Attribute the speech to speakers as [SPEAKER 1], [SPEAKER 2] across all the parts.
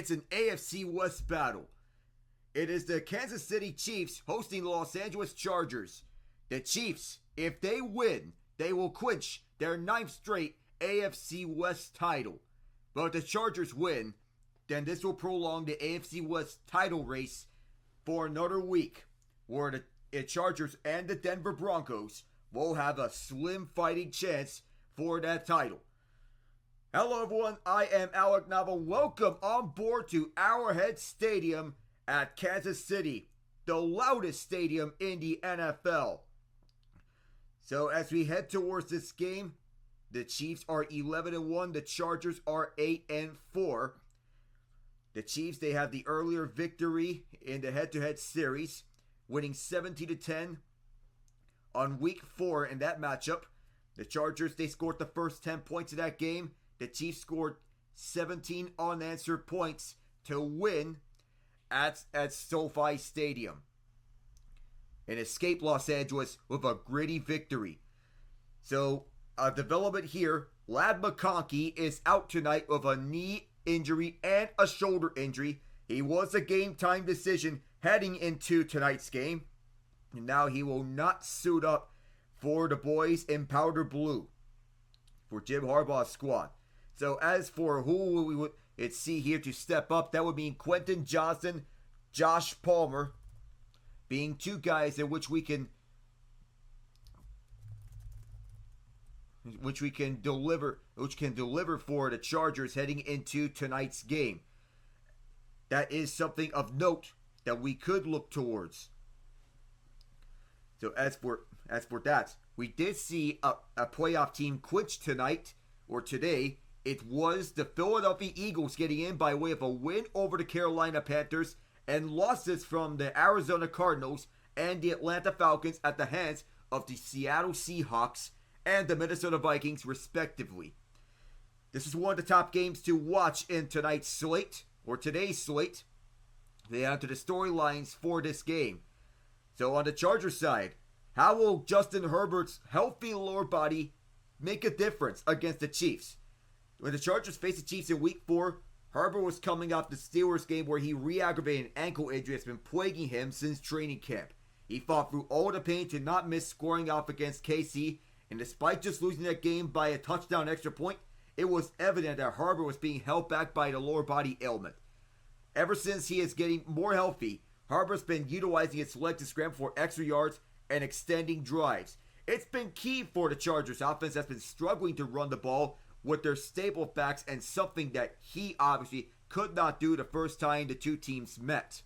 [SPEAKER 1] it's an AFC West battle. It is the Kansas City Chiefs hosting the Los Angeles Chargers. The Chiefs, if they win, they will clinch their 9th straight AFC West title. But if the Chargers win, then this will prolong the AFC West title race for another week, where the Chargers and the Denver Broncos will have a slim fighting chance for that title. Hello everyone, I am Alec Nava. Welcome on board to Arrowhead Stadium at Kansas City, the loudest stadium in the NFL. So as we head towards this game, the Chiefs are 11-1, the Chargers are 8-4. The Chiefs, they have the earlier victory in the head-to-head series, winning 17-10 on week 4 in that matchup. The Chargers, they scored the first 10 points of that game. The Chiefs scored 17 unanswered points to win at SoFi Stadium and escape Los Angeles with a gritty victory. So, a development here, McConkey is out tonight with a knee injury and a shoulder injury. He was a game time decision heading into tonight's game, and now he will not suit up for the boys in powder blue for Jim Harbaugh's squad. So as for who we would see here to step up, that would mean Quentin Johnson, Josh Palmer, being two guys in which can deliver for the Chargers heading into tonight's game. That is something of note that we could look towards. So as for that, we did see a playoff team clinch tonight or today. It was the Philadelphia Eagles getting in by way of a win over the Carolina Panthers and losses from the Arizona Cardinals and the Atlanta Falcons at the hands of the Seattle Seahawks and the Minnesota Vikings, respectively. This is one of the top games to watch in tonight's slate, or today's slate. They enter the storylines for this game. So on the Chargers side, how will Justin Herbert's healthy lower body make a difference against the Chiefs? When the Chargers faced the Chiefs in week 4, Herbert was coming off the Steelers game where he re-aggravated an ankle injury that's been plaguing him since training camp. He fought through all the pain to not miss scoring off against KC, and despite just losing that game by a touchdown extra point, it was evident that Herbert was being held back by the lower body ailment. Ever since he is getting more healthy, Herbert's been utilizing his leg to scramble for extra yards and extending drives. It's been key for the Chargers offense that's been struggling to run the ball with their stable backs, and something that he obviously could not do the first time the two teams met.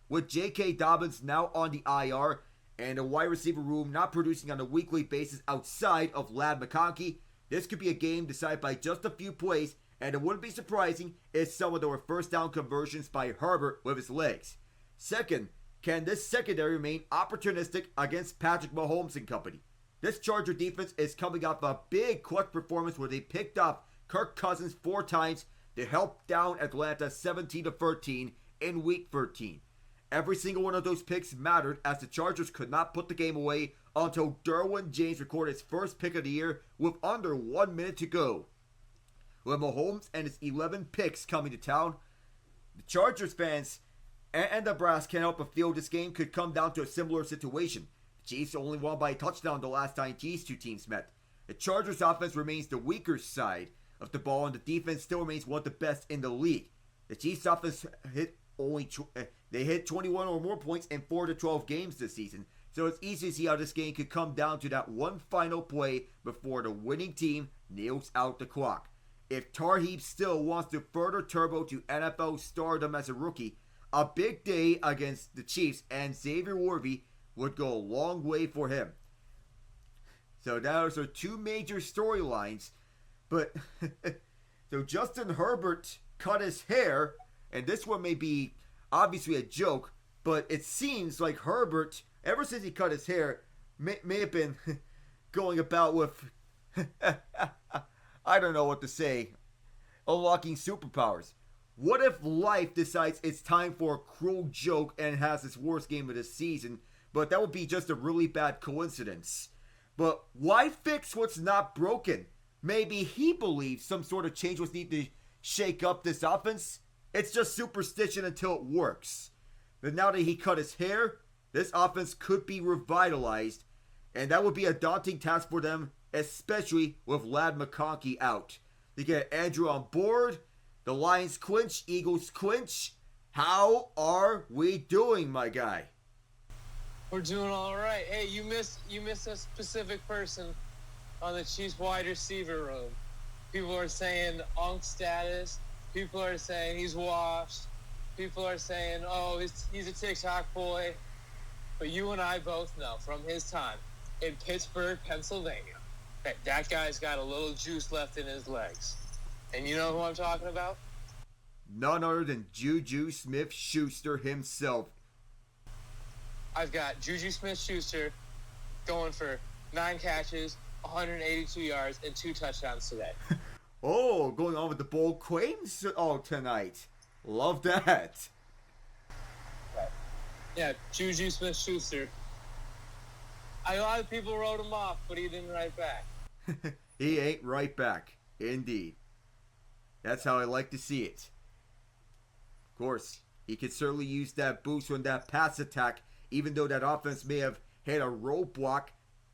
[SPEAKER 1] With J.K. Dobbins now on the IR and the wide receiver room not producing on a weekly basis outside of McConkey, this could be a game decided by just a few plays, and it wouldn't be surprising if some of them were first down conversions by Herbert with his legs. Second, can this secondary remain opportunistic against Patrick Mahomes and company? This Charger defense is coming off a big clutch performance where they picked off Kirk Cousins 4 times to help down Atlanta 17-13 in week 13. Every single one of those picks mattered as the Chargers could not put the game away until Derwin James recorded his first pick of the year with under 1 minute to go. With Mahomes and his 11 picks coming to town, the Chargers fans and the brass can't help but feel this game could come down to a similar situation. The Chiefs only won by a touchdown the last time these two teams met. The Chargers offense remains the weaker side of the ball, and the defense still remains one of the best in the league. The Chiefs offense hit 21 or more points in 4 to 12 games this season, so it's easy to see how this game could come down to that one final play before the winning team nails out the clock. If Tarheeb still wants to further turbo to NFL stardom as a rookie, a big day against the Chiefs and Xavier Worthy would go a long way for him. So those are two major storylines. But so Justin Herbert cut his hair, and this one may be obviously a joke, but it seems like Herbert, ever since he cut his hair, may have been going about with I don't know what to say, unlocking superpowers. What if life decides it's time for a cruel joke and has its worst game of the season? But that would be just a really bad coincidence. But why fix what's not broken? Maybe he believes some sort of change was needed to shake up this offense. It's just superstition until it works. But now that he cut his hair, this offense could be revitalized, and that would be a daunting task for them, especially with Lad McConkey out. They get Andrew on board, the Lions clinch, Eagles clinch. How are we doing, my guy?
[SPEAKER 2] We're doing all right. Hey, you missed a specific person on the Chiefs wide receiver room. People are saying Unk status. People are saying he's washed. People are saying, oh, he's a TikTok boy. But you and I both know from his time in Pittsburgh, Pennsylvania, that guy's got a little juice left in his legs. And you know who I'm talking about?
[SPEAKER 1] None other than Juju Smith-Schuster himself.
[SPEAKER 2] I've got Juju Smith-Schuster going for 9 catches, 182 yards, and 2 touchdowns today.
[SPEAKER 1] Oh, going on with the bold claims tonight. Love that.
[SPEAKER 2] Yeah, Juju Smith-Schuster. A lot of people wrote him off, but he didn't write back.
[SPEAKER 1] He ain't right back. Indeed. That's how I like to see it. Of course, he could certainly use that boost on that pass attack, even though that offense may have had a roadblock.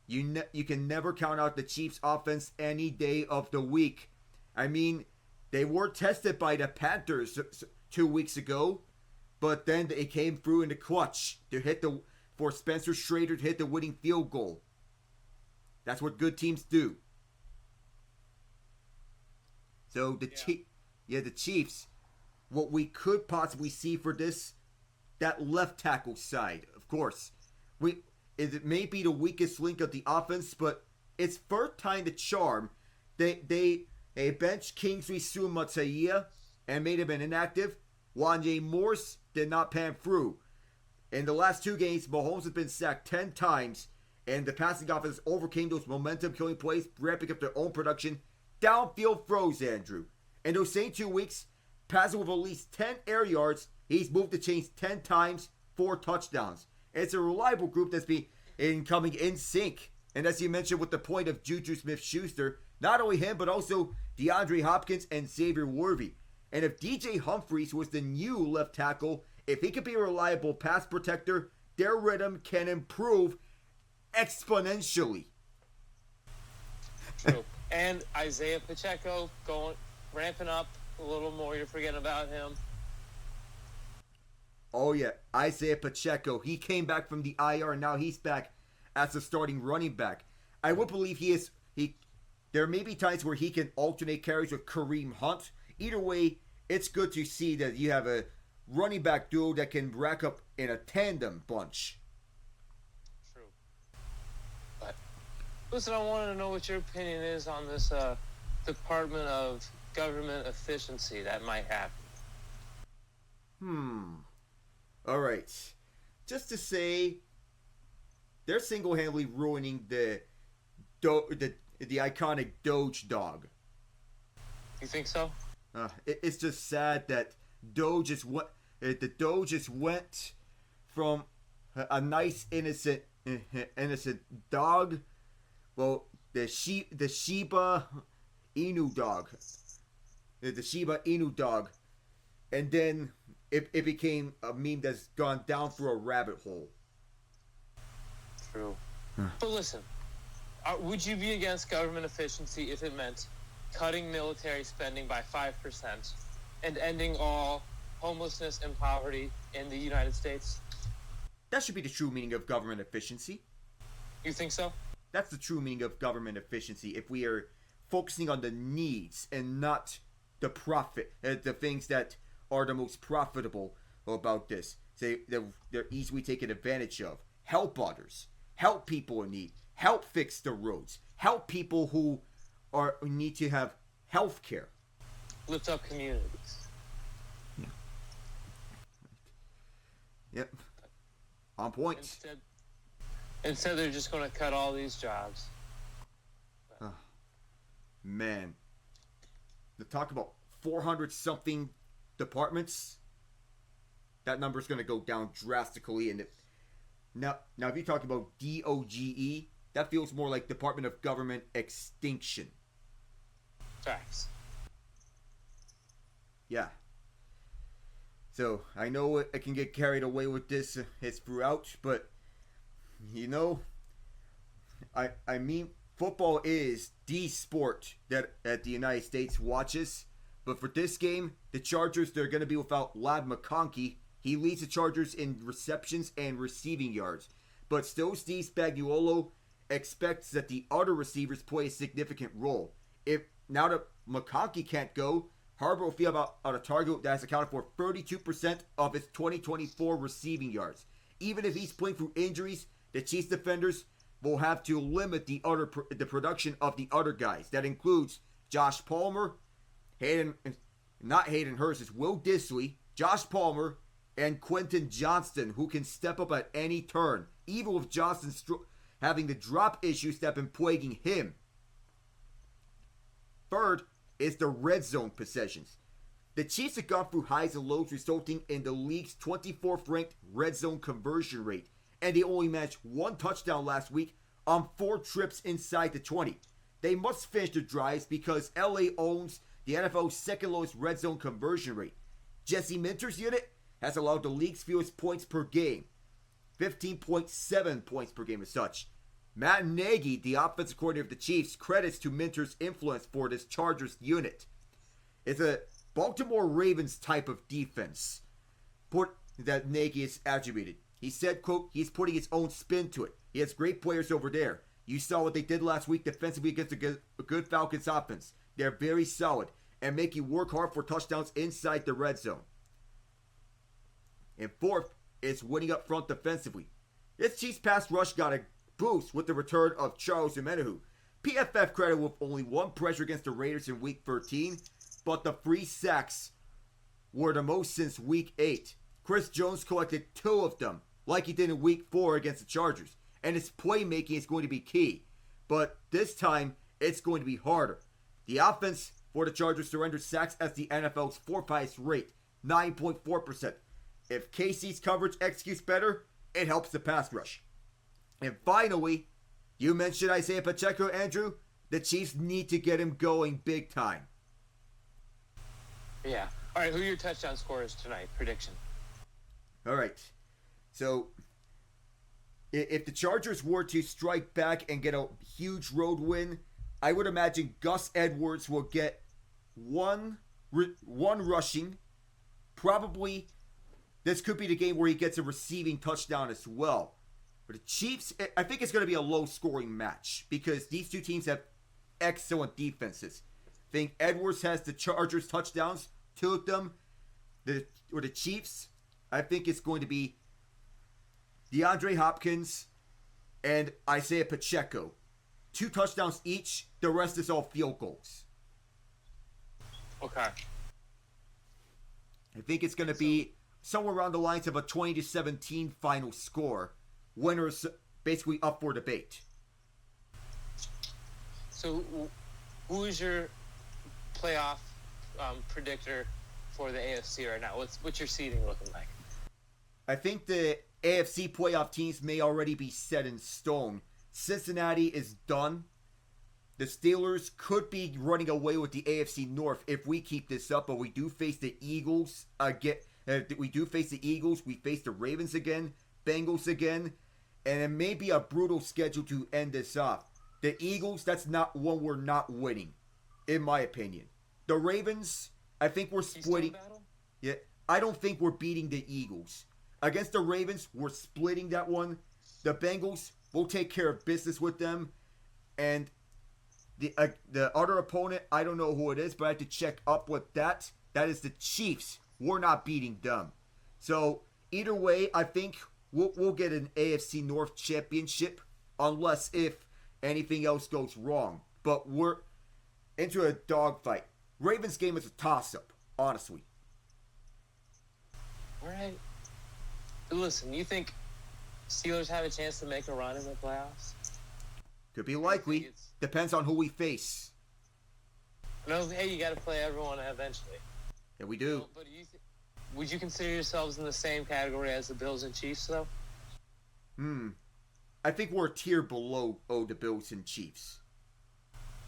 [SPEAKER 1] You can never count out the Chiefs' offense any day of the week. I mean, they were tested by the Panthers 2 weeks ago, but then it came through in the clutch for Spencer Schrader to hit the winning field goal. That's what good teams do. So the Chiefs, what we could possibly see for that left tackle side, of course, it may be the weakest link of the offense, but it's first time the charm. They benched Kingsley Suamataia and made him an inactive. Wanye Morse did not pan through. In the last 2 games, Mahomes has been sacked 10 times, and the passing offense overcame those momentum-killing plays, ramping up their own production. Downfield throws, Andrew. In those same 2 weeks, passing with at least 10 air yards, he's moved the chains 10 times, 4 touchdowns. And it's a reliable group that's been coming in sync. And as you mentioned with the point of Juju Smith-Schuster, not only him, but also DeAndre Hopkins and Xavier Worthy. And if DJ Humphries was the new left tackle, if he could be a reliable pass protector, their rhythm can improve exponentially.
[SPEAKER 2] True. And Isaiah Pacheco ramping up a little more. You're forgetting about him.
[SPEAKER 1] Oh yeah, Isaiah Pacheco. He came back from the IR and now he's back as a starting running back. I would believe there may be times where he can alternate carries with Kareem Hunt. Either way, it's good to see that you have a running back duo that can rack up in a tandem bunch.
[SPEAKER 2] True. But listen, I wanted to know what your opinion is on this Department of Government Efficiency that might happen.
[SPEAKER 1] All right. Just to say, they're single-handedly ruining the iconic Doge dog.
[SPEAKER 2] You think so?
[SPEAKER 1] It's just sad that the Doge just went from a nice innocent dog, well, the Shiba Inu dog, and then it became a meme that's gone down through a rabbit hole.
[SPEAKER 2] True. But listen, would you be against government efficiency if it meant cutting military spending by 5% and ending all homelessness and poverty in the United States?
[SPEAKER 1] That should be the true meaning of government efficiency.
[SPEAKER 2] You think so?
[SPEAKER 1] That's the true meaning of government efficiency. If we are focusing on the needs and not the profit, the things that are the most profitable about this. Say they're easily taken advantage of. Help others. Help people in need. Help fix the roads. Help people who need to have health care.
[SPEAKER 2] Lift up communities.
[SPEAKER 1] Yeah. Yep. On point.
[SPEAKER 2] Instead they're just going to cut all these jobs.
[SPEAKER 1] Man. To talk about 400-something departments, that number's going to go down drastically. And now if you talk about DOGE, that feels more like Department of Government Extinction.
[SPEAKER 2] Facts.
[SPEAKER 1] Yeah. So I know it can get carried away with this it's throughout, but you know, I mean football is the sport that the United States watches. But for this game, the Chargers, they're going to be without Lad McConkey. He leads the Chargers in receptions and receiving yards. But still, Steve Spagnuolo expects that the other receivers play a significant role. If now that McConkey can't go, Harbaugh will feel about on a target that has accounted for 32% of his 2024 receiving yards. Even if he's playing through injuries, the Chiefs defenders will have to limit the production of the other guys. That includes Josh Palmer, Hayden Hurst, it's Will Dissly, Josh Palmer, and Quentin Johnston, who can step up at any turn, even with Johnston having the drop issues that have been plaguing him. Third is the red zone possessions. The Chiefs have gone through highs and lows, resulting in the league's 24th ranked red zone conversion rate, and they only managed 1 touchdown last week on 4 trips inside the 20. They must finish their drives because LA owns the NFL's second lowest red zone conversion rate. Jesse Minter's unit has allowed the league's fewest points per game, 15.7 points per game as such. Matt Nagy, the offensive coordinator of the Chiefs, credits to Minter's influence for this Chargers unit. It's a Baltimore Ravens type of defense that Nagy has attributed. He said, quote, he's putting his own spin to it. He has great players over there. You saw what they did last week defensively against a good Falcons offense. They're very solid and make you work hard for touchdowns inside the red zone. And fourth is winning up front defensively. This Chiefs pass rush got a boost with the return of Charles Omenihu. PFF credit with only 1 pressure against the Raiders in Week 13, but the 3 sacks were the most since Week 8. Chris Jones collected 2 of them, like he did in Week 4 against the Chargers, and his playmaking is going to be key. But this time, it's going to be harder. The offense for the Chargers surrendered sacks as the NFL's 4th highest rate, 9.4%. If KC's coverage executes better, it helps the pass rush. And finally, you mentioned Isaiah Pacheco, Andrew. The Chiefs need to get him going big time.
[SPEAKER 2] Yeah. All right, who are your touchdown scorers tonight? Prediction.
[SPEAKER 1] All right. So, if the Chargers were to strike back and get a huge road win, I would imagine Gus Edwards will get one rushing. Probably, this could be the game where he gets a receiving touchdown as well. For the Chiefs, I think it's going to be a low-scoring match because these two teams have excellent defenses. I think Edwards has the Chargers touchdowns, 2 of them. The Chiefs, I think it's going to be DeAndre Hopkins and Isaiah Pacheco. 2 touchdowns each. The rest is all field goals.
[SPEAKER 2] Okay.
[SPEAKER 1] I think it's going to be somewhere around the lines of a 20-17 final score. Winners basically up for debate.
[SPEAKER 2] So, who is your playoff predictor for the AFC right now? What's your seeding looking like?
[SPEAKER 1] I think the AFC playoff teams may already be set in stone. Cincinnati is done. The Steelers could be running away with the AFC North if we keep this up, but we do face the Eagles again. We face the Ravens again, Bengals again, and it may be a brutal schedule to end this off. The Eagles, that's not one we're not winning, in my opinion. The Ravens, I think we're splitting. Yeah, I don't think we're beating the Eagles. Against the Ravens, we're splitting that one. The Bengals, we'll take care of business with them. And the other opponent, I don't know who it is, but I have to check up with that. That is the Chiefs. We're not beating them. So, either way, I think we'll get an AFC North championship unless if anything else goes wrong. But we're into a dogfight. Ravens game is a toss-up, honestly.
[SPEAKER 2] All right. Listen, you think Steelers have a chance to make a run in the playoffs?
[SPEAKER 1] Could be likely. Depends on who we face.
[SPEAKER 2] No, hey, you got to play everyone eventually.
[SPEAKER 1] Yeah, we do.
[SPEAKER 2] But would you consider yourselves in the same category as the Bills and Chiefs, though?
[SPEAKER 1] I think we're a tier below the Bills and Chiefs.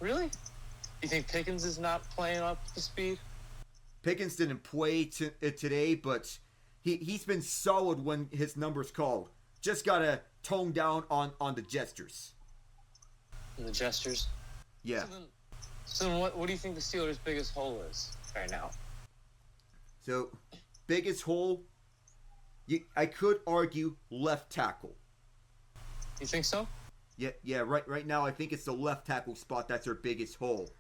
[SPEAKER 2] Really? You think Pickens is not playing up to speed?
[SPEAKER 1] Pickens didn't play today, but he's been solid when his number's called. Just gotta tone down on the gestures.
[SPEAKER 2] And the gestures?
[SPEAKER 1] Yeah.
[SPEAKER 2] So then what do you think the Steelers' biggest hole is right now?
[SPEAKER 1] So, biggest hole, I could argue left tackle.
[SPEAKER 2] You think so?
[SPEAKER 1] Yeah. Right now, I think it's the left tackle spot that's their biggest hole.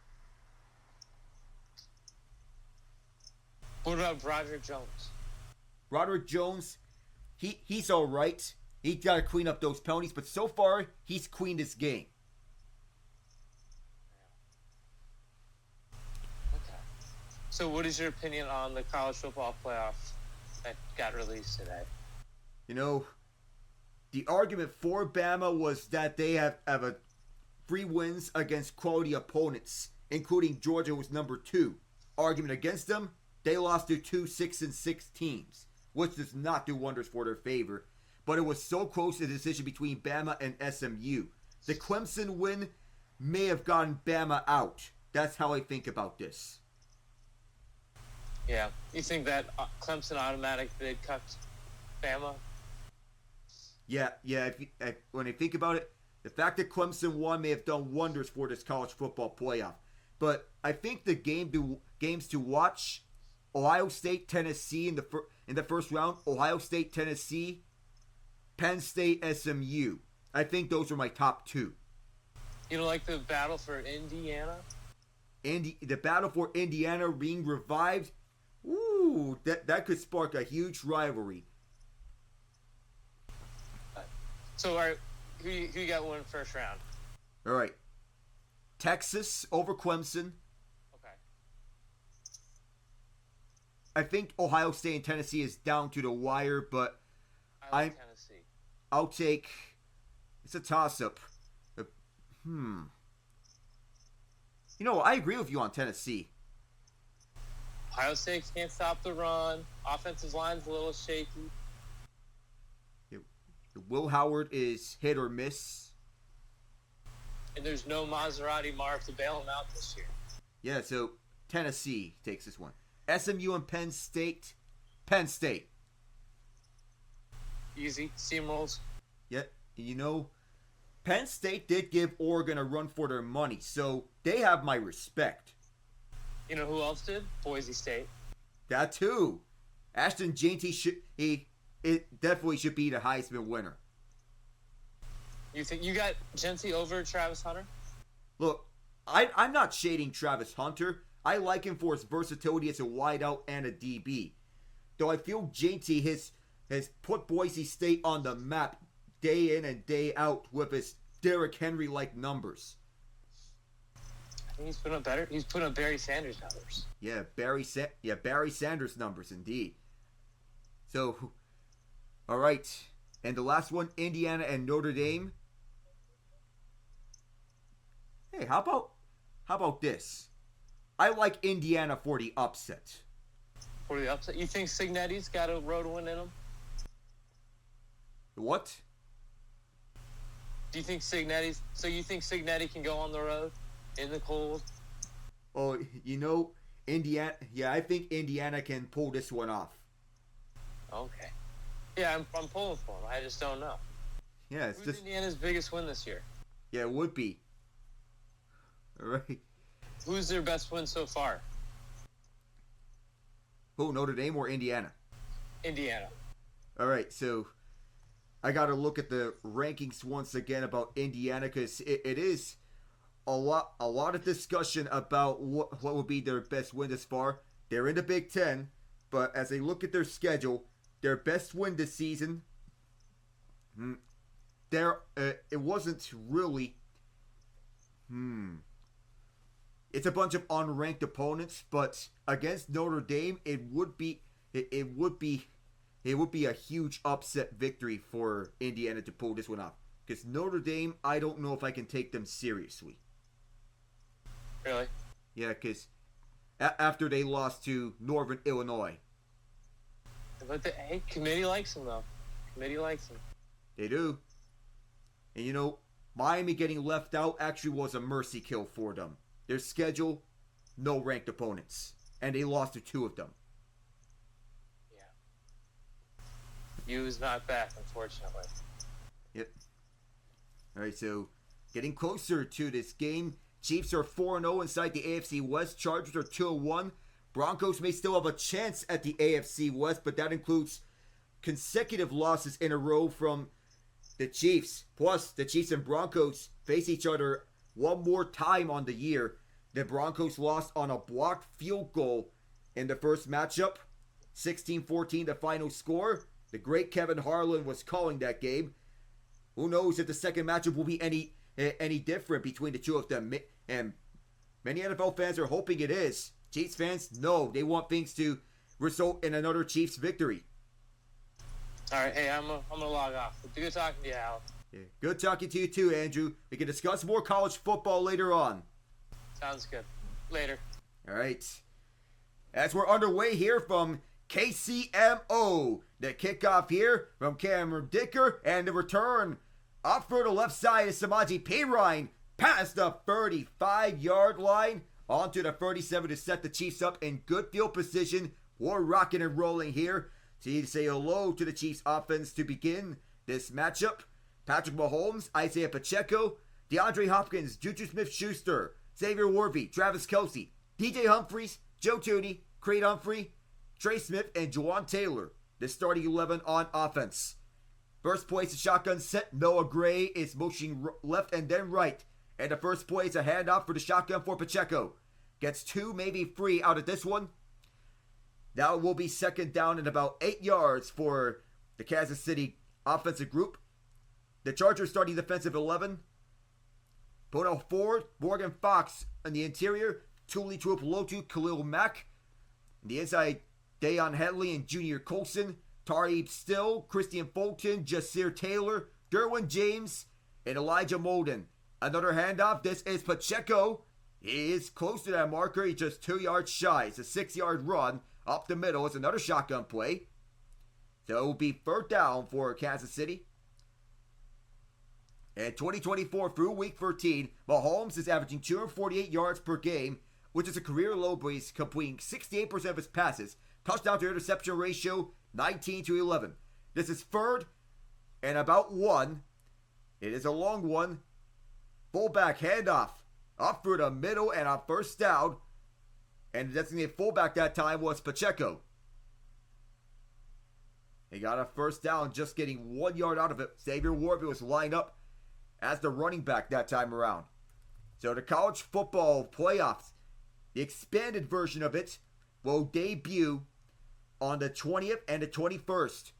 [SPEAKER 2] What about Broderick Jones?
[SPEAKER 1] Broderick Jones, he's all right. He's got to clean up those penalties, but so far, he's cleaned his game.
[SPEAKER 2] Okay. So what is your opinion on the college football playoff that got released today?
[SPEAKER 1] You know, the argument for Bama was that they have a 3 wins against quality opponents, including Georgia, who was number 2. Argument against them, they lost to 2 6-6 teams, which does not do wonders for their favor. But it was so close a decision between Bama and SMU. The Clemson win may have gotten Bama out. That's how I think about this.
[SPEAKER 2] Yeah. You think that Clemson automatic bid cut Bama?
[SPEAKER 1] Yeah. When I think about it, the fact that Clemson won may have done wonders for this college football playoff. But I think the games to watch, Ohio State, Tennessee in the first round, Ohio State, Tennessee, Penn State, SMU. I think those are my top 2.
[SPEAKER 2] You don't like the battle for Indiana?
[SPEAKER 1] The battle for Indiana being revived. Ooh, that could spark a huge rivalry.
[SPEAKER 2] So, all right, who you got winning first round?
[SPEAKER 1] All right, Texas over Clemson.
[SPEAKER 2] Okay.
[SPEAKER 1] I think Ohio State and Tennessee is down to the wire, but
[SPEAKER 2] I like Tennessee.
[SPEAKER 1] I'll take. It's a toss-up. You know, I agree with you on Tennessee.
[SPEAKER 2] Ohio State can't stop the run. Offensive line's a little shaky.
[SPEAKER 1] Will Howard is hit or miss.
[SPEAKER 2] And there's no Maserati Marv to bail him out this year.
[SPEAKER 1] Yeah, so Tennessee takes this one. SMU and Penn State. Penn State.
[SPEAKER 2] Easy. Steamrolls.
[SPEAKER 1] Yeah, you know, Penn State did give Oregon a run for their money, so they have my respect.
[SPEAKER 2] You know who else did? Boise State.
[SPEAKER 1] That too. Ashton Jeanty it definitely should be the Heisman winner.
[SPEAKER 2] You think you got Jeanty over Travis Hunter?
[SPEAKER 1] Look, I'm not shading Travis Hunter. I like him for his versatility as a wideout and a DB. Though I feel Jeanty has put Boise State on the map day in and day out with his Derrick Henry-like numbers.
[SPEAKER 2] I think he's put up Barry Sanders numbers.
[SPEAKER 1] Yeah, Barry Sanders numbers indeed. So, all right, and the last one, Indiana and Notre Dame. Hey, how about this? I like Indiana for the upset.
[SPEAKER 2] For the upset, you think Cignetti's got a road win in him?
[SPEAKER 1] What?
[SPEAKER 2] Do you think Cignetti's? So you think Cignetti can go on the road in the cold?
[SPEAKER 1] Oh, you know, Indiana. Yeah, I think Indiana can pull this one off.
[SPEAKER 2] Okay. Yeah, I'm pulling for him. I just don't know.
[SPEAKER 1] Yeah, it's
[SPEAKER 2] Who's
[SPEAKER 1] just
[SPEAKER 2] Indiana's biggest win this year?
[SPEAKER 1] Yeah, it would be. All right.
[SPEAKER 2] Who's their best win so far?
[SPEAKER 1] Who, Notre Dame or Indiana?
[SPEAKER 2] Indiana.
[SPEAKER 1] All right, so I got to look at the rankings once again about Indiana because it is a lot of discussion about what would be their best win this far. They're in the Big Ten, but as I look at their schedule, their best win this season, it wasn't really. It's a bunch of unranked opponents, but against Notre Dame, it would be a huge upset victory for Indiana to pull this one off. Because Notre Dame, I don't know if I can take them seriously.
[SPEAKER 2] Really?
[SPEAKER 1] Yeah, because after they lost to Northern Illinois.
[SPEAKER 2] But the committee likes him, though. Committee likes him.
[SPEAKER 1] They do. And you know, Miami getting left out actually was a mercy kill for them. Their schedule, no ranked opponents. and they lost to 2 of them.
[SPEAKER 2] Yeah. Yu's not back, unfortunately.
[SPEAKER 1] Yep. All right, so getting closer to this game. Chiefs are 4-0 inside the AFC West. Chargers are 2-1. Broncos may still have a chance at the AFC West, but that includes consecutive losses in a row from the Chiefs. Plus, the Chiefs and Broncos face each other one more time on the year. The Broncos lost on a blocked field goal in the first matchup. 16-14 the final score. The great Kevin Harlan was calling that game. Who knows if the second matchup will be any different between the two of them. And many NFL fans are hoping it is. Chiefs fans, no, they want things to result in another Chiefs victory.
[SPEAKER 2] All right, hey, I'm gonna log off. Good talking to you, Al.
[SPEAKER 1] Yeah, good talking to you too, Andrew. We can discuss more college football later on.
[SPEAKER 2] Sounds good. Later.
[SPEAKER 1] All right. As we're underway here from KCMO, the kickoff here from Cameron Dicker, and the return up for the left side is Samaje Perine past the 35-yard line onto the 37 to set the Chiefs up in good field position. We're rocking and rolling here. So you say hello to the Chiefs offense to begin this matchup. Patrick Mahomes, Isaiah Pacheco, DeAndre Hopkins, Juju Smith-Schuster, Xavier Worthy, Travis Kelce, DJ Humphries, Joe Thuney, Creed Humphrey, Trey Smith, and Juwan Taylor. The starting 11 on offense. First play is a shotgun set. Noah Gray is motioning left and then right. And the first play is a handoff for the shotgun for Pacheco. Gets 2, maybe 3 out of this one. That will be second down and about 8 yards for the Kansas City offensive group. The Chargers starting defensive 11. Bono Ford, Morgan Fox on the interior. Tuli Tuipulotu, Khalil Mack. On the inside, Deion Headley and Junior Colson. Tareeb Still, Christian Fulton, Jasir Taylor, Derwin James, and Elijah Molden. Another handoff. This is Pacheco. He is close to that marker. He's just 2 yards shy. It's a 6-yard run up the middle. It's another shotgun play. So it will be third down for Kansas City. In 2024 through week 13, Mahomes is averaging 248 yards per game, which is a career low, but he's completing 68% of his passes. Touchdown to interception ratio, 19-11. This is third and about 1. It is a long one. Fullback handoff up through the middle and on first down. And the designated fullback that time was Pacheco. He got a first down, just getting 1 yard out of it. Xavier Worthy was lined up as the running back that time around. So the college football playoffs, the expanded version of it, will debut on the 20th and the 21st.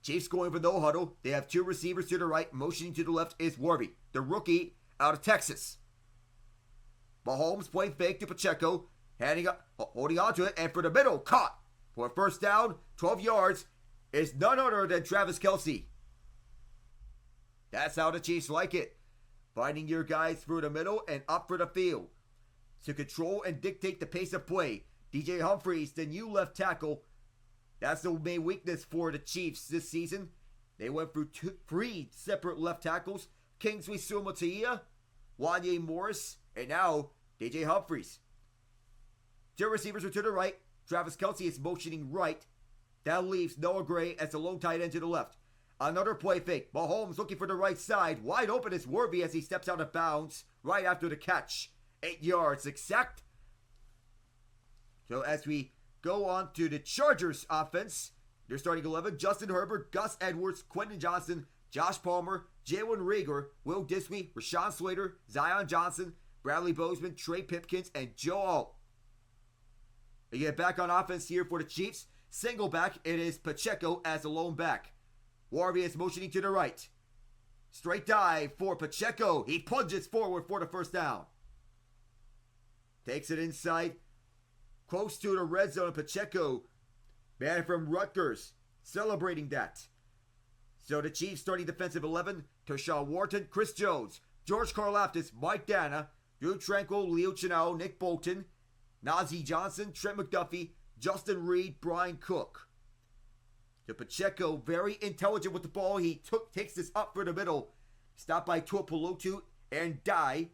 [SPEAKER 1] Chiefs going for no huddle. They have 2 receivers to the right. Motioning to the left is Worthy, the rookie out of Texas. Mahomes playing fake to Pacheco, holding on to it, and for the middle, caught. For a first down, 12 yards, is none other than Travis Kelce. That's how the Chiefs like it. Finding your guys through the middle and up for the field. To control and dictate the pace of play. DJ Humphries, the new left tackle. That's the main weakness for the Chiefs this season. They went through 3 separate left tackles. Kingsley Suamataia, Wanye Morris, and now DJ Humphries. 2 receivers are to the right. Travis Kelce is motioning right. That leaves Noah Gray as the lone tight end to the left. Another play fake. Mahomes looking for the right side. Wide open is Worthy as he steps out of bounds right after the catch. 8 yards exact. So as we go on to the Chargers offense, they're starting 11. Justin Herbert, Gus Edwards, Quentin Johnson, Josh Palmer, Jalen Reagor, Will Disley, Rashawn Slater, Zion Johnson, Bradley Bozeman, Trey Pipkins, and Joe Alt. They get back on offense here for the Chiefs. Single back, it is Pacheco as the lone back. Worthy is motioning to the right. Straight dive for Pacheco. He plunges forward for the first down. Takes it inside. Close to the red zone. Pacheco, man from Rutgers, celebrating that. So the Chiefs starting defensive 11. Tershawn Wharton, Chris Jones, George Karlaftis, Mike Dana, Drew Tranquil, Leo Chenal, Nick Bolton, Najee Johnson, Trent McDuffie, Justin Reed, Brian Cook. So Pacheco, very intelligent with the ball. He takes this up for the middle. Stopped by Tuipulotu and Die.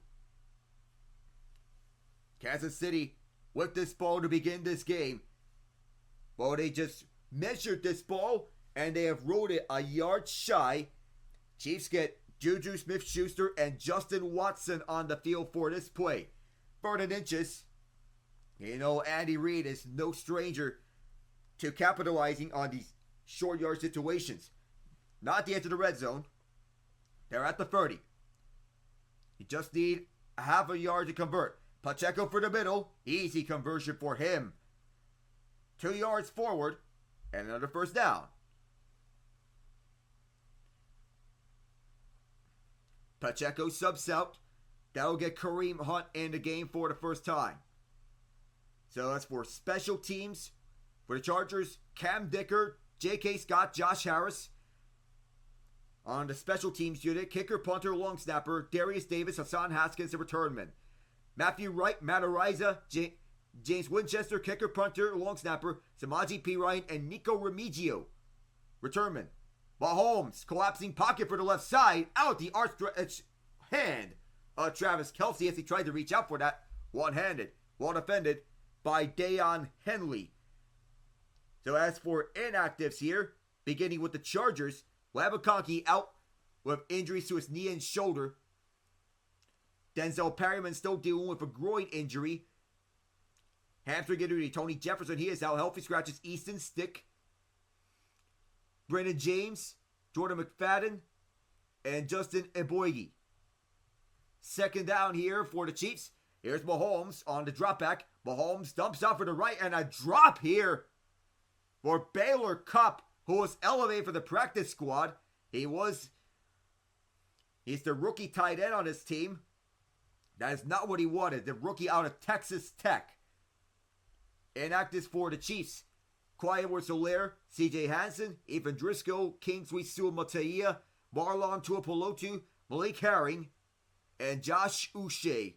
[SPEAKER 1] Kansas City with this ball to begin this game. Well, they just measured this ball and they have rolled it a yard shy. Chiefs get Juju Smith-Schuster and Justin Watson on the field for this play. 3rd inches. You know, Andy Reid is no stranger to capitalizing on these short yard situations. Not the edge of the red zone. They're at the 30. You just need a half a yard to convert. Pacheco for the middle. Easy conversion for him. 2 yards forward and another first down. Pacheco subs out. That'll get Kareem Hunt in the game for the first time. So that's for special teams. For the Chargers, Cam Dicker, J.K. Scott, Josh Harris. On the special teams unit, kicker, punter, long snapper, Darius Davis, Hassan Haskins, and returnman. Matthew Wright, Matt Ariza, James Winchester, kicker, punter, long snapper, Samaji P. Ryan, and Nico Remigio. Returnman. Mahomes, collapsing pocket for the left side, out the outstretched hand of Travis Kelce as he tried to reach out for that. One-handed, well defended by Deion Henley. So as for inactives here, beginning with the Chargers, McConkey out with injuries to his knee and shoulder. Denzel Perryman still dealing with a groin injury. Hamstring injury. Tony Jefferson, he is out. Healthy scratches Easton Stick. Brennan James, Jordan McFadden, and Justin Eboigui. 2nd down here for the Chiefs. Here's Mahomes on the drop back. Mahomes dumps out for the right and a drop here for Baylor Cupp, who was elevated for the practice squad. He's the rookie tight end on his team. That is not what he wanted. The rookie out of Texas Tech. Inactives for the Chiefs. Clyde Edwards-Helaire, CJ Hansen, Ethan Driscoll, Kingsley Suamataia, Marlon Tuipulotu, Malik Herring, and Josh Uche.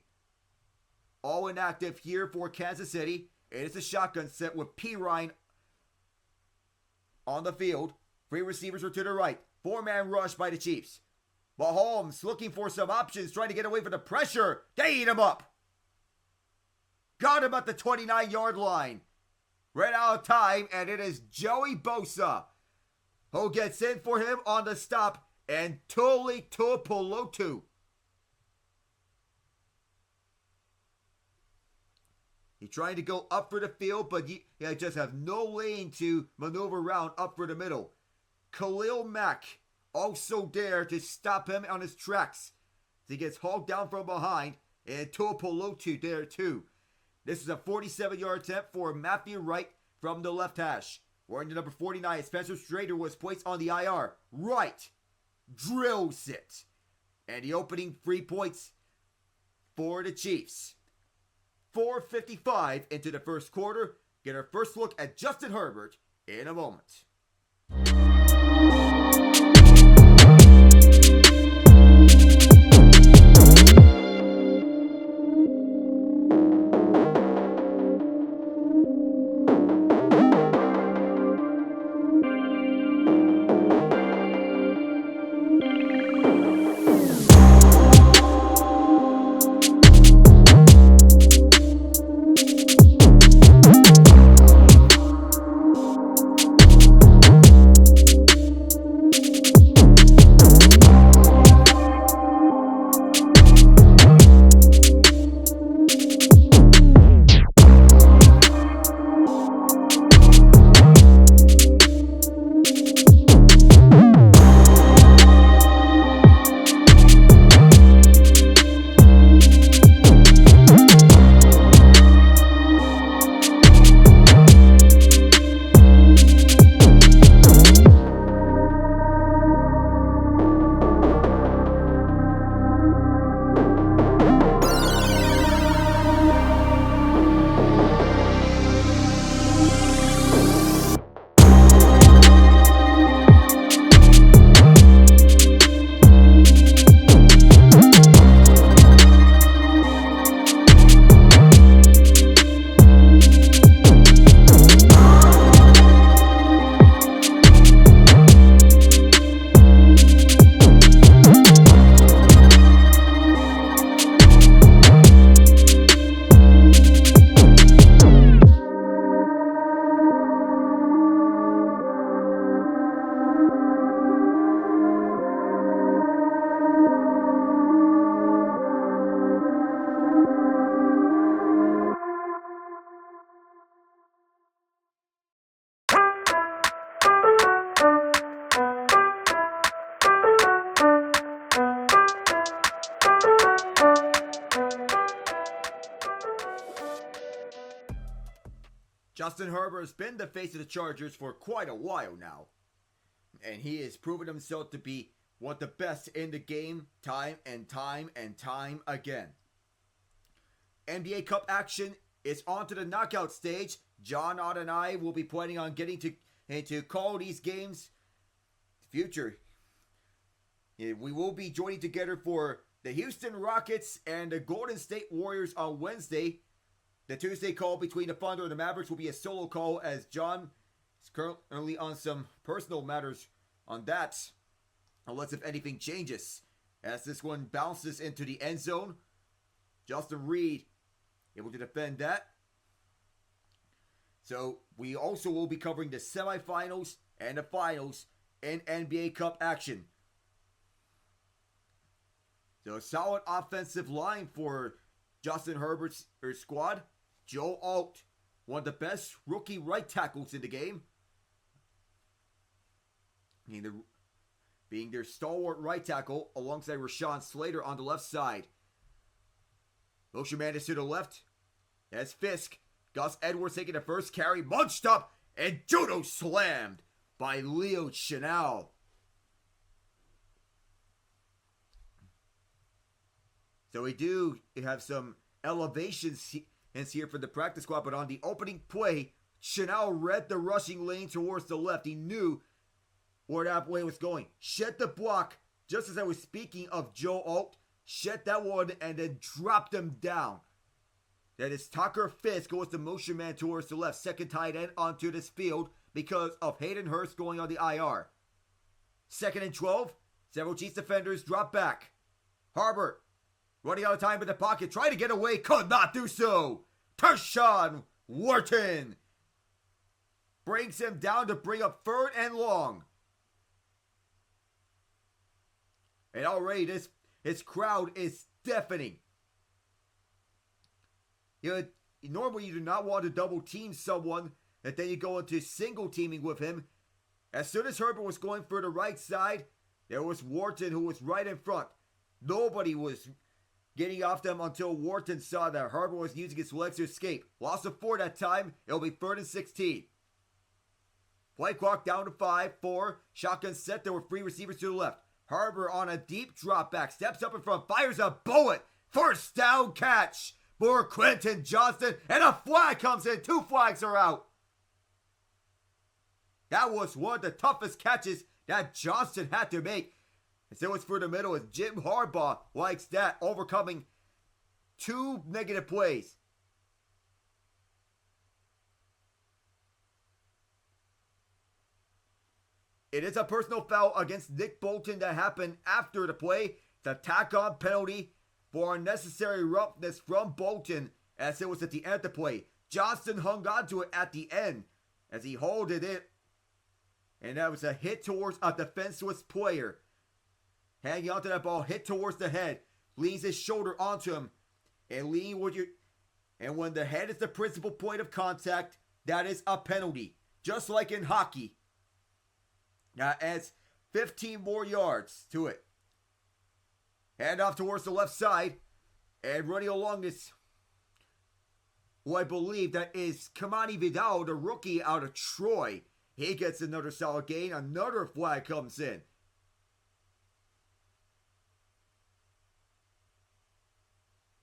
[SPEAKER 1] All inactive here for Kansas City. And it's a shotgun set with P. Ryan on the field. 3 receivers are to the right. 4-man rush by the Chiefs. Mahomes looking for some options, trying to get away from the pressure. They eat him up. Got him at the 29-yard line. Ran out of time, and it is Joey Bosa who gets in for him on the stop, and Tuli Tuipulotu. He's trying to go up for the field, but he just have no lane to maneuver around up for the middle. Khalil Mack also there to stop him on his tracks. He gets hauled down from behind, and Tuipulotu there too. This is a 47-yard attempt for Matthew Wright from the left hash. Wearing the number 49, Spencer Strader was placed on the IR. Wright drills it. And the opening 3 points for the Chiefs. 4:55 into the first quarter. Get our first look at Justin Herbert in a moment. Justin Herbert has been the face of the Chargers for quite a while now. And he has proven himself to be one of the best in the game time and time again. NBA Cup action is on to the knockout stage. John Ott and I will be planning on getting to call these games future. We will be joining together for the Houston Rockets and the Golden State Warriors on Wednesday. The Tuesday call between the Thunder and the Mavericks will be a solo call, as John is currently on some personal matters on that, unless if anything changes. As this one bounces into the end zone, Justin Reed able to defend that. So we also will be covering the semifinals and the finals in NBA Cup action. So a solid offensive line for Justin Herbert's squad. Joe Alt, one of the best rookie right tackles in the game. Being their stalwart right tackle alongside Rashawn Slater on the left side. Motion man is to the left. That's Fisk. Gus Edwards taking the first carry. Munched up and judo slammed by Leo Chenal. So we do have some elevations here for the practice squad, but on the opening play, Chenal read the rushing lane towards the left. He knew where that play was going. Shed the block, just as I was speaking of Joe Alt. Shed that one and then dropped him down. That is Tucker Fisk goes the motion man towards the left. Second tight end onto this field because of Hayden Hurst going on the IR. 2nd and 12. Several Chiefs defenders drop back. Herbert running out of time in the pocket. Trying to get away. Could not do so. Tershawn Wharton brings him down to bring up 3rd and long. And already his crowd is deafening. Normally you do not want to double team someone, and then you go into single teaming with him. As soon as Herbert was going for the right side, there was Wharton who was right in front. Nobody was getting off them until Wharton saw that Herbert was using his legs to escape. Loss of 4 that time. It'll be 3rd and 16. Play clock down to 5, 4. Shotgun set. There were 3 receivers to the left. Herbert on a deep drop back. Steps up in front. Fires a bullet. First down catch for Quentin Johnston. And a flag comes in. 2 flags are out. That was one of the toughest catches that Johnston had to make. And so it's for the middle as Jim Harbaugh likes that, overcoming 2 negative plays. It is a personal foul against Nick Bolton that happened after the play. It's a tack-on penalty for unnecessary roughness from Bolton, as it was at the end of the play. Johnston hung on to it at the end as he holded it. And that was a hit towards a defenseless player. Hanging onto that ball, hit towards the head. Leans his shoulder onto him. And when the head is the principal point of contact, that is a penalty. Just like in hockey. Now adds 15 more yards to it. Hand off towards the left side. And running along this, who I believe that is Kamani Vidal, the rookie out of Troy. He gets another solid gain. Another flag comes in.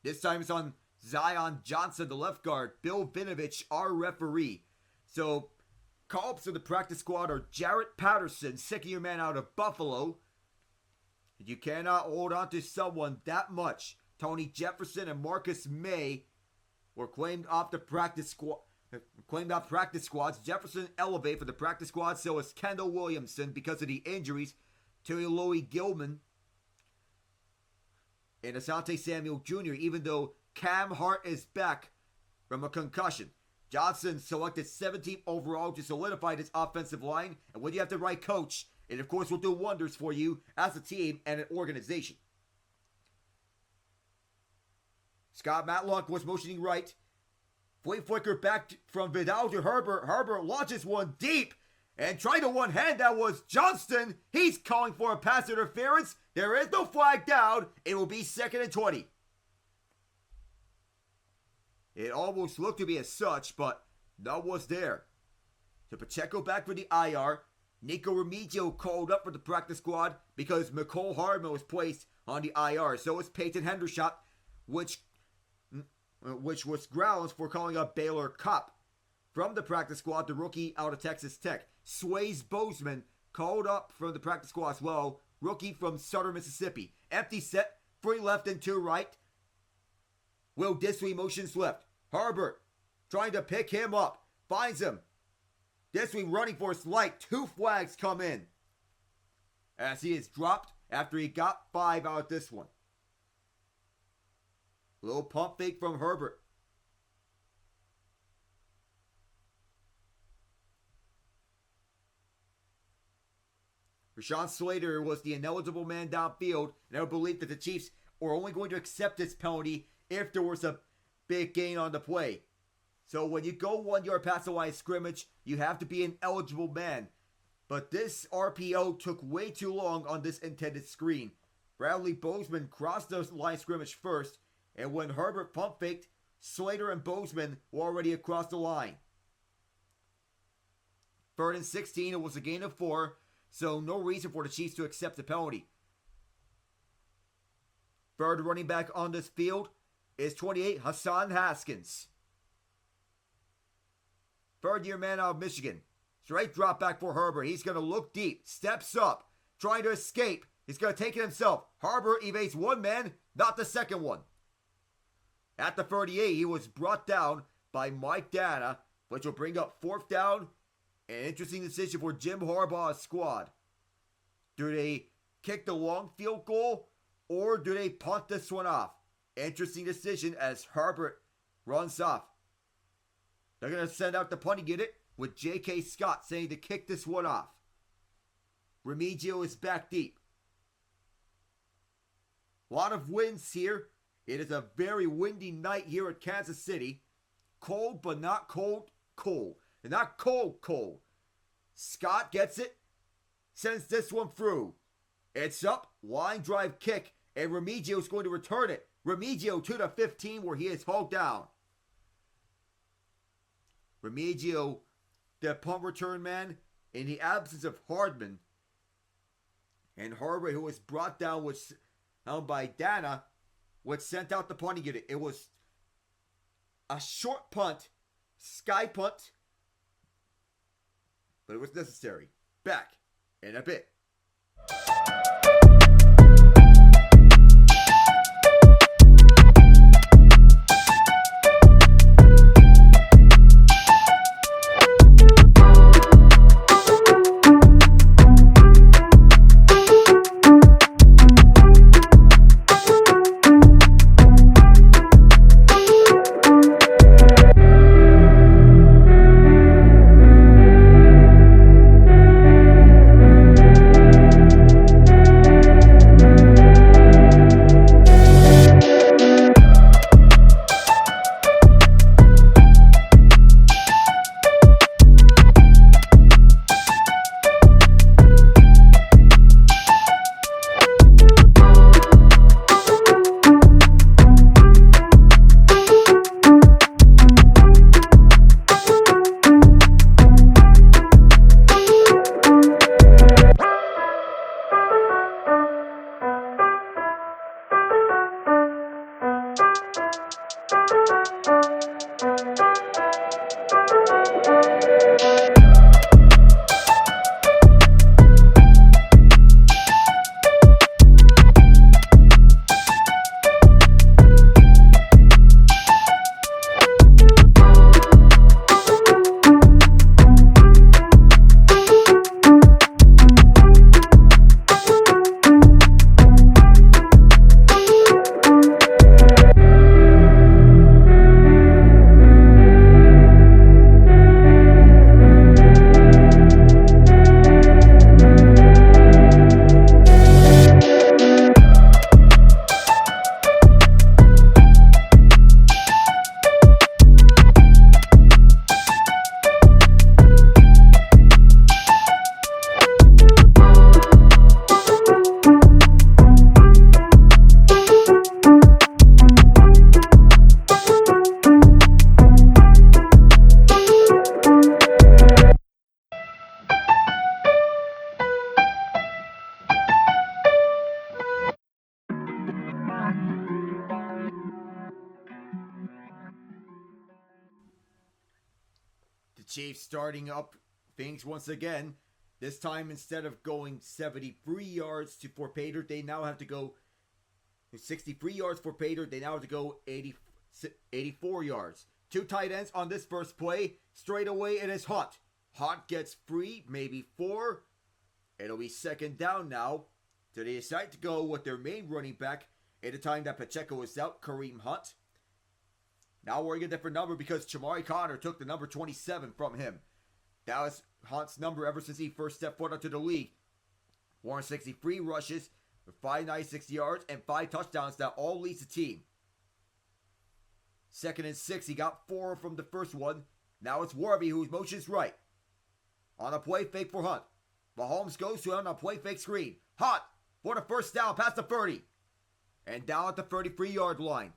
[SPEAKER 1] This time it's on Zion Johnson, the left guard. Bill Vinovich, our referee. So, call-ups of the practice squad are Jarrett Patterson, second-year man out of Buffalo. You cannot hold on to someone that much. Tony Jefferson and Marcus May were claimed off the practice squad. Practice squads. Jefferson elevated for the practice squad. So is Kendall Williamson because of the injuries to Louis Gilman and Asante Samuel Jr. Even though Cam Hart is back from a concussion. Johnson selected 17th overall to solidify this offensive line. And when you have the right coach, it of course will do wonders for you as a team and an organization. Scott Matlock was motioning right. Flea flicker back from Vidal to Herbert. Herbert launches one deep and trying to one-hand. That was Johnston. He's calling for a pass interference. There is no flag down. It will be 2nd and 20. It almost looked to be as such, but None was there. So Pacheco back for the IR. Nico Remigio called up for the practice squad because McCole Hardman was placed on the IR. So was Peyton Hendershot, which was grounds for calling up Baylor Cupp. From the practice squad, the rookie out of Texas Tech. Sways Bozeman called up from the practice squad as well. Rookie from Southern Mississippi. Empty set, 3 left and 2 right. Will Disney motions left. Herbert trying to pick him up. Finds him. Disney running for his light. 2 flags come in. As he is dropped after he got 5 out of this one. Little pump fake from Herbert. Rashawn Slater was the ineligible man downfield, and I would believe that the Chiefs were only going to accept this penalty if there was a big gain on the play. So when you go 1 yard past the line of scrimmage, you have to be an eligible man. But this RPO took way too long on this intended screen. Bradley Bozeman crossed the line of scrimmage first, and when Herbert pump faked, Slater and Bozeman were already across the line. 3rd and 16, it was a gain of 4. So no reason for the Chiefs to accept the penalty. Third running back on this field is 28, Hassan Haskins. 3rd-year man out of Michigan. Straight drop back for Herbert. He's going to look deep. Steps up. Trying to escape. He's going to take it himself. Herbert evades 1 man, not the second one. At the 38, he was brought down by Mike Dana, which will bring up 4th down. An interesting decision for Jim Harbaugh's squad. Do they kick the long field goal or do they punt this one off? Interesting decision as Herbert runs off. They're going to send out the punting unit with J.K. Scott saying to kick this one off. Remigio is back deep. A lot of winds here. It is a very windy night here at Kansas City. Cold, but not cold. And not cold. Scott gets it. Sends this one through. It's up. Line drive kick. And Remigio is going to return it. Remigio to the 15 where he is hauled down. Remigio, the punt return man, in the absence of Hardman. And Herbert, who was brought down by Dana, was sent out the punting unit. It was a short punt. Sky punt. But it was necessary. Back in a bit. Chiefs starting up things once again. This time, instead of going 73 yards for Pater, they now have to go 63 yards for Pater. They now have to go 84 yards. 2 tight ends on this first play. Straight away, it is Hunt. Hunt gets free, maybe 4. It'll be second down now. So they decide to go with their main running back at the time that Pacheco is out, Kareem Hunt. Now wearing a different number because Chamari Connor took the number 27 from him. That was Hunt's number ever since he first stepped foot onto the league. 163 rushes with 596 yards and 5 touchdowns that all leads the team. 2nd and 6, he got 4 from the first one. Now it's Warby who motions right. On a play fake for Hunt. Mahomes goes to him on a play fake screen. Hunt for the first down past the 30. And down at the 33-yard line.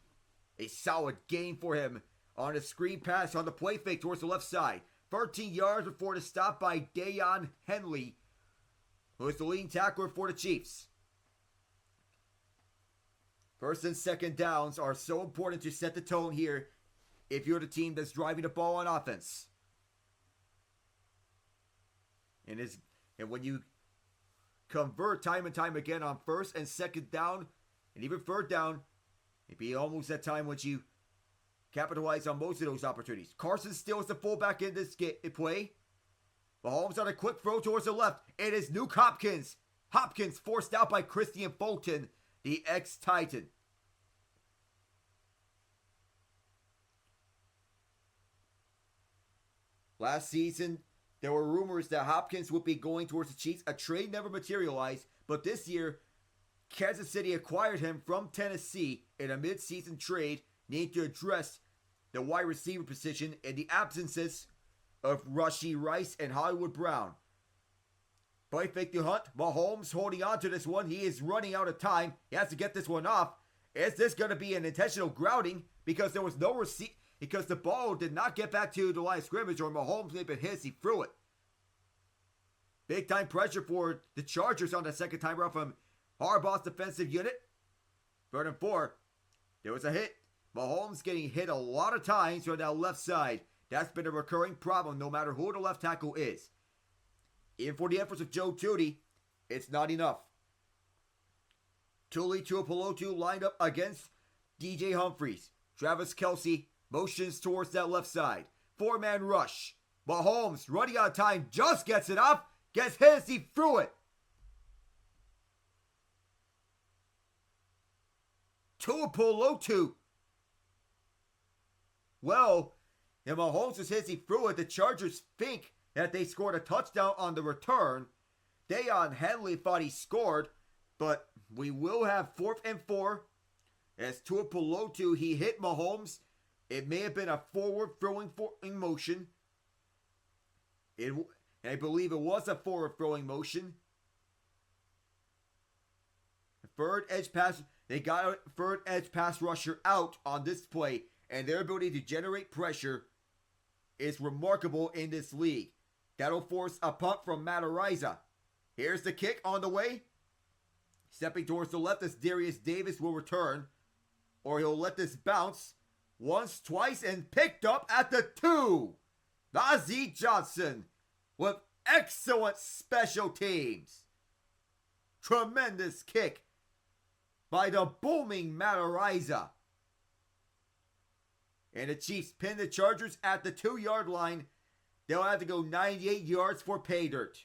[SPEAKER 1] A solid gain for him on a screen pass on the play fake towards the left side. 13 yards before the stop by Deion Henley, who is the leading tackler for the Chiefs. First and second downs are so important to set the tone here if you're the team that's driving the ball on offense. And when you convert time and time again on first and second down, and even third down, it'd be almost that time when you capitalize on most of those opportunities. Carson still is the fullback in this play. Mahomes on a quick throw towards the left. It is Nuke Hopkins. Hopkins forced out by Christian Fulton, the ex-Titan. Last season, there were rumors that Hopkins would be going towards the Chiefs. A trade never materialized, but this year, Kansas City acquired him from Tennessee in a mid-season trade, needing to address the wide receiver position in the absences of Rashee Rice and Hollywood Brown. Play fake to Hunt. Mahomes holding on to this one. He is running out of time. He has to get this one off. Is this going to be an intentional grounding? Because there was no receipt. Because the ball did not get back to the line of scrimmage, or Mahomes may have been hit as he threw it. Big time pressure for the Chargers on the second time around from Harbaugh's defensive unit. 3rd and 4. There was a hit. Mahomes getting hit a lot of times on that left side. That's been a recurring problem no matter who the left tackle is. Even for the efforts of Joe Thuney, it's not enough. Tuli Tuipulotu lined up against DJ Humphries. Travis Kelce motions towards that left side. 4-man rush. Mahomes running out of time, just gets it off. Gets hit as he threw it. Tuipulotu. Well, if Mahomes was hit as he threw it, the Chargers think that they scored a touchdown on the return. Deion Henley thought he scored, but we will have 4th and 4. As Tuipulotu, he hit Mahomes. It may have been a forward throwing motion. I believe it was a forward throwing motion. Third edge pass. They got a third edge pass rusher out on this play, and their ability to generate pressure is remarkable in this league. That'll force a punt from Matt Araiza. Here's the kick on the way. Stepping towards the left as Darius Davis will return, or he'll let this bounce once, twice, and picked up at the 2. Najee Johnson with excellent special teams. Tremendous kick by the booming Matt Araiza. And the Chiefs pin the Chargers at the 2-yard line. They'll have to go 98 yards for pay dirt.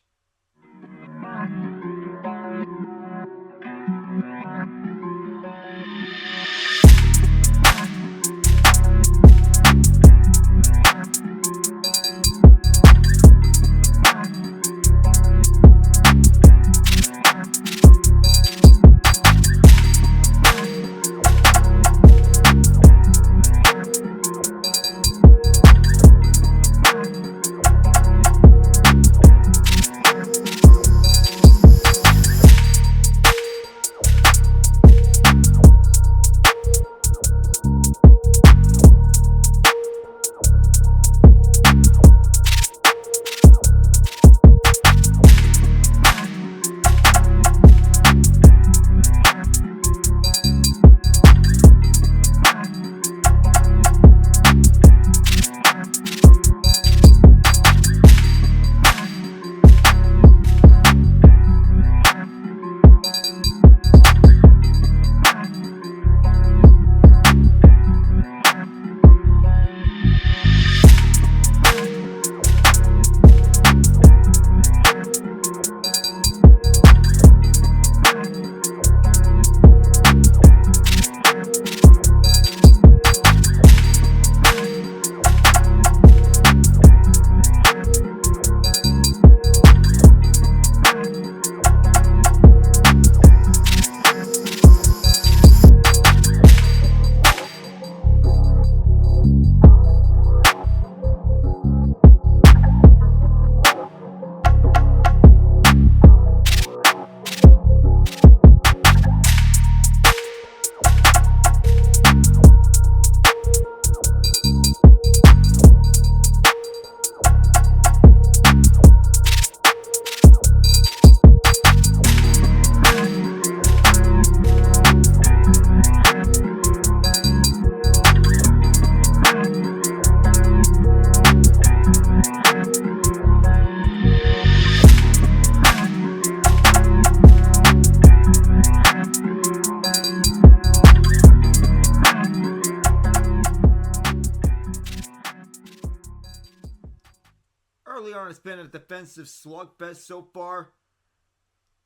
[SPEAKER 1] early on, it's been a defensive slugfest so far.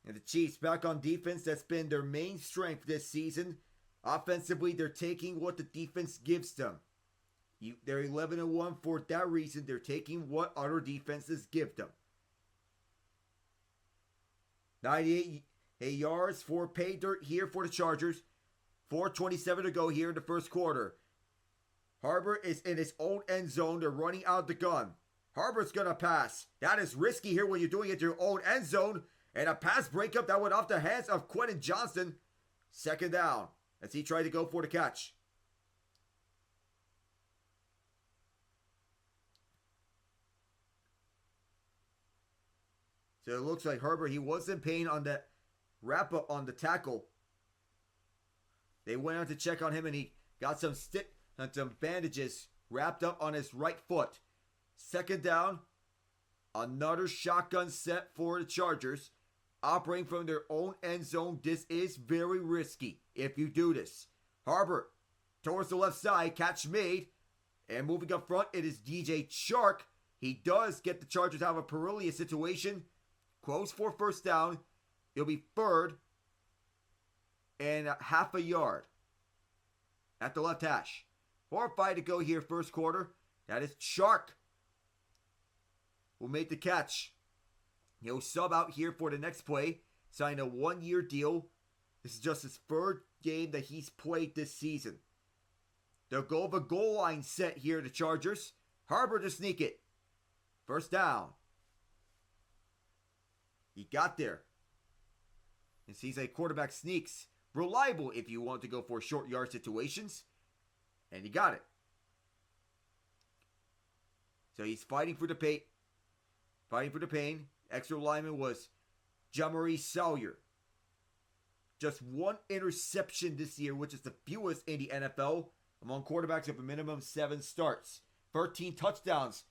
[SPEAKER 1] And the Chiefs back on defense, that's been their main strength this season. Offensively, they're taking what the defense gives them. They're 11-1 for that reason. They're taking what other defenses give them. 98 yards for pay dirt here for the Chargers. 4:27 to go here in the first quarter. Harbor is in his own end zone. They're running out the gun. Harbor's going to pass. That is risky here when you're doing it to your own end zone. And a pass breakup that went off the hands of Quentin Johnston. Second down as he tried to go for the catch. So it looks like Herbert, he was in pain on that wrap up on the tackle. They went out to check on him and he got some bandages wrapped up on his right foot. Second down, another shotgun set for the Chargers. Operating from their own end zone, this is very risky if you do this. Harbor towards the left side, catch made. And moving up front, it is DJ Chark. He does get the Chargers out of a perilous situation. Close for first down. It'll be third and half a yard at the left hash. 4 or 5 to go here first quarter. That is Chark who made the catch. He'll sub out here for the next play. Sign a 1-year deal. This is just his third game that he's played this season. They'll go with a goal line set here, the Chargers. Harbor to sneak it. First down. He got there. And sees a quarterback sneaks. Reliable if you want to go for short yard situations. And he got it. So he's fighting for the pain. Extra lineman was Jamari Sawyer. Just 1 interception this year, which is the fewest in the NFL among quarterbacks with a minimum 7 starts. 13 touchdowns.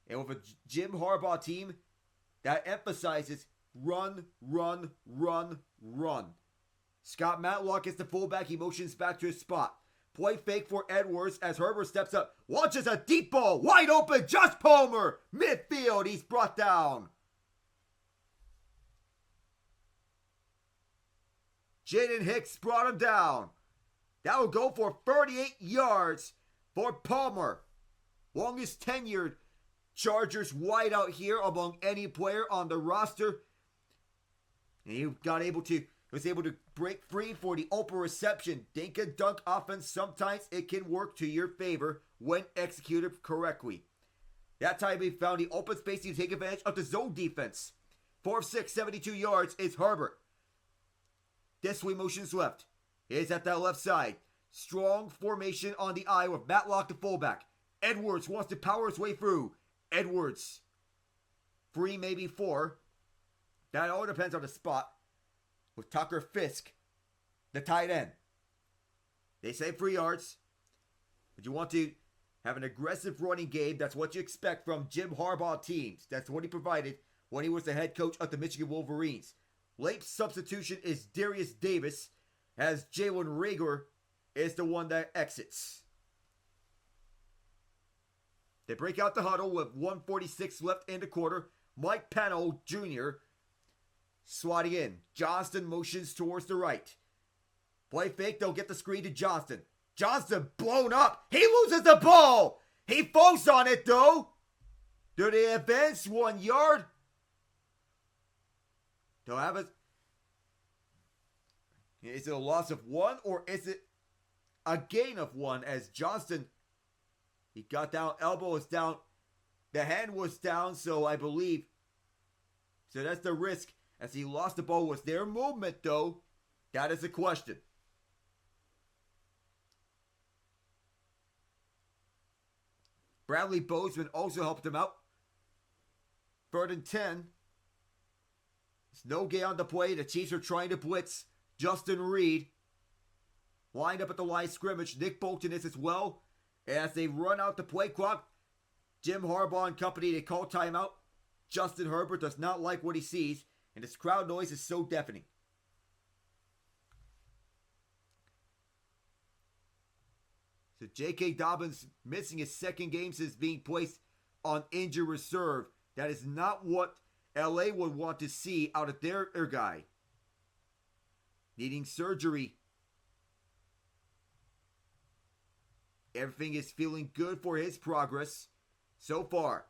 [SPEAKER 1] And with a Jim Harbaugh team that emphasizes run, run, run, run. Scott Matlock is the fullback. He motions back to his spot. Play fake for Edwards as Herbert steps up. Launches a deep ball. Wide open. Josh Palmer. Midfield. He's brought down. Jaden Hicks brought him down. That will go for 38 yards for Palmer. Longest tenured Chargers wideout here among any player on the roster. And he was able to break free for the open reception. Dink and dunk offense, sometimes it can work to your favor when executed correctly. That time he found the open space to take advantage of the zone defense. 4 of 6, 72 yards is Herbert. This way motions left. Is at that left side. Strong formation on the eye with Matlock the fullback. Edwards wants to power his way through. Edwards. 3, maybe 4. That all depends on the spot. With Tucker Fisk, the tight end. They say 3 yards. But you want to have an aggressive running game. That's what you expect from Jim Harbaugh teams. That's what he provided when he was the head coach of the Michigan Wolverines. Late substitution is Darius Davis, as Jalen Reagor is the one that exits. They break out the huddle with 1:46 left in the quarter. Mike Pennell Jr. swatting in. Johnston motions towards the right. Play fake, they'll get the screen to Johnston. Johnston blown up. He loses the ball. He falls on it though. Do they advance 1 yard? They'll have it. Is it a loss of 1 or is it a gain of 1 as Johnston, he got down, elbow was down, the hand was down, so I believe. So that's the risk as he lost the ball. Was there movement though? That is the question. Bradley Bozeman also helped him out. 3rd and 10. There's no gain on the play. The Chiefs are trying to blitz Justin Reed. Lined up at the line of scrimmage. Nick Bolton is as well. As they run out the play clock, Jim Harbaugh and company, they call timeout. Justin Herbert does not like what he sees, and this crowd noise is so deafening. So J.K. Dobbins missing his 2nd game since being placed on injured reserve. That is not what LA would want to see out of their guy. Needing surgery. Everything is feeling good for his progress so far.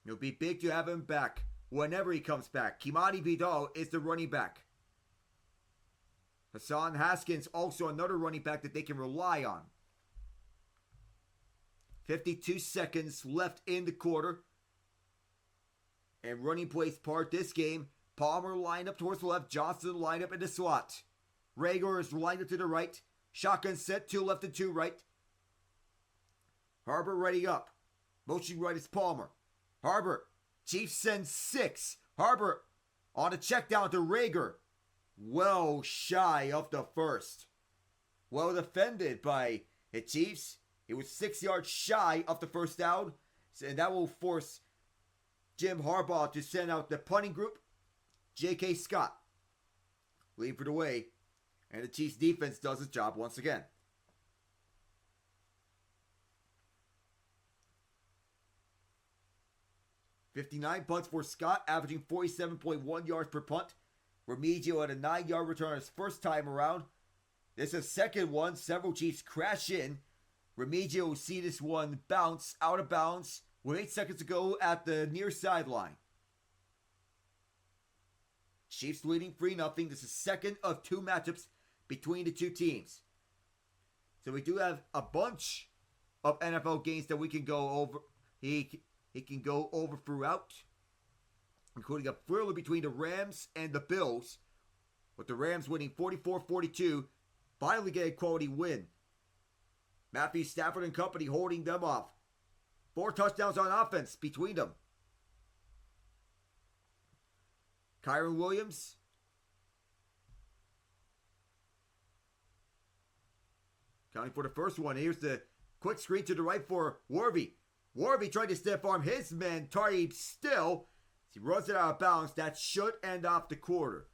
[SPEAKER 1] It'll be big to have him back whenever he comes back. Kimani Vidal is the running back. Hassan Haskins also another running back that they can rely on. 52 seconds left in the quarter. And running plays part this game. Palmer lined up towards the left. Johnson lined up in the slot. Rager is lined up to the right. Shotgun set, 2 left and 2 right. Harbor ready up. Motion right is Palmer. Harbor. Chiefs send 6. Harbor on a check down to Rager. Well shy of the first. Well defended by the Chiefs. It was 6 yards shy of the first down. And that will force Jim Harbaugh to send out the punting group. J.K. Scott lead for the way. And the Chiefs defense does its job once again. .59 punts for Scott, averaging 47.1 yards per punt. Remigio had a 9-yard return on his first time around. This is a second one. Several Chiefs crash in. Remigio will see this one bounce out of bounds with 8 seconds to go at the near sideline. Chiefs leading 3-0. This is second of 2 matchups between the two teams. So we do have a bunch of NFL games that we can go over. He can go over throughout, including a thriller between the Rams and the Bills, with the Rams winning 44-42, finally get a quality win. Matthew Stafford and company holding them off. 4 touchdowns on offense between them. Kyron Williams. Counting for the first one. Here's the quick screen to the right for Warby. Warby trying to stiff arm his man, Taib Still. As he runs it out of bounds. That should end off the quarter.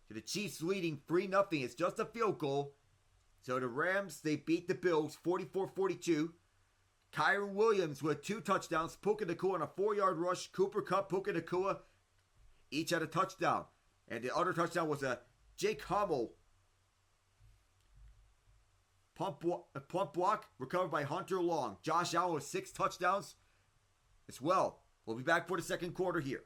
[SPEAKER 1] So the Chiefs leading 3-0. It's just a field goal. So the Rams, they beat the Bills 44-42. Kyron Williams with 2 touchdowns. Puka Nacua on a 4-yard rush. Cooper Kupp, Puka Nacua, each had a touchdown. And the other touchdown was a Jake Hummel pump block recovered by Hunter Long. Josh Allen with 6 touchdowns as well. We'll be back for the second quarter here.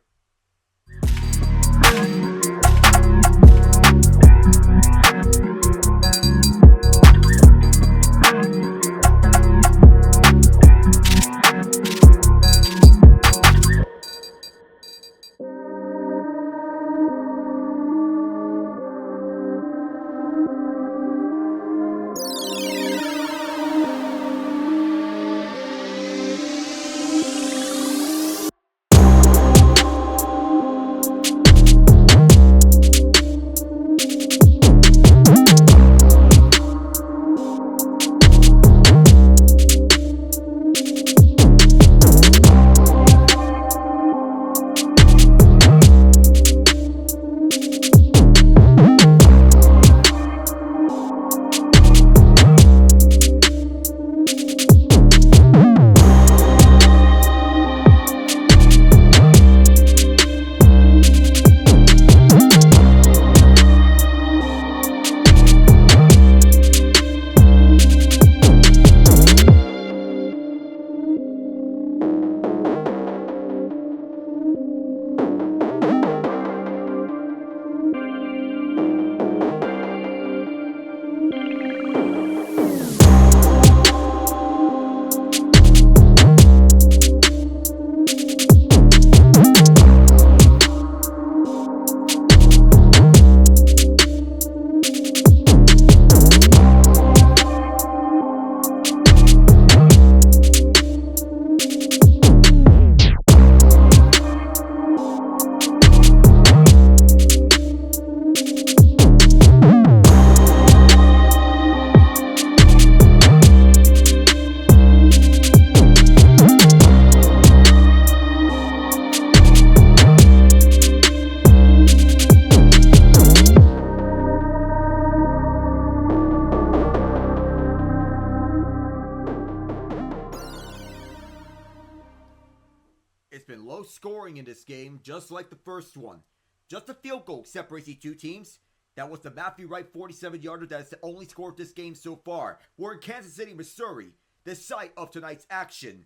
[SPEAKER 1] low scoring in this game, just like the first one. Just a field goal separates the two teams. That was the Matthew Wright 47-yarder that has only scored this game so far. We're in Kansas City, Missouri, the site of tonight's action.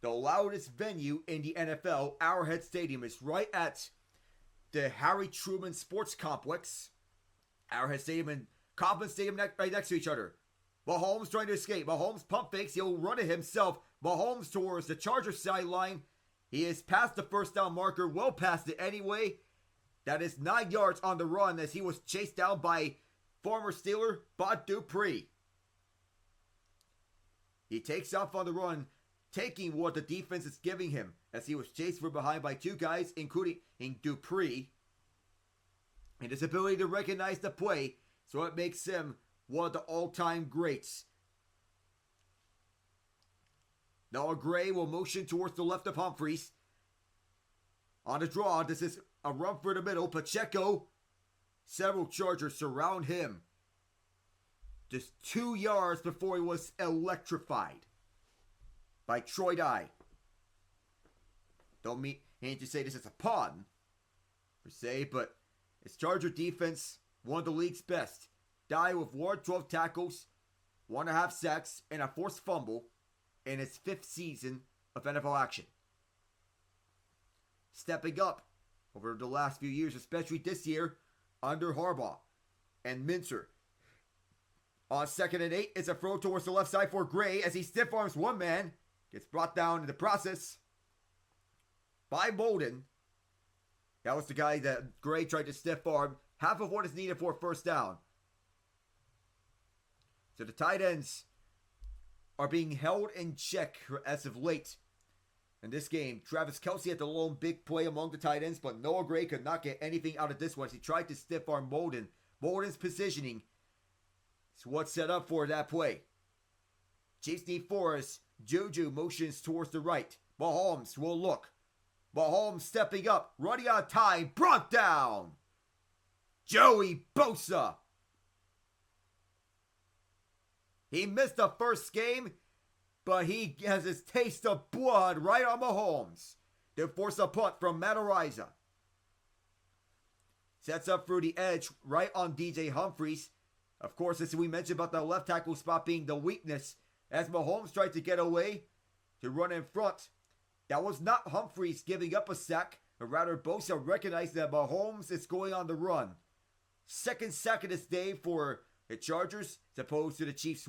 [SPEAKER 1] The loudest venue in the NFL, Arrowhead Stadium, is right at the Harry Truman Sports Complex. Arrowhead Stadium and Kauffman Stadium right next to each other. Mahomes trying to escape. Mahomes pump fakes. He'll run it himself. Mahomes towards the Chargers sideline. He is past the first down marker. Well past it anyway. That is 9 yards on the run as he was chased down by former Steeler Bud Dupree. He takes off on the run, taking what the defense is giving him as he was chased from behind by two guys, including Dupree. And his ability to recognize the play, so it makes him one of the all-time greats. Noah Gray will motion towards the left of Humphries. On the draw, this is a run for the middle. Pacheco, several Chargers surround him. Just 2 yards before he was electrified by Troy Dye. Don't mean to say this is a pun, per se, but it's Charger defense, one of the league's best. Dye with 12 tackles, 1.5 sacks, and a forced fumble in his 5th season of NFL action. Stepping up over the last few years, especially this year, under Harbaugh and Mincer. On 2nd and 8, it's a throw towards the left side for Gray as he stiff arms one man. Gets brought down in the process by Bolden. That was the guy that Gray tried to stiff arm. Half of what is needed for a first down. So the tight ends are being held in check as of late in this game. Travis Kelce had the lone big play among the tight ends, but Noah Gray could not get anything out of this one as he tried to stiff arm Bolden. Bolden's positioning is what set up for that play. Chiefs need Forrest. Juju motions towards the right. Mahomes will look. Mahomes stepping up, running out of time, brought down. Joey Bosa. He missed the first game, but he has his taste of blood right on Mahomes to force a punt from Matt Araiza. Sets up through the edge right on DJ Humphries. Of course, as we mentioned about the left tackle spot being the weakness, as Mahomes tried to get away to run in front. That was not Humphries giving up a sack, but rather Bosa recognized that Mahomes is going on the run. 2nd sack of this day for the Chargers, as opposed to the Chiefs'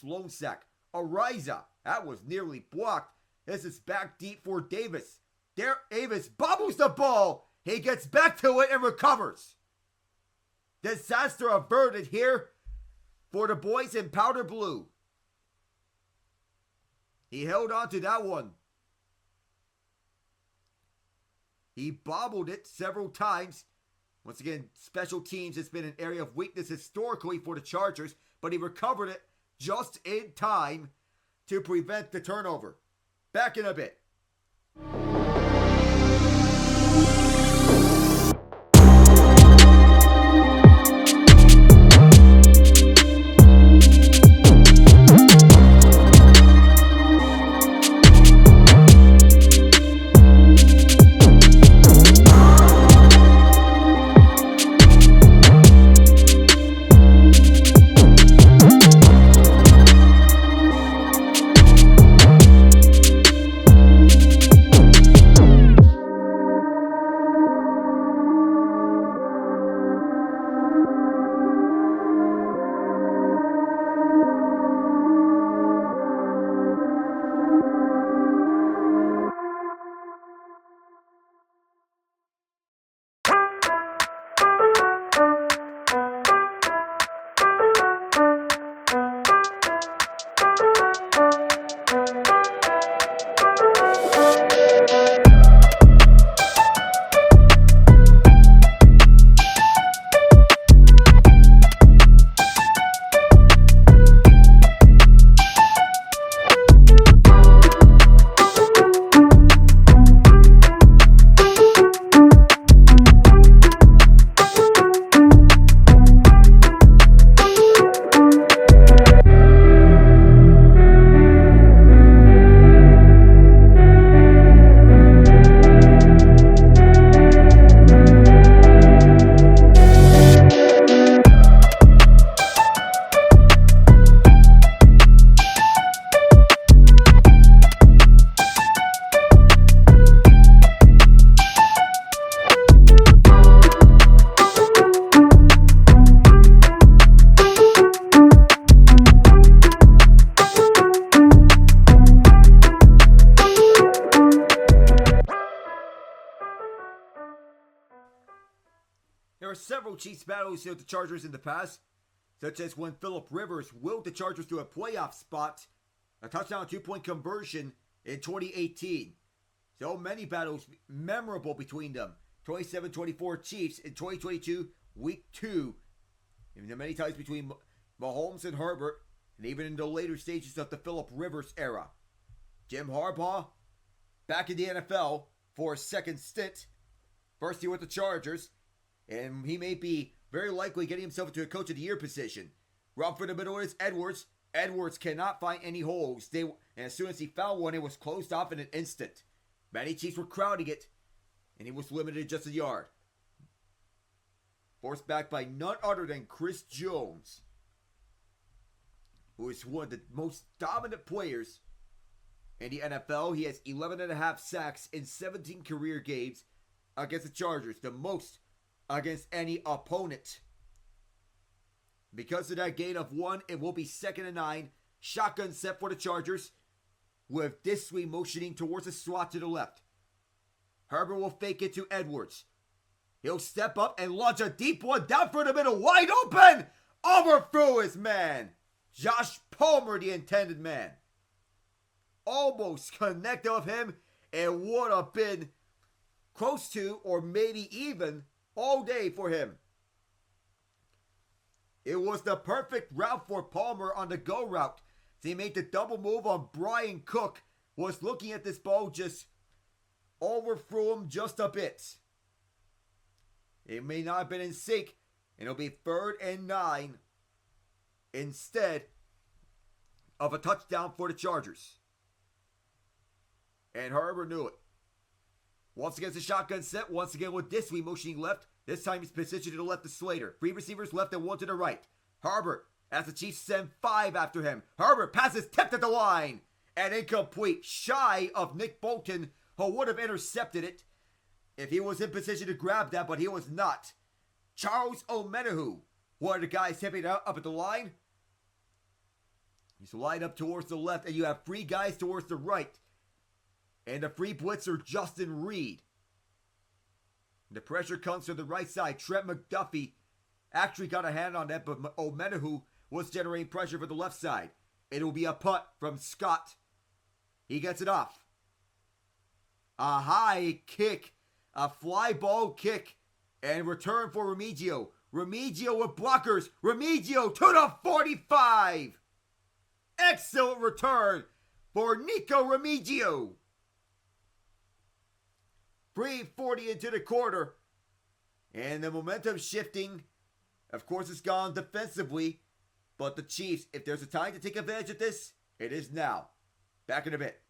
[SPEAKER 1] lone sack. Araiza, that was nearly blocked. This is back deep for Davis. There, Davis bobbles the ball. He gets back to it and recovers. Disaster averted here for the boys in powder blue. He held on to that one. He bobbled it several times. Once again, special teams has been an area of weakness historically for the Chargers, but he recovered it just in time to prevent the turnover. Back in a bit. Chiefs battles with the Chargers in the past, such as when Phillip Rivers willed the Chargers to a playoff spot, a touchdown 2-point conversion in 2018. So many battles memorable between them. 27-24 Chiefs in 2022, Week 2. Even many times between Mahomes and Herbert, and even in the later stages of the Phillip Rivers era. Jim Harbaugh, back in the NFL for a second stint. First year with the Chargers, and he may be very likely getting himself into a Coach of the Year position. Rough for the middle is Edwards. Edwards cannot find any holes. And as soon as he found one, it was closed off in an instant. Many Chiefs were crowding it, and he was limited to just a yard. Forced back by none other than Chris Jones, who is one of the most dominant players in the NFL. He has 11.5 sacks in 17 career games against the Chargers, the most against any opponent. Because of that gain of 1, it will be 2nd and 9. Shotgun set for the Chargers, with Disley motioning towards the slot to the left. Herbert will fake it to Edwards. He'll step up and launch a deep one down for the middle, wide open! Overthrew his man. Josh Palmer, the intended man. Almost connected with him, and would have been close to, or maybe even, all day for him. It was the perfect route for Palmer on the go route. He made the double move on Brian Cook. Was looking at this ball, just overthrew him just a bit. It may not have been in sync, and it'll be 3rd and 9 instead of a touchdown for the Chargers. And Herbert knew it. Once again, it's a shotgun set. Once again with Disley motioning left. This time he's positioned to the left of Slater. 3 receivers left and 1 to the right. Herbert, as the Chiefs send 5 after him. Herbert passes tipped at the line. And incomplete. Shy of Nick Bolton, who would have intercepted it if he was in position to grab that, but he was not. Charles Omenihu, one of the guys tipping it up at the line. He's lined up towards the left, and you have 3 guys towards the right. And the free blitzer, Justin Reed. The pressure comes from the right side. Trent McDuffie actually got a hand on that, but Omenihu was generating pressure for the left side. It will be a punt from Scott. He gets it off. A high kick. A fly ball kick. And return for Remigio. Remigio with blockers. Remigio to the 45. Excellent return for Nico Remigio. 3:40 into the quarter. And the momentum shifting. Of course, it's gone defensively. But the Chiefs, if there's a time to take advantage of this, it is now. Back in a bit.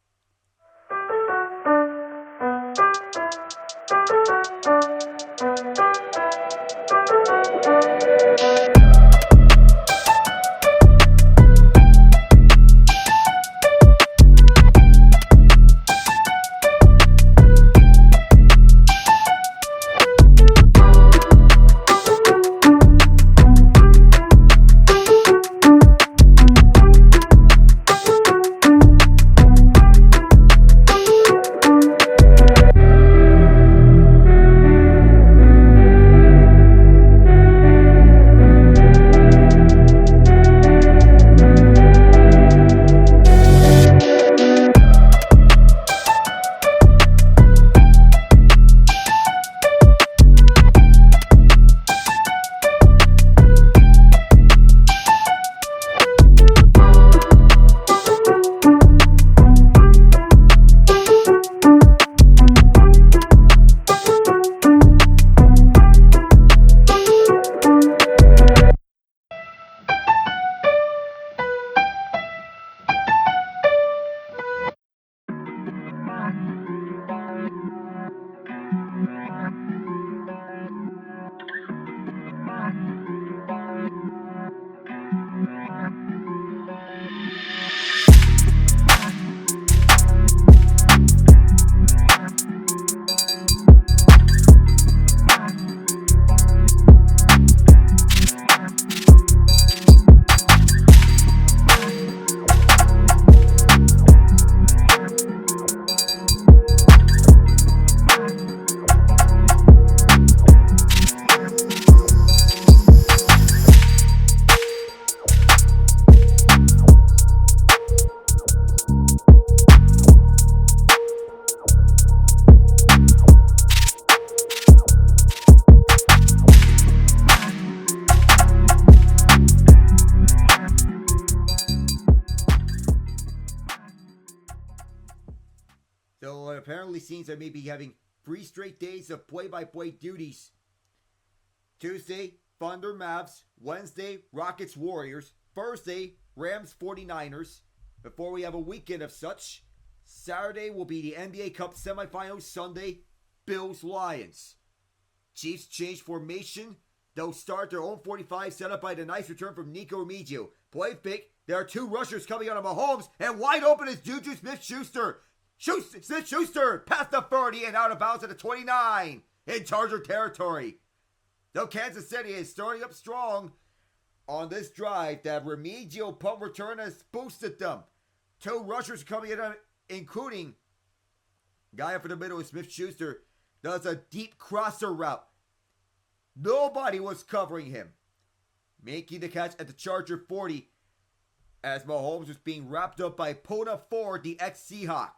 [SPEAKER 1] But apparently seems I may be having 3 straight days of play-by-play duties. Tuesday, Thunder Mavs. Wednesday, Rockets Warriors. Thursday, Rams 49ers. Before we have a weekend of such, Saturday will be the NBA Cup semifinals. Sunday, Bills Lions. Chiefs change formation. They'll start their own 45 set up by the nice return from Nico Remigio. Play fake. There are 2 rushers coming out of Mahomes, and wide open is Juju Smith-Schuster. Smith-Schuster past the 30 and out of bounds at the 29 in Charger territory. Though Kansas City is starting up strong on this drive, that Remigio punt return has boosted them. 2 rushers coming in, including guy up in the middle is Smith-Schuster, does a deep crosser route. Nobody was covering him, making the catch at the Charger 40 as Mahomes was being wrapped up by Pona Ford, the ex-Seahawk.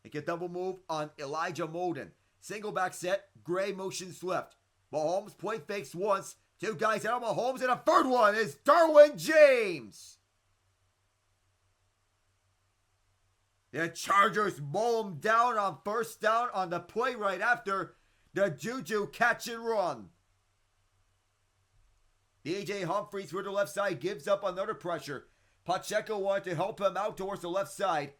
[SPEAKER 1] Make a double move on Elijah Molden. Single back set, Gray motions left. Mahomes play fakes once. 2 guys out of Mahomes, and a third one is Derwin James. The Chargers mow him down on first down on the play right after the Juju catch and run. DJ Humphries for the left side gives up another pressure. Pacheco wanted to help him out towards the left side.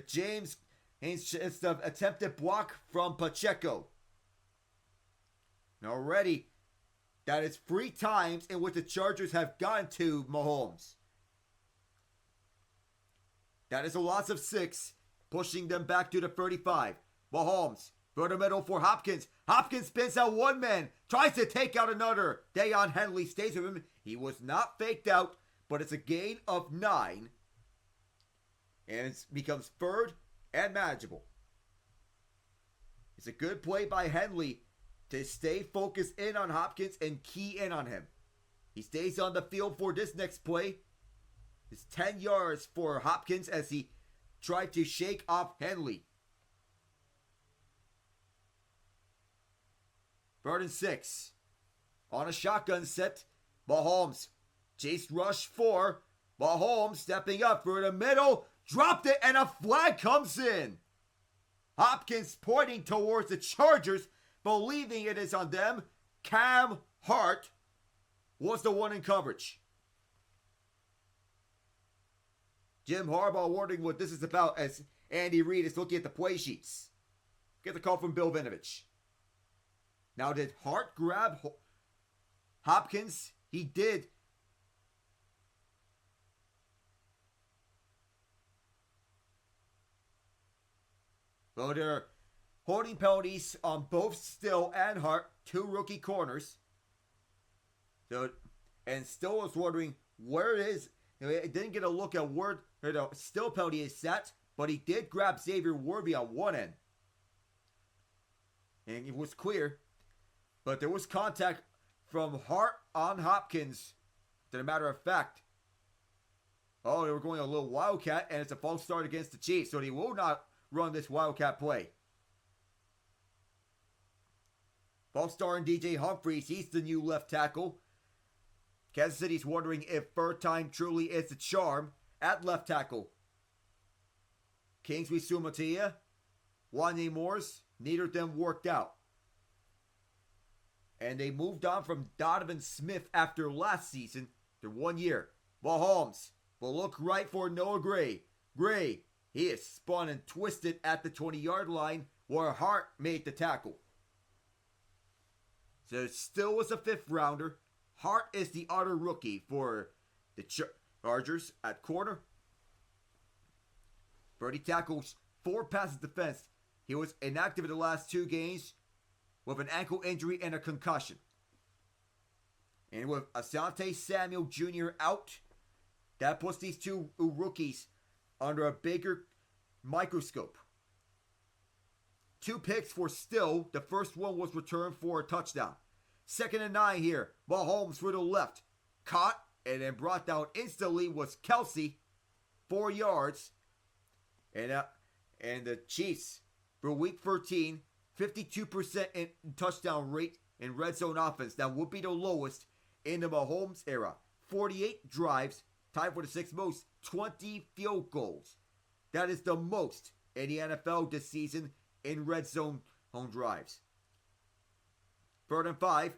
[SPEAKER 1] James, it's the attempted block from Pacheco. Already, that is 3 times in which the Chargers have gotten to Mahomes. That is a loss of 6, pushing them back to the 35. Mahomes, through the middle for Hopkins. Hopkins spins out 1 man, tries to take out another. Deion Henley stays with him. He was not faked out, but it's a gain of 9. And it becomes 3rd and manageable. It's a good play by Henley to stay focused in on Hopkins and key in on him. He stays on the field for this next play. It's 10 yards for Hopkins as he tried to shake off Henley. 3rd and 6. On a shotgun set, Mahomes. Chase rush 4. Mahomes stepping up through the middle. Dropped it and a flag comes in. Hopkins pointing towards the Chargers, believing it is on them. Cam Hart was the one in coverage. Jim Harbaugh wondering what this is about as Andy Reid is looking at the play sheets. Get the call from Bill Vinovich. Now, did Hart grab Hopkins? He did. Well, there are holding penalties on both Still and Hart, 2 rookie corners. So, and Still was wondering where it is. It didn't get a look at where the Still penalty is set, but he did grab Xavier Worthy on one end. And it was clear. But there was contact from Hart on Hopkins. To the matter of fact. Oh, they were going a little wildcat, and it's a false start against the Chiefs. So he will not run this wildcat play. False start in DJ Humphries. He's the new left tackle. Kansas City's wondering if third time truly is the charm at left tackle. Kingsley Sumatia, Wanye Morris, neither of them worked out. And they moved on from Donovan Smith after last season to 1 year. Mahomes will look right for Noah Gray. Gray, he is spun and twisted at the 20-yard line where Hart made the tackle. So it still was a 5th rounder. Hart is the other rookie for the Chargers at corner. Birdie tackles 4 passes defense. He was inactive in the last 2 games with an ankle injury and a concussion. And with Asante Samuel Jr. out, that puts these 2 rookies under a bigger microscope. 2 picks for Still. The first one was returned for a touchdown. 2nd and 9 here. Mahomes for the left. Caught and then brought down instantly was Kelsey. 4 yards. And the Chiefs, for week 13, 52% in touchdown rate in red zone offense. That would be the lowest in the Mahomes era. 48 drives, tied for the 6th most. 20 field goals. That is the most in the NFL this season in red zone home drives. 3rd and 5.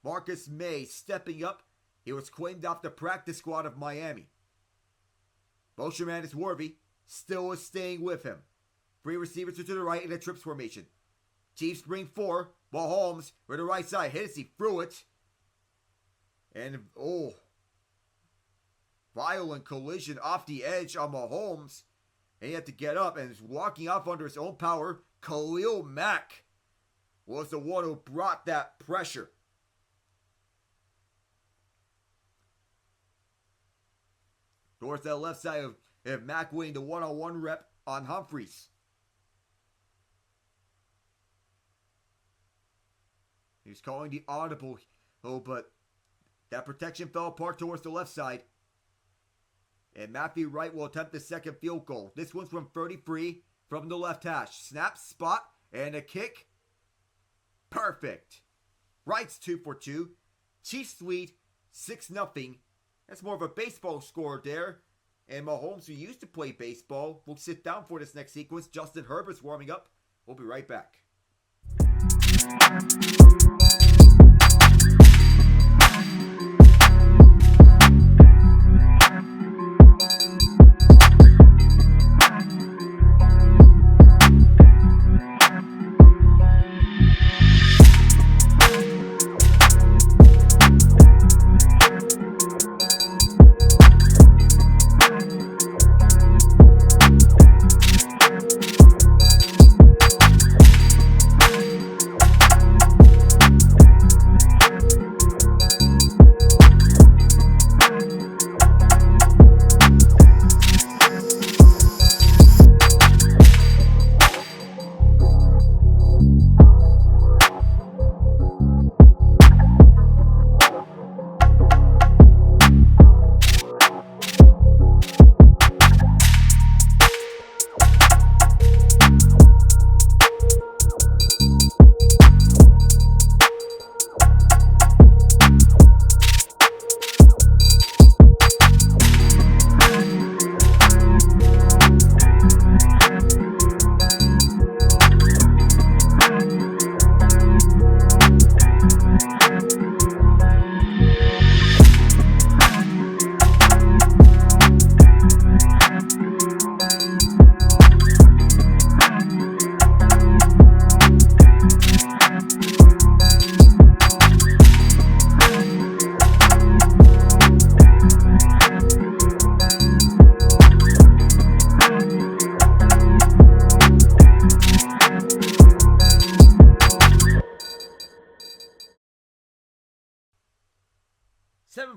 [SPEAKER 1] Marcus May stepping up. He was claimed off the practice squad of Miami. Motion man is Worthy. Still is staying with him. 3 receivers to the right in a trips formation. Chiefs bring 4. Mahomes with the right side. Hits, he threw it. And, violent collision off the edge on Mahomes. And he had to get up and is walking off under his own power. Khalil Mack was the one who brought that pressure. Towards that left side of Mack winning the one-on-one rep on Humphries. He's calling the audible, but that protection fell apart towards the left side. And Matthew Wright will attempt the second field goal. This one's from 33 from the left hash. Snap, spot, and a kick. Perfect. Wright's 2 for 2. Chiefs lead 6-0. That's more of a baseball score there. And Mahomes, who used to play baseball, will sit down for this next sequence. Justin Herbert's warming up. We'll be right back.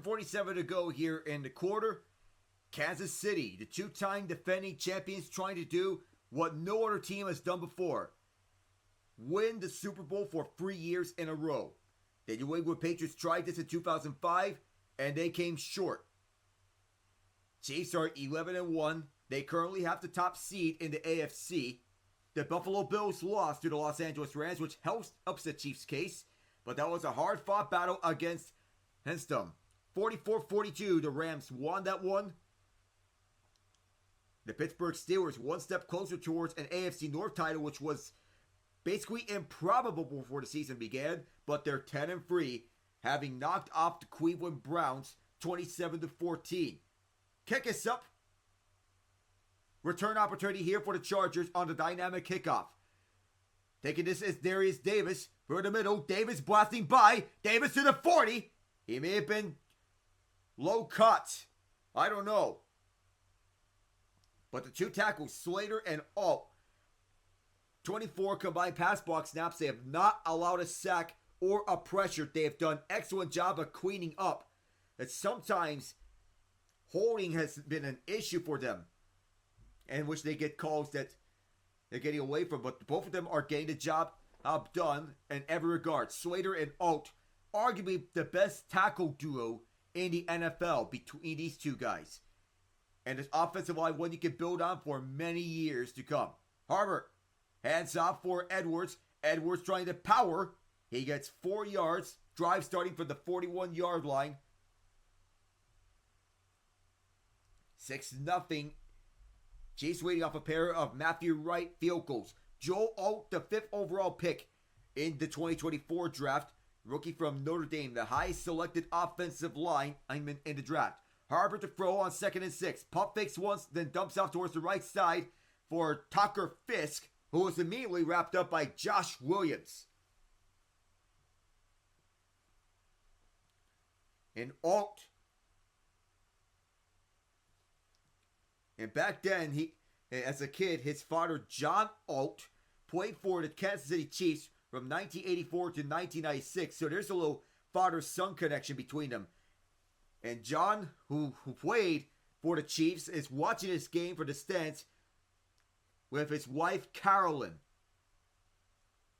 [SPEAKER 1] .47 to go here in the quarter. Kansas City, the 2-time defending champions, trying to do what no other team has done before. Win the Super Bowl for 3 years in a row. The New England Patriots tried this in 2005, and they came short. Chiefs are 11-1. They currently have the top seed in the AFC. The Buffalo Bills lost to the Los Angeles Rams, which helps the Chiefs' case. But that was a hard-fought battle against Henston. 44-42, the Rams won that one. The Pittsburgh Steelers one step closer towards an AFC North title, which was basically improbable before the season began. But they're 10-3, having knocked off the Cleveland Browns 27-14. Kick us up. Return opportunity here for the Chargers on the dynamic kickoff. Taking this is Darius Davis for the middle. Davis blasting by. Davis to the 40. He may have been low cut. I don't know. But the 2 tackles, Slater and Alt, 24 combined pass block snaps. They have not allowed a sack or a pressure. They have done an excellent job of cleaning up. That sometimes holding has been an issue for them, in which they get calls that they're getting away from. But both of them are getting the job done in every regard. Slater and Alt, arguably the best tackle duo in the NFL between these two guys. And this offensive line, one you can build on for many years to come. Harbert, hands off for Edwards. Edwards trying to power. He gets 4 yards. Drive starting from the 41-yard line. 6-0 Chiefs waiting off a pair of Matthew Wright field goals. Joe Alt, the 5th overall pick in the 2024 draft. Rookie from Notre Dame, the highest selected offensive lineman in the draft. Harvard to throw on 2nd and 6. Pump fakes once, then dumps off towards the right side for Tucker Fisk, who was immediately wrapped up by Josh Williams. And Alt. And back then, as a kid, his father, John Alt, played for the Kansas City Chiefs from 1984 to 1996. So there's a little father-son connection between them. And John, who played for the Chiefs, is watching this game for the stands with his wife, Carolyn.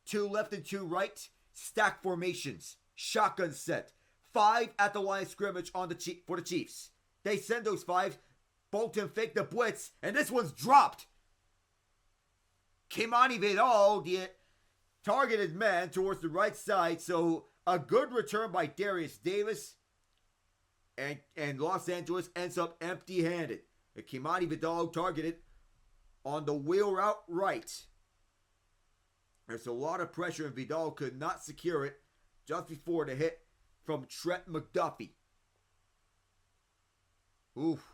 [SPEAKER 1] 2 left and 2 right, stack formations, shotgun set. 5 at the line of scrimmage for the Chiefs. They send those 5. Bolton faked the blitz, and this one's dropped. Kimani Vidal, the targeted man, towards the right side. So a good return by Darius Davis. And Los Angeles ends up empty-handed. Kimani Vidal targeted on the wheel route right. There's a lot of pressure, and Vidal could not secure it just before the hit from Trent McDuffie. Oof.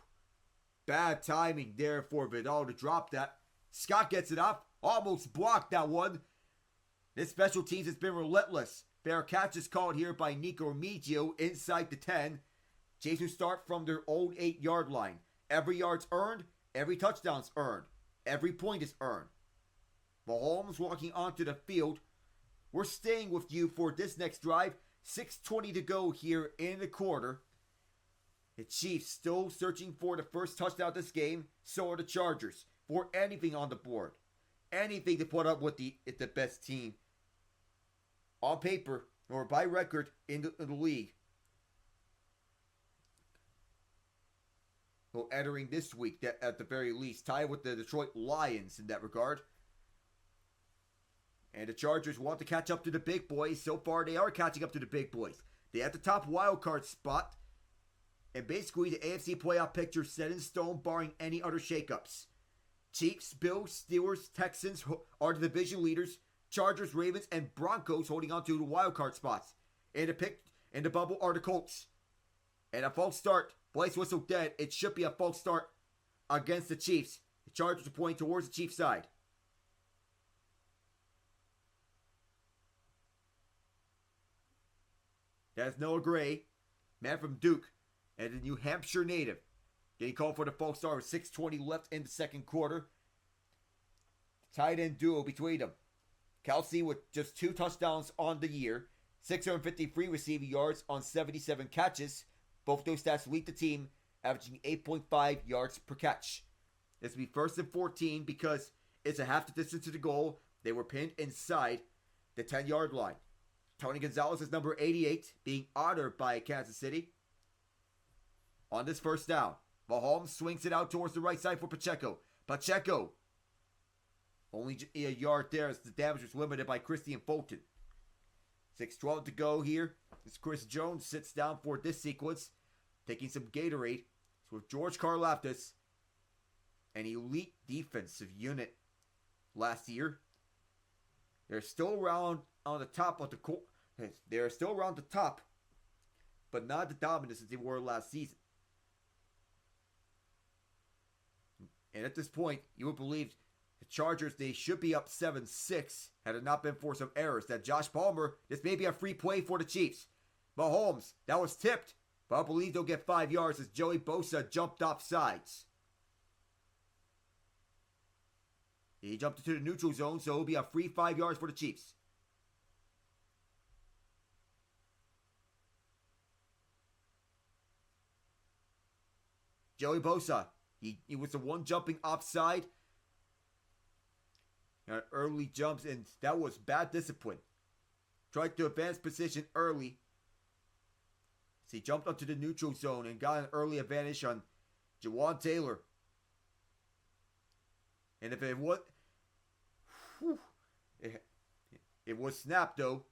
[SPEAKER 1] Bad timing there for Vidal to drop that. Scott gets it up. Almost blocked that one. This special teams has been relentless. Fair catch is called here by Nico Migio inside the 10. Chiefs who start from their own 8-yard line. Every yard's earned. Every touchdown's earned. Every point is earned. Mahomes walking onto the field. We're staying with you for this next drive. 6:20 to go here in the quarter. The Chiefs still searching for the first touchdown of this game. So are the Chargers. For anything on the board. Anything to put up with the best team on paper or by record in the league. Well, entering this week, that at the very least, tied with the Detroit Lions in that regard. And the Chargers want to catch up to the big boys. So far, they are catching up to the big boys. They have the top wildcard spot. And basically, the AFC playoff picture set in stone, barring any other shakeups. Chiefs, Bills, Steelers, Texans are the division leaders. Chargers, Ravens, and Broncos holding on to the wildcard spots. In the bubble are the Colts. And a false start. Blaze whistle dead. It should be a false start against the Chiefs. The Chargers are pointing towards the Chiefs side. That's Noah Gray, man from Duke, and a New Hampshire native. Getting called for the false start with 6:20 left in the second quarter. Tight end duo between them. Kelsey with just 2 touchdowns on the year. 653 receiving yards on 77 catches. Both those stats lead the team, averaging 8.5 yards per catch. This will be 1st and 14 because it's a half the distance to the goal. They were pinned inside the 10-yard line. Tony Gonzalez is number 88, being honored by Kansas City. On this first down, Mahomes swings it out towards the right side for Pacheco. Pacheco, only a yard there as the damage was limited by Christian Fulton. 6:12 to go here. As Chris Jones sits down for this sequence, taking some Gatorade. It's with George Karlaftis, an elite defensive unit last year. They're still around on the top of the They're still around the top, but not the dominance that they were last season. And at this point, you would believe the Chargers, they should be up 7-6 had it not been for some errors. That Josh Palmer, this may be a free play for the Chiefs. Mahomes, that was tipped, but I believe they'll get 5 yards as Joey Bosa jumped off sides. He jumped into the neutral zone, so it'll be a free 5 yards for the Chiefs. Joey Bosa, he was the one jumping offside. Early jumps, and that was bad discipline. Tried to advance position early. So he jumped up to the neutral zone and got an early advantage on Jawan Taylor. And if it was... It was snapped, though.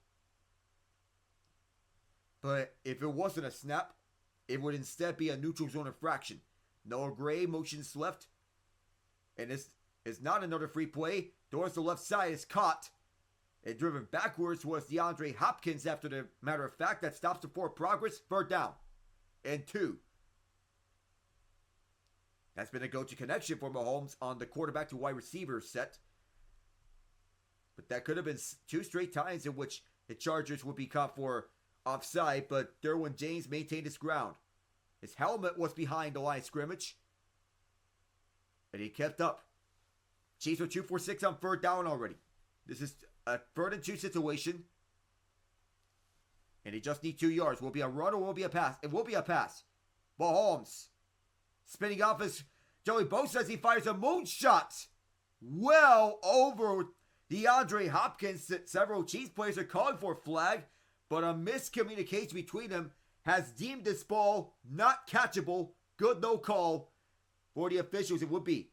[SPEAKER 1] But if it wasn't a snap, it would instead be a neutral zone infraction. Noah Gray motions left. And this is not another free play. Towards the left side is caught. And driven backwards was DeAndre Hopkins after the matter of fact. That stops the forward progress. Third down. And 2. That's been a go-to connection for Mahomes on the quarterback to wide receiver set. But that could have been 2 straight times in which the Chargers would be caught for offside, but Derwin James maintained his ground. His helmet was behind the line of scrimmage, and he kept up. Chiefs were 2 for 6 on third down already. This is a 3rd and 2 situation, and he just needs 2 yards. Will it be a run or will it be a pass? It will be a pass. Mahomes spinning off his Joey Bosa as he fires a moonshot well over DeAndre Hopkins. Several Chiefs players are calling for a flag, but a miscommunication between them has deemed this ball not catchable. Good no call for the officials. It would be.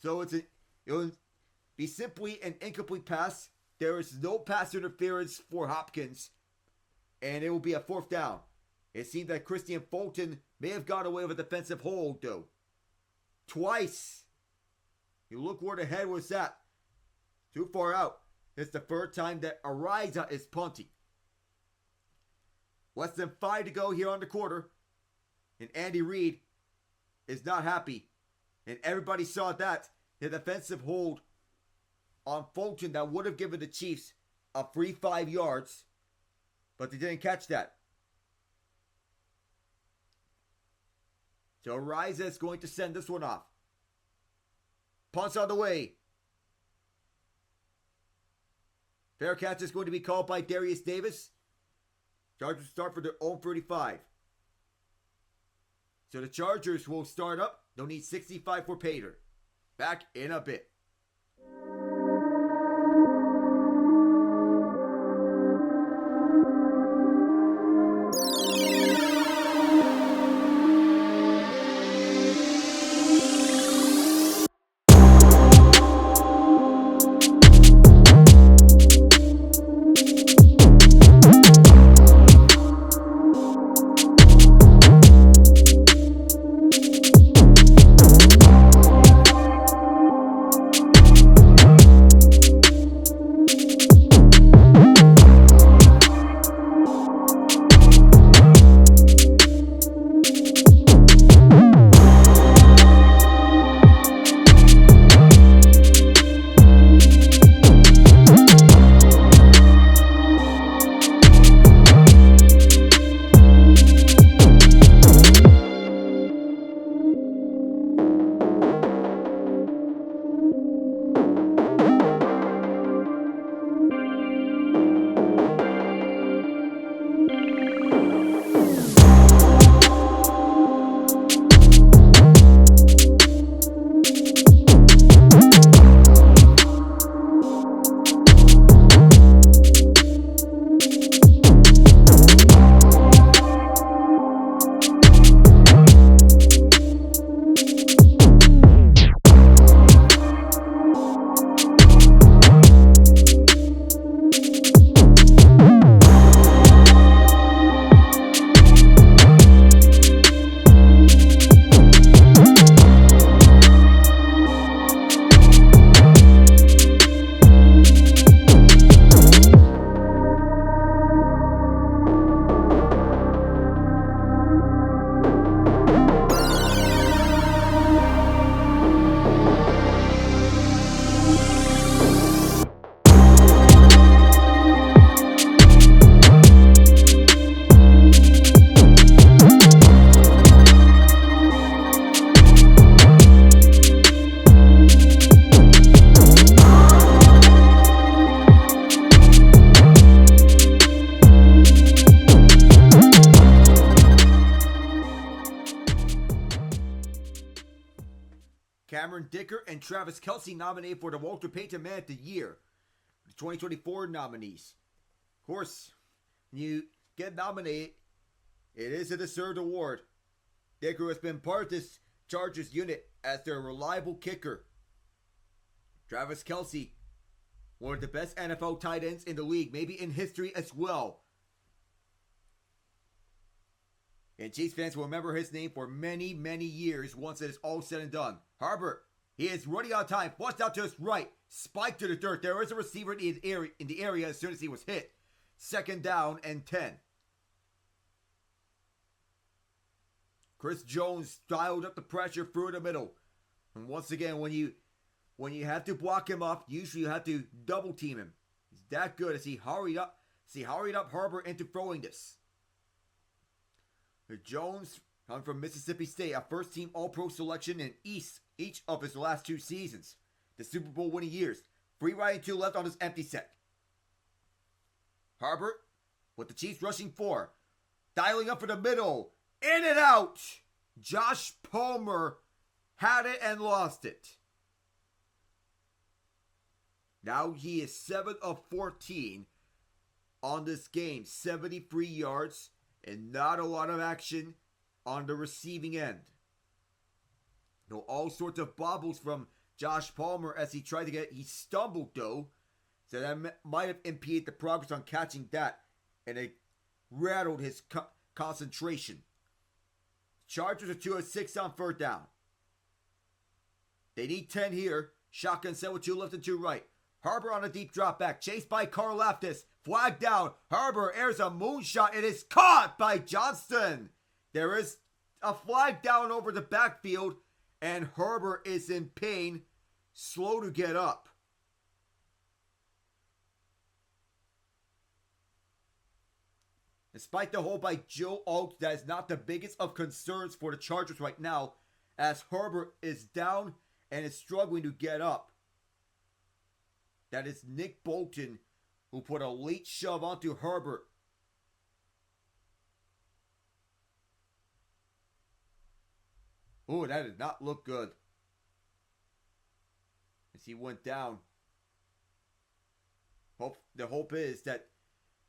[SPEAKER 1] So it would be simply an incomplete pass. There is no pass interference for Hopkins, and it will be a 4th down. It seems that Christian Fulton may have got away with a defensive hold, though. Twice. You look where the head was at. Too far out. It's the 3rd time that Ariza is punting. Less than 5 to go here on the quarter. And Andy Reid is not happy. And everybody saw that. The defensive hold on Fulton that would have given the Chiefs a free 5 yards. But they didn't catch that. So Ariza is going to send this one off. Punts on the way. Fair catch is going to be called by Darius Davis. Chargers start for their own 35. So the Chargers will start up. They'll need 65 for Pater. Back in a bit. Cameron Dicker and Travis Kelce nominated for the Walter Payton Man of the Year, the 2024 nominees. Of course, when you get nominated, it is a deserved award. Dicker has been part of this Chargers unit as their reliable kicker. Travis Kelce, one of the best NFL tight ends in the league, maybe in history as well. And Chiefs fans will remember his name for many, many years once it is all said and done. Harbert, He is running out of time. Flushed out to his right. Spike to the dirt. There is a receiver in the area as soon as he was hit. Second down and 10. Chris Jones dialed up the pressure through the middle. And once again, when you have to block him up, usually you have to double team him. He's that good as he hurried up. Herbert into throwing this. Jones coming from Mississippi State, a first-team All-Pro selection in each of his last 2 seasons. The Super Bowl winning years. 3 right and 2 left on his empty set. Herbert with the Chiefs rushing 4. Dialing up for the middle. In and out. Josh Palmer had it and lost it. Now he is 7 of 14 on this game. 73 yards and not a lot of action on the receiving end. All sorts of bobbles from Josh Palmer as he stumbled though. So that might have impeded the progress on catching that. And it rattled his concentration. Chargers are 2 of 6 on 3rd down. They need 10 here. Shotgun set with 2 left and 2 right. Herbert on a deep drop back. Chased by Karlaftis. Flag down. Herbert airs a moonshot. It is caught by Johnston. There is a flag down over the backfield. And Herbert is in pain. Slow to get up. Despite the hold by Joe Alt, that is not the biggest of concerns for the Chargers right now, as Herbert is down and is struggling to get up. That is Nick Bolton, who put a late shove onto Herbert. Oh, that did not look good. As he went down. The hope is that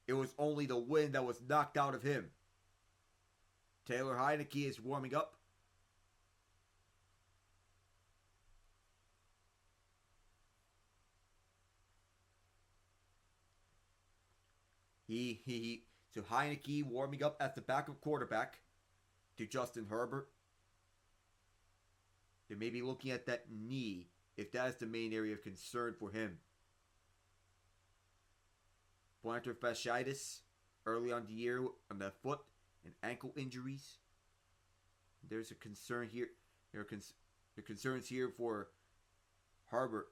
[SPEAKER 1] it was only the wind that was knocked out of him. Taylor Heineke is warming up. So Heineke warming up as the backup quarterback to Justin Herbert. They may be looking at that knee if that is the main area of concern for him. Plantar fasciitis early on the year on the foot and ankle injuries. There's a concern here. There are concerns here for Herbert,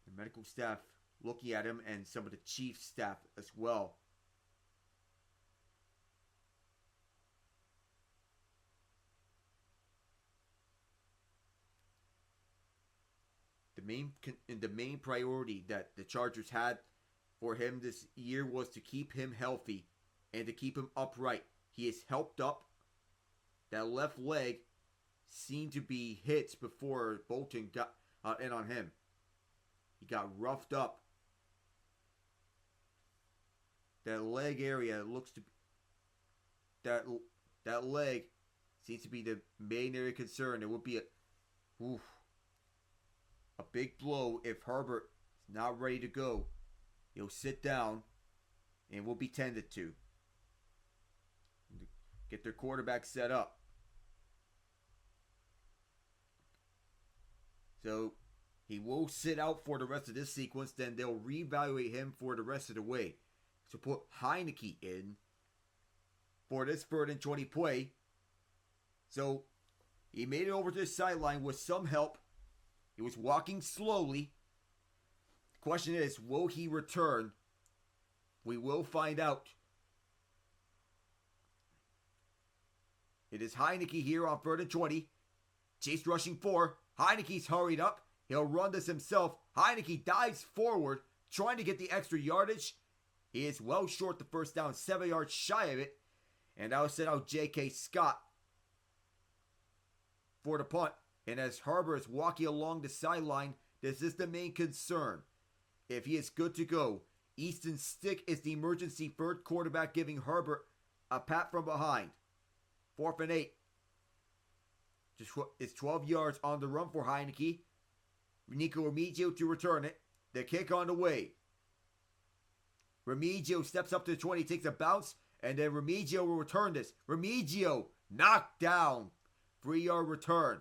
[SPEAKER 1] the medical staff looking at him, and some of the Chiefs staff as well. The main priority that the Chargers had for him this year was to keep him healthy and to keep him upright. He is helped up. That left leg seemed to be hit before Bolton got in on him. He got roughed up. That leg area looks to be, that leg seems to be the main area of concern. It would be a big blow if Herbert is not ready to go. He'll sit down and will be tended to. Get their quarterback set up. So he will sit out for the rest of this sequence. Then they'll reevaluate him for the rest of the way. So put Heineke in for this 3rd and 20 play. So he made it over to the sideline with some help. He was walking slowly. The question is, will he return? We will find out. It is Heineke here on 3rd and 20. Chiefs rushing 4. Heineke's hurried up. He'll run this himself. Heineke dives forward, trying to get the extra yardage. He is well short the first down, 7 yards shy of it. And that'll send out J.K. Scott for the punt. And as Herbert is walking along the sideline, this is the main concern. If he is good to go, Easton Stick is the emergency 3rd quarterback, giving Herbert a pat from behind. 4th and 8. It's 12 yards on the run for Heineke. Nico Remigio to return it. The kick on the way. Remigio steps up to the 20, takes a bounce, and then Remigio will return this. Remigio knocked down. 3-yard return.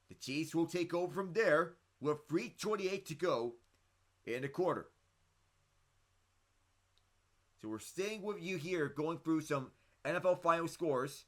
[SPEAKER 1] The Chiefs will take over from there with 3:28 to go in the quarter. So we're staying with you here, going through some NFL final scores,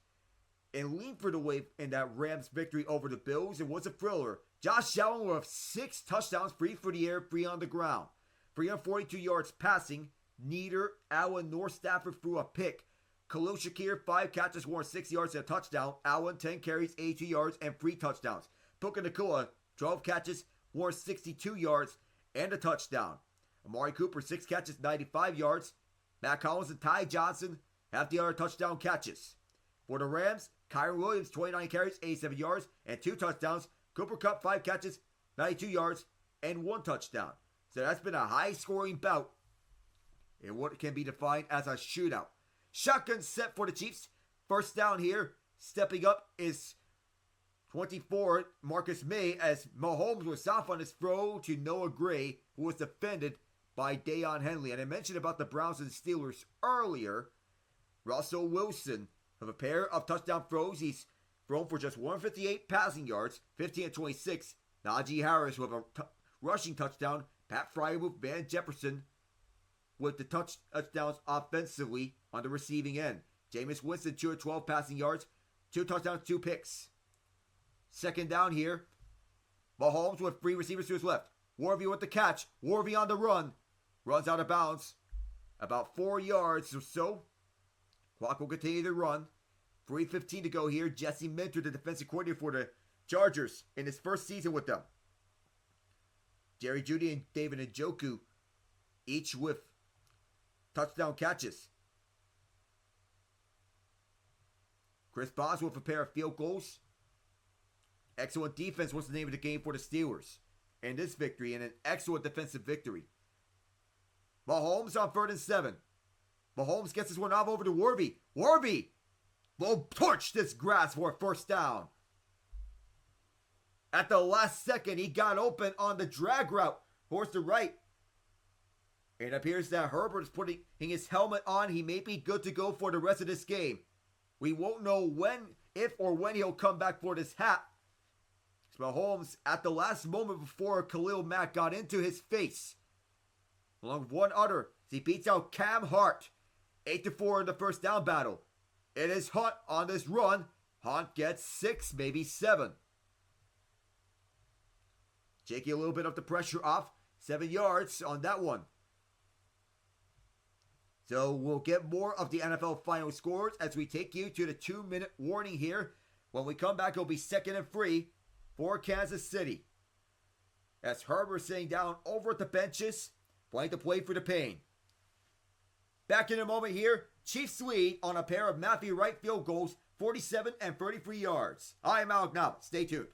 [SPEAKER 1] and lean for the way in that Rams victory over the Bills. It was a thriller. Josh Allen with 6 touchdowns, 3 for the air, 3 on the ground. 342 yards passing. Neither Allen nor Stafford threw a pick. Khalil Shakir, 5 catches, 106 yards and a touchdown. Allen, 10 carries, 82 yards, and 3 touchdowns. Puka Nacua, 12 catches, 162 yards, and a touchdown. Amari Cooper, 6 catches, 95 yards. Matt Collins and Ty Johnson have the other touchdown catches. For the Rams, Kyron Williams, 29 carries, 87 yards, and 2 touchdowns. Cooper Kupp, 5 catches, 92 yards, and 1 touchdown. So that's been a high-scoring bout in what can be defined as a shootout. Shotgun set for the Chiefs. First down here. Stepping up is 24, Marcus May, as Mahomes was off on his throw to Noah Gray, who was defended by Deion Henley. And I mentioned about the Browns and Steelers earlier. Russell Wilson with a pair of touchdown throws. He's thrown for just 158 passing yards, 15 and 26. Najee Harris with a rushing touchdown. Pat Fryermuth, Van Jefferson with the touchdowns offensively on the receiving end. Jameis Winston, 2 of 12 passing yards, 2 touchdowns, 2 picks. Second down here. Mahomes with 3 receivers to his left. Warvey with the catch. Warvey on the run. Runs out of bounds. About 4 yards or so. Clock will continue to run. 3:15 to go here. Jesse Minter, the defensive coordinator for the Chargers, in his first season with them. Jerry Jeudy and David Njoku, each with touchdown catches. Chris Boswell with a pair of field goals. Excellent defense was the name of the game for the Steelers in this victory, and an excellent defensive victory. Mahomes on 3rd and 7. Mahomes gets this one off over to Warvey. Warvey will torch this grass for a first down. At the last second, he got open on the drag route towards the right. It appears that Herbert is putting his helmet on. He may be good to go for the rest of this game. We won't know if or when he'll come back for this hat. Mahomes, at the last moment before Khalil Mack got into his face, along with one other, he beats out Cam Hart, 8-4 in the first down battle. It is Hunt on this run. Hunt gets 6, maybe 7. Taking a little bit of the pressure off. 7 yards on that one. So we'll get more of the NFL final scores as we take you to the 2-minute warning here. When we come back, it'll be 2nd and 3 for Kansas City. As Herbert sitting down over at the benches, playing to play for the pain. Back in a moment here, Chiefs lead on a pair of Matthew Wright field goals, 47 and 33 yards. I am Alec Nava. Stay tuned.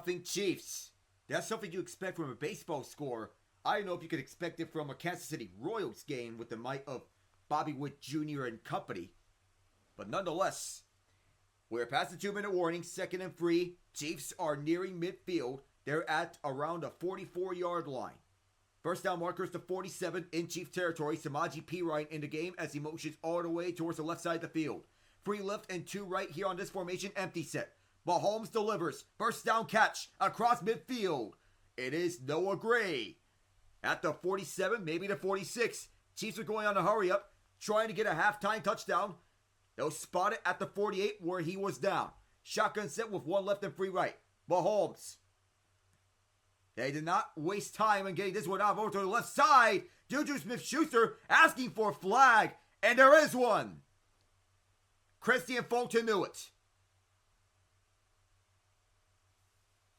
[SPEAKER 1] 0 Chiefs. That's something you expect from a baseball score. I don't know if you could expect it from a Kansas City Royals game with the might of Bobby Witt Jr. and company. But nonetheless, we're past the 2-minute warning, 2nd and 3. Chiefs are nearing midfield. They're at around the 44-yard line. First down markers to 47 in Chief territory. Samaje Perine in the game as he motions all the way towards the left side of the field. 3 left and 2 right here on this formation, empty set. Mahomes delivers. First down catch across midfield. It is Noah Gray. At the 47, maybe the 46. Chiefs are going on a hurry up, trying to get a halftime touchdown. They'll spot it at the 48 where he was down. Shotgun set with 1 left and 3 right. Mahomes. They did not waste time in getting this one out over to the left side. Juju Smith-Schuster asking for a flag, and there is one. Christian Fulton knew it.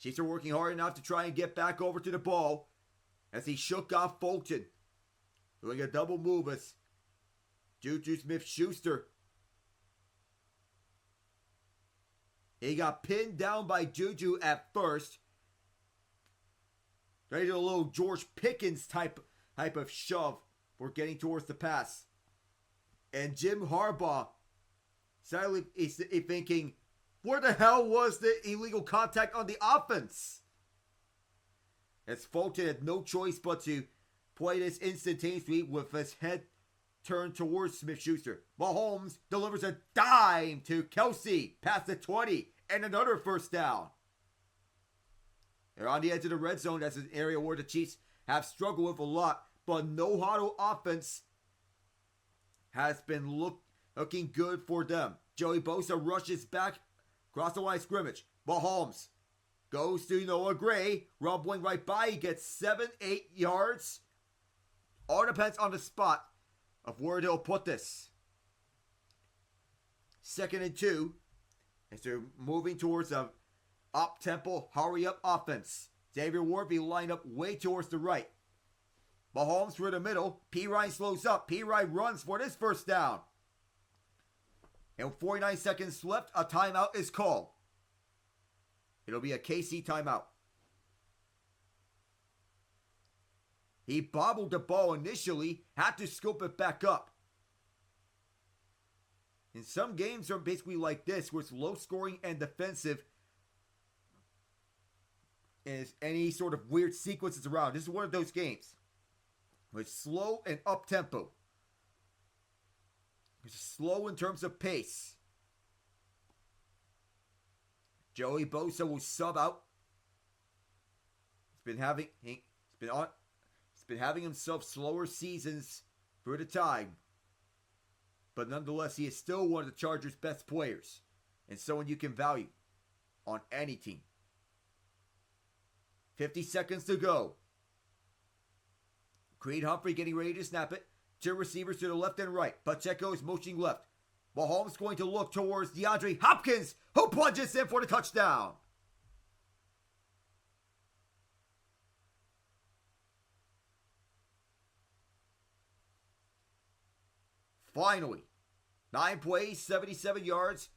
[SPEAKER 1] Chiefs are working hard enough to try and get back over to the ball as he shook off Fulton. Doing a double move as Juju Smith-Schuster. He got pinned down by Juju at first. Ready to do a little George Pickens type of shove for getting towards the pass. And Jim Harbaugh silently is thinking, where the hell was the illegal contact on the offense? As Fulton had no choice but to play this instantaneously with his head turned towards Smith-Schuster. Mahomes delivers a dime to Kelsey past the 20 and another first down. They're on the edge of the red zone. That's an area where the Chiefs have struggled with a lot. But no huddle offense has been looking good for them. Joey Bosa rushes back across the line of scrimmage. Mahomes goes to Noah Gray. Rumbling right by. He gets 7-8 yards. All depends on the spot of where they'll put this. 2nd and 2. As they're moving towards a up-tempo, hurry-up offense. Xavier Worthy lined up way towards the right. Mahomes through the middle. Perine slows up. Perine runs for this first down. And 49 seconds left, a timeout is called. It'll be a KC timeout. He bobbled the ball initially, had to scoop it back up. And some games are basically like this, where it's low scoring and defensive. And any sort of weird sequences around. This is one of those games. It's slow and up tempo. It's slow in terms of pace. Joey Bosa will sub out. He's been having himself slower seasons for the time. But nonetheless, he is still one of the Chargers' best players. And someone you can value on any team. 50 seconds to go. Creed Humphrey getting ready to snap it. 2 receivers to the left and right. Pacheco is motioning left. Mahomes going to look towards DeAndre Hopkins, who plunges in for the touchdown. Finally, 9 plays, 77 yards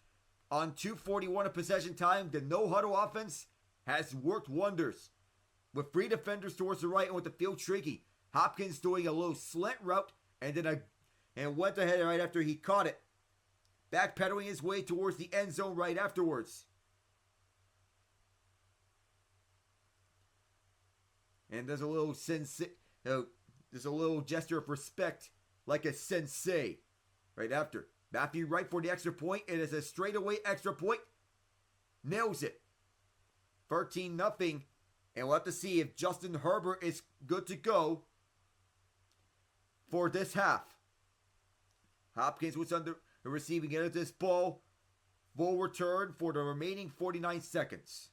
[SPEAKER 1] on 2:41 of possession time. The no-huddle offense has worked wonders. With 3 defenders towards the right and with the field shrinking, Hopkins doing a little slant route and went ahead right after he caught it. Backpedaling his way towards the end zone right afterwards. And there's a little there's a little gesture of respect, like a sensei, right after. Matthew Wright for the extra point. It is a straightaway extra point. Nails it. 13-0. And we'll have to see if Justin Herbert is good to go for this half. Hopkins was on the receiving end of this ball. Will return for the remaining 49 seconds.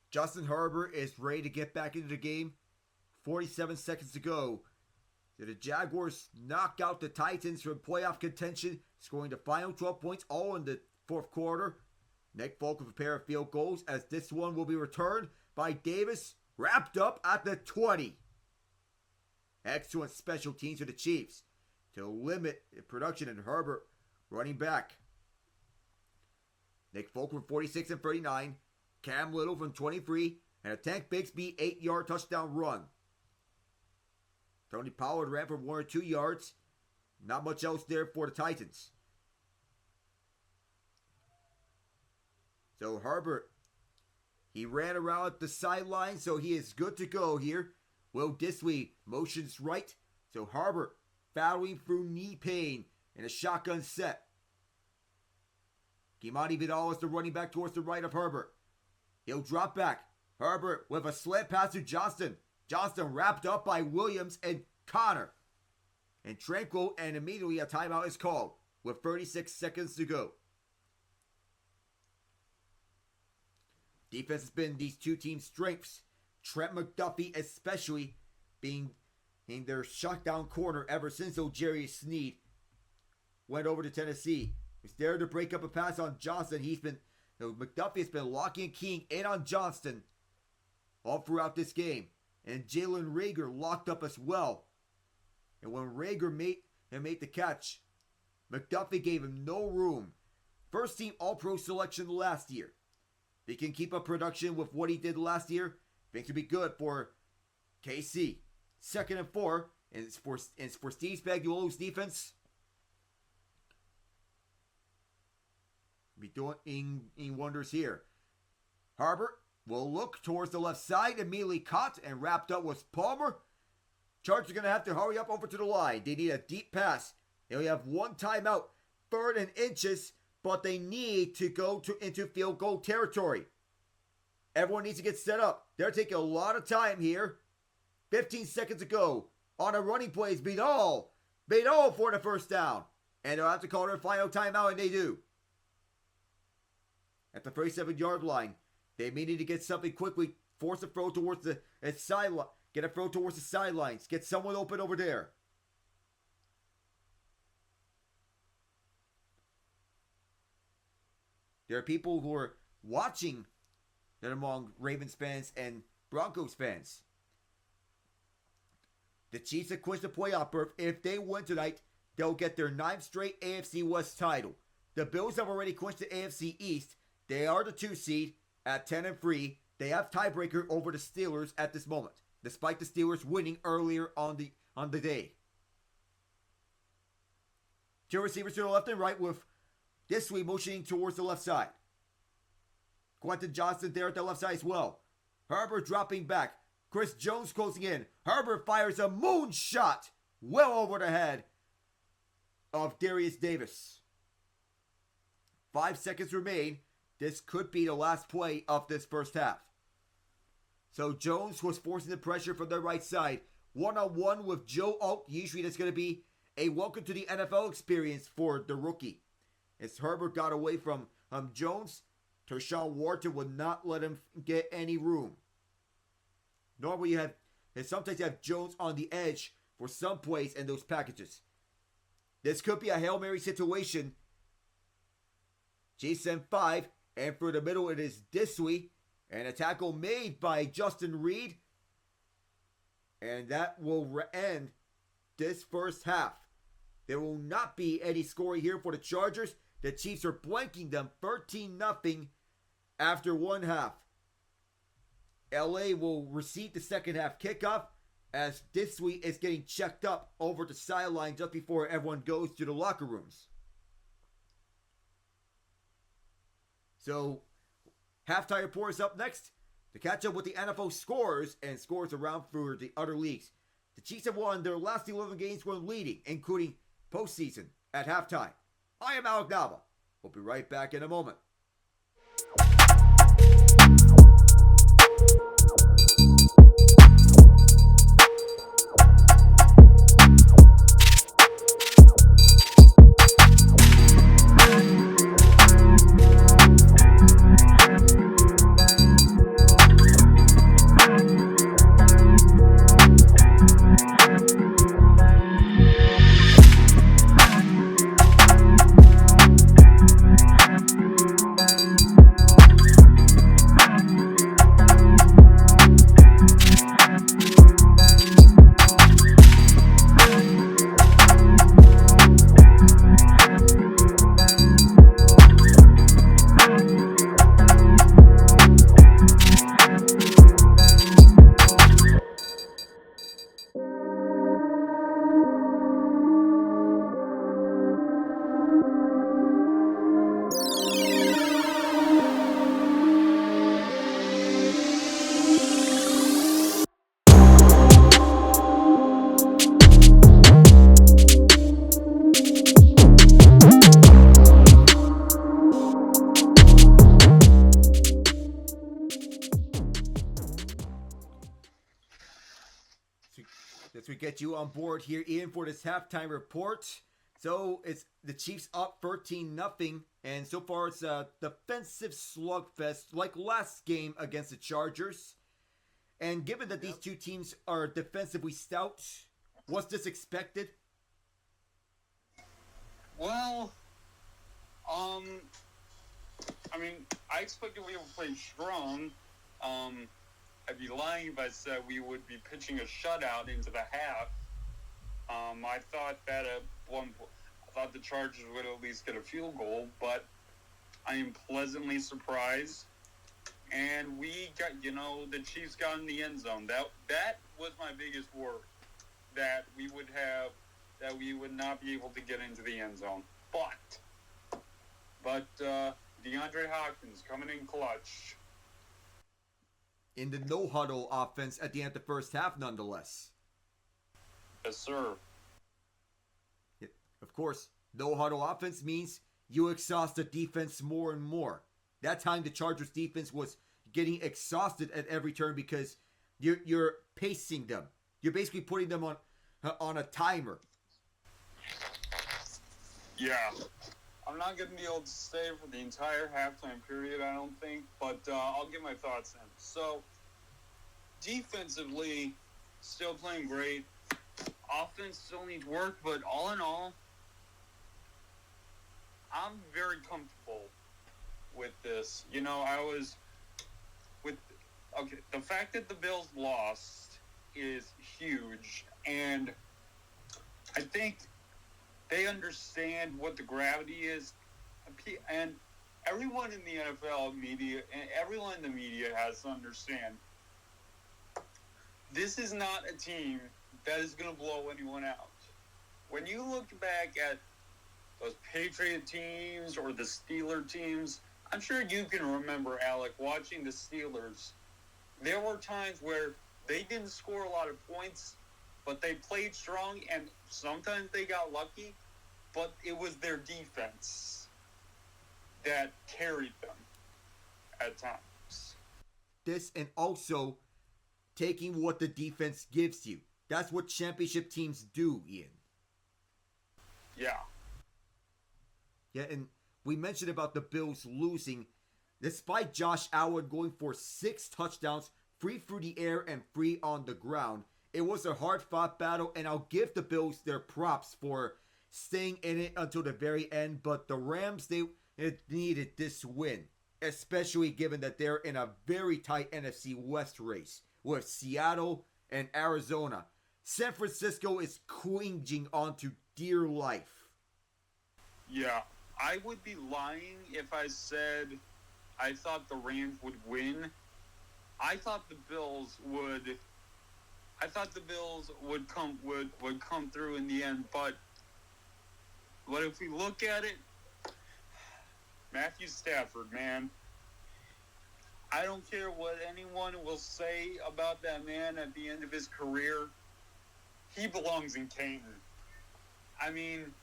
[SPEAKER 1] Justin Herbert is ready to get back into the game. 47 seconds to go. The Jaguars knock out the Titans from playoff contention, scoring the final 12 points all in the fourth quarter. Nick Folk with a pair of field goals, as this one will be returned by Davis, wrapped up at the 20. Excellent special teams for the Chiefs to limit the production, and Herbert running back. Nick Folk from 46 and 39. Cam Little from 23. And a Tank Bigsby 8-yard touchdown run. Tony Pollard ran for 1 or 2 yards. Not much else there for the Titans. So Herbert, he ran around the sideline, so he is good to go here. Will Disley motions right. So Herbert battling through knee pain in a shotgun set. Kimani Vidal is the running back towards the right of Herbert. He'll drop back. Herbert with a slant pass to Johnston. Johnston wrapped up by Williams and Connor. And Tranquil, and immediately a timeout is called with 36 seconds to go. Defense has been these two teams' strengths. Trent McDuffie especially being in their shutdown corner ever since O'Jerry Sneed went over to Tennessee. He's there to break up a pass on Johnston. McDuffie has been locking and keying in on Johnston all throughout this game. And Jalen Reagor locked up as well. And when Reagor made the catch, McDuffie gave him no room. First team All-Pro selection last year. If he can keep up production with what he did last year, things will be good for KC. 2nd and 4, and it's for Steve Spagnuolo's defense. Be doing wonders here. Herbert will look towards the left side, immediately caught and wrapped up with Palmer. Chargers are going to have to hurry up over to the line. They need a deep pass. They only have one timeout, 3rd and inches, but they need to go into field goal territory. Everyone needs to get set up. They're taking a lot of time here. 15 seconds to go. On a running play is Vidal. Vidal for the first down. And they'll have to call their final timeout, and they do. At the 37-yard line, they may need to get something quickly. Force a throw towards the sideline. Get a throw towards the sidelines. Get someone open over there. There are people who are watching that among Ravens fans and Broncos fans. The Chiefs have clinched the playoff berth. If they win tonight, they'll get their 9th straight AFC West title. The Bills have already clinched the AFC East. They are the 2 seed at 10 and 3. They have tiebreaker over the Steelers at this moment, despite the Steelers winning earlier on the day. 2 receivers to the left and right, with this week motioning towards the left side. Quentin Johnston there at the left side as well. Herbert dropping back. Chris Jones closing in. Herbert fires a moonshot well over the head of Darius Davis. 5 seconds remain. This could be the last play of this first half. So Jones was forcing the pressure from the right side. One-on-one with Joe Alt. Usually that's going to be a welcome to the NFL experience for the rookie. As Herbert got away from Jones, Tershawn Wharton would not let him get any room. Normally sometimes you have Jones on the edge for some plays in those packages. This could be a Hail Mary situation. Jason 5, and for the middle it is Disley, and a tackle made by Justin Reed. And that will end this first half. There will not be any scoring here for the Chargers. The Chiefs are blanking them 13-0 after one half. LA will receive the second half kickoff as Disley is getting checked up over the sideline just before everyone goes to the locker rooms. So, halftime report is up next to catch up with the NFL scores and scores around for the other leagues. The Chiefs have won their last 11 games when leading, including postseason at halftime. I am Alec Nava. We'll be right back in a moment. get you on board here, Ian, for this halftime report. So it's the Chiefs up 13-0, and so far it's a defensive slugfest like last game against the Chargers. And given that these two teams are defensively stout, was this expected?
[SPEAKER 3] Well, I mean, I expected we would play strong. I'd be lying if I said we would be pitching a shutout into the half. I thought that I thought the Chargers would at least get a field goal, but I am pleasantly surprised. And we got, the Chiefs got in the end zone. That was my biggest worry, that we would not be able to get into the end zone. But DeAndre Hopkins coming in clutch.
[SPEAKER 1] In the no-huddle offense at the end of the first half, nonetheless.
[SPEAKER 3] Yes, sir.
[SPEAKER 1] Yeah, of course, no-huddle offense means you exhaust the defense more and more. That time, the Chargers defense was getting exhausted at every turn because you're pacing them. You're basically putting them on a timer.
[SPEAKER 3] Yeah. I'm not going to be able to stay for the entire halftime period, I don't think, but I'll get my thoughts in. So, defensively, still playing great. Offense still needs work, but all in all, I'm very comfortable with this. The fact that the Bills lost is huge, and I think they understand what the gravity is, and everyone in the NFL media and everyone in the media has to understand this is not a team that is going to blow anyone out. When you look back at those Patriot teams or the Steeler teams, I'm sure you can remember, Alec, watching the Steelers. There were times where they didn't score a lot of points, but they played strong, and sometimes they got lucky, but it was their defense that carried them at times.
[SPEAKER 1] This, and also taking what the defense gives you. That's what championship teams do, Ian.
[SPEAKER 3] Yeah.
[SPEAKER 1] Yeah, and we mentioned about the Bills losing. Despite Josh Allen going for 6 touchdowns, free through the air and free on the ground, it was a hard-fought battle, and I'll give the Bills their props for staying in it until the very end. But the Rams, they needed this win, especially given that they're in a very tight NFC West race with Seattle and Arizona. San Francisco is clinging on to dear life.
[SPEAKER 3] Yeah, I would be lying if I said I thought the Rams would win. I thought the Bills would come through in the end, but if we look at it, Matthew Stafford, man, I don't care what anyone will say about that man at the end of his career. He belongs in Canton. I mean,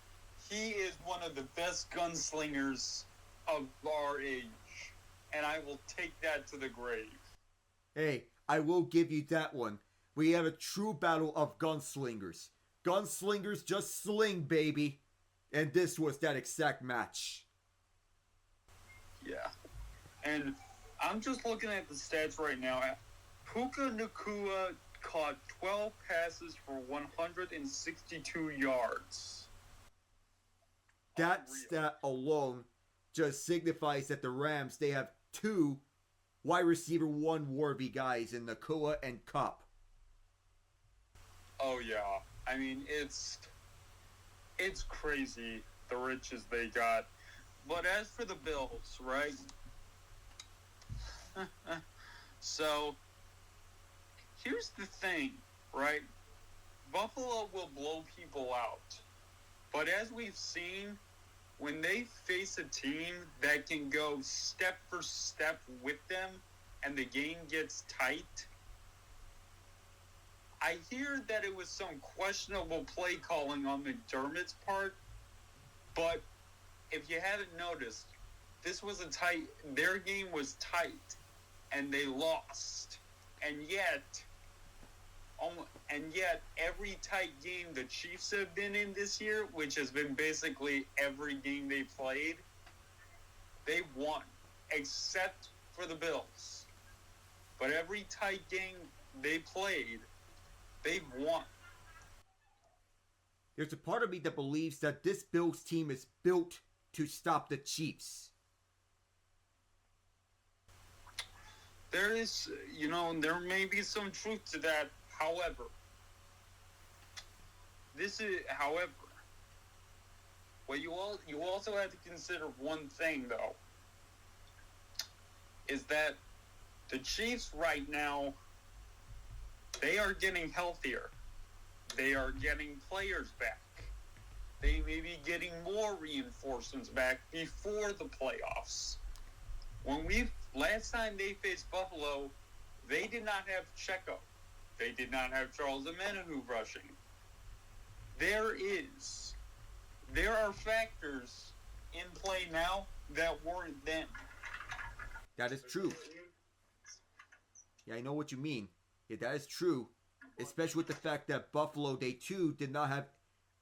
[SPEAKER 3] he is one of the best gunslingers of our age, and I will take that to the grave.
[SPEAKER 1] Hey, I will give you that one. We have a true battle of gunslingers. Gunslingers just sling, baby. And this was that exact match.
[SPEAKER 3] Yeah. And I'm just looking at the stats right now. Puka Nacua caught 12 passes for 162 yards.
[SPEAKER 1] That
[SPEAKER 3] Unreal.
[SPEAKER 1] stat alone just signifies that the Rams, they have 2 wide receiver 1 worthy guys in Nacua and Cup.
[SPEAKER 3] Oh, yeah. I mean, it's crazy, the riches they got. But as for the Bills, right? So, here's the thing, right? Buffalo will blow people out. But as we've seen, when they face a team that can go step for step with them and the game gets tight, I hear that it was some questionable play calling on McDermott's part, but if you haven't noticed, their game was tight, and they lost. And yet, And yet, every tight game the Chiefs have been in this year, which has been basically every game they played, they won, except for the Bills. But every tight game they played, they won.
[SPEAKER 1] There's a part of me that believes that this Bills team is built to stop the Chiefs.
[SPEAKER 3] There is, there may be some truth to that. However, what you also have to consider one thing, though, is that the Chiefs right now, they are getting healthier. They are getting players back. They may be getting more reinforcements back before the playoffs. Last time they faced Buffalo, they did not have Checo. They did not have Charles Omenihu rushing. There are factors in play now that weren't then.
[SPEAKER 1] That is true. Yeah, I know what you mean. Yeah, that is true. Especially with the fact that Buffalo, they too did not have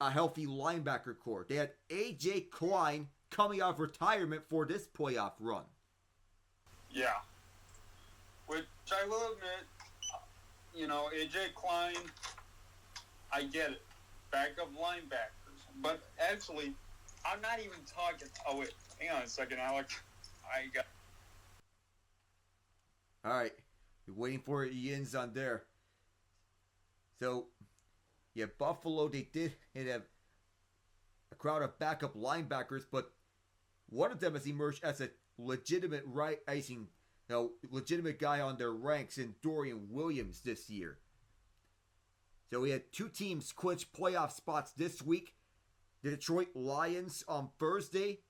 [SPEAKER 1] a healthy linebacker core. They had A.J. Klein coming out of retirement for this playoff run.
[SPEAKER 3] Yeah. Which I will admit, A.J. Klein, I get it. Backup linebackers. But actually, I'm not even talking. Oh, wait. Hang on a second, Alec.
[SPEAKER 1] All right. You're waiting for Ian's on there. So, yeah, Buffalo, they did have a crowd of backup linebackers, but one of them has emerged as a legitimate legitimate guy on their ranks in Dorian Williams this year. So we had two teams clinch playoff spots this week. The Detroit Lions on Thursday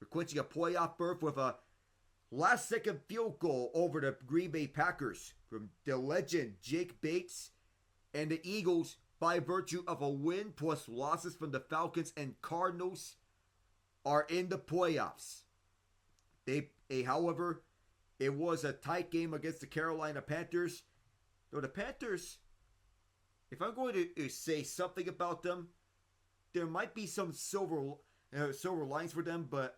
[SPEAKER 1] were clinching a playoff berth with a last-second field goal over the Green Bay Packers from the legend Jake Bates, and the Eagles, by virtue of a win plus losses from the Falcons and Cardinals, are in the playoffs. However, it was a tight game against the Carolina Panthers. Though the Panthers, if I'm going to say something about them, there might be some silver lines for them, but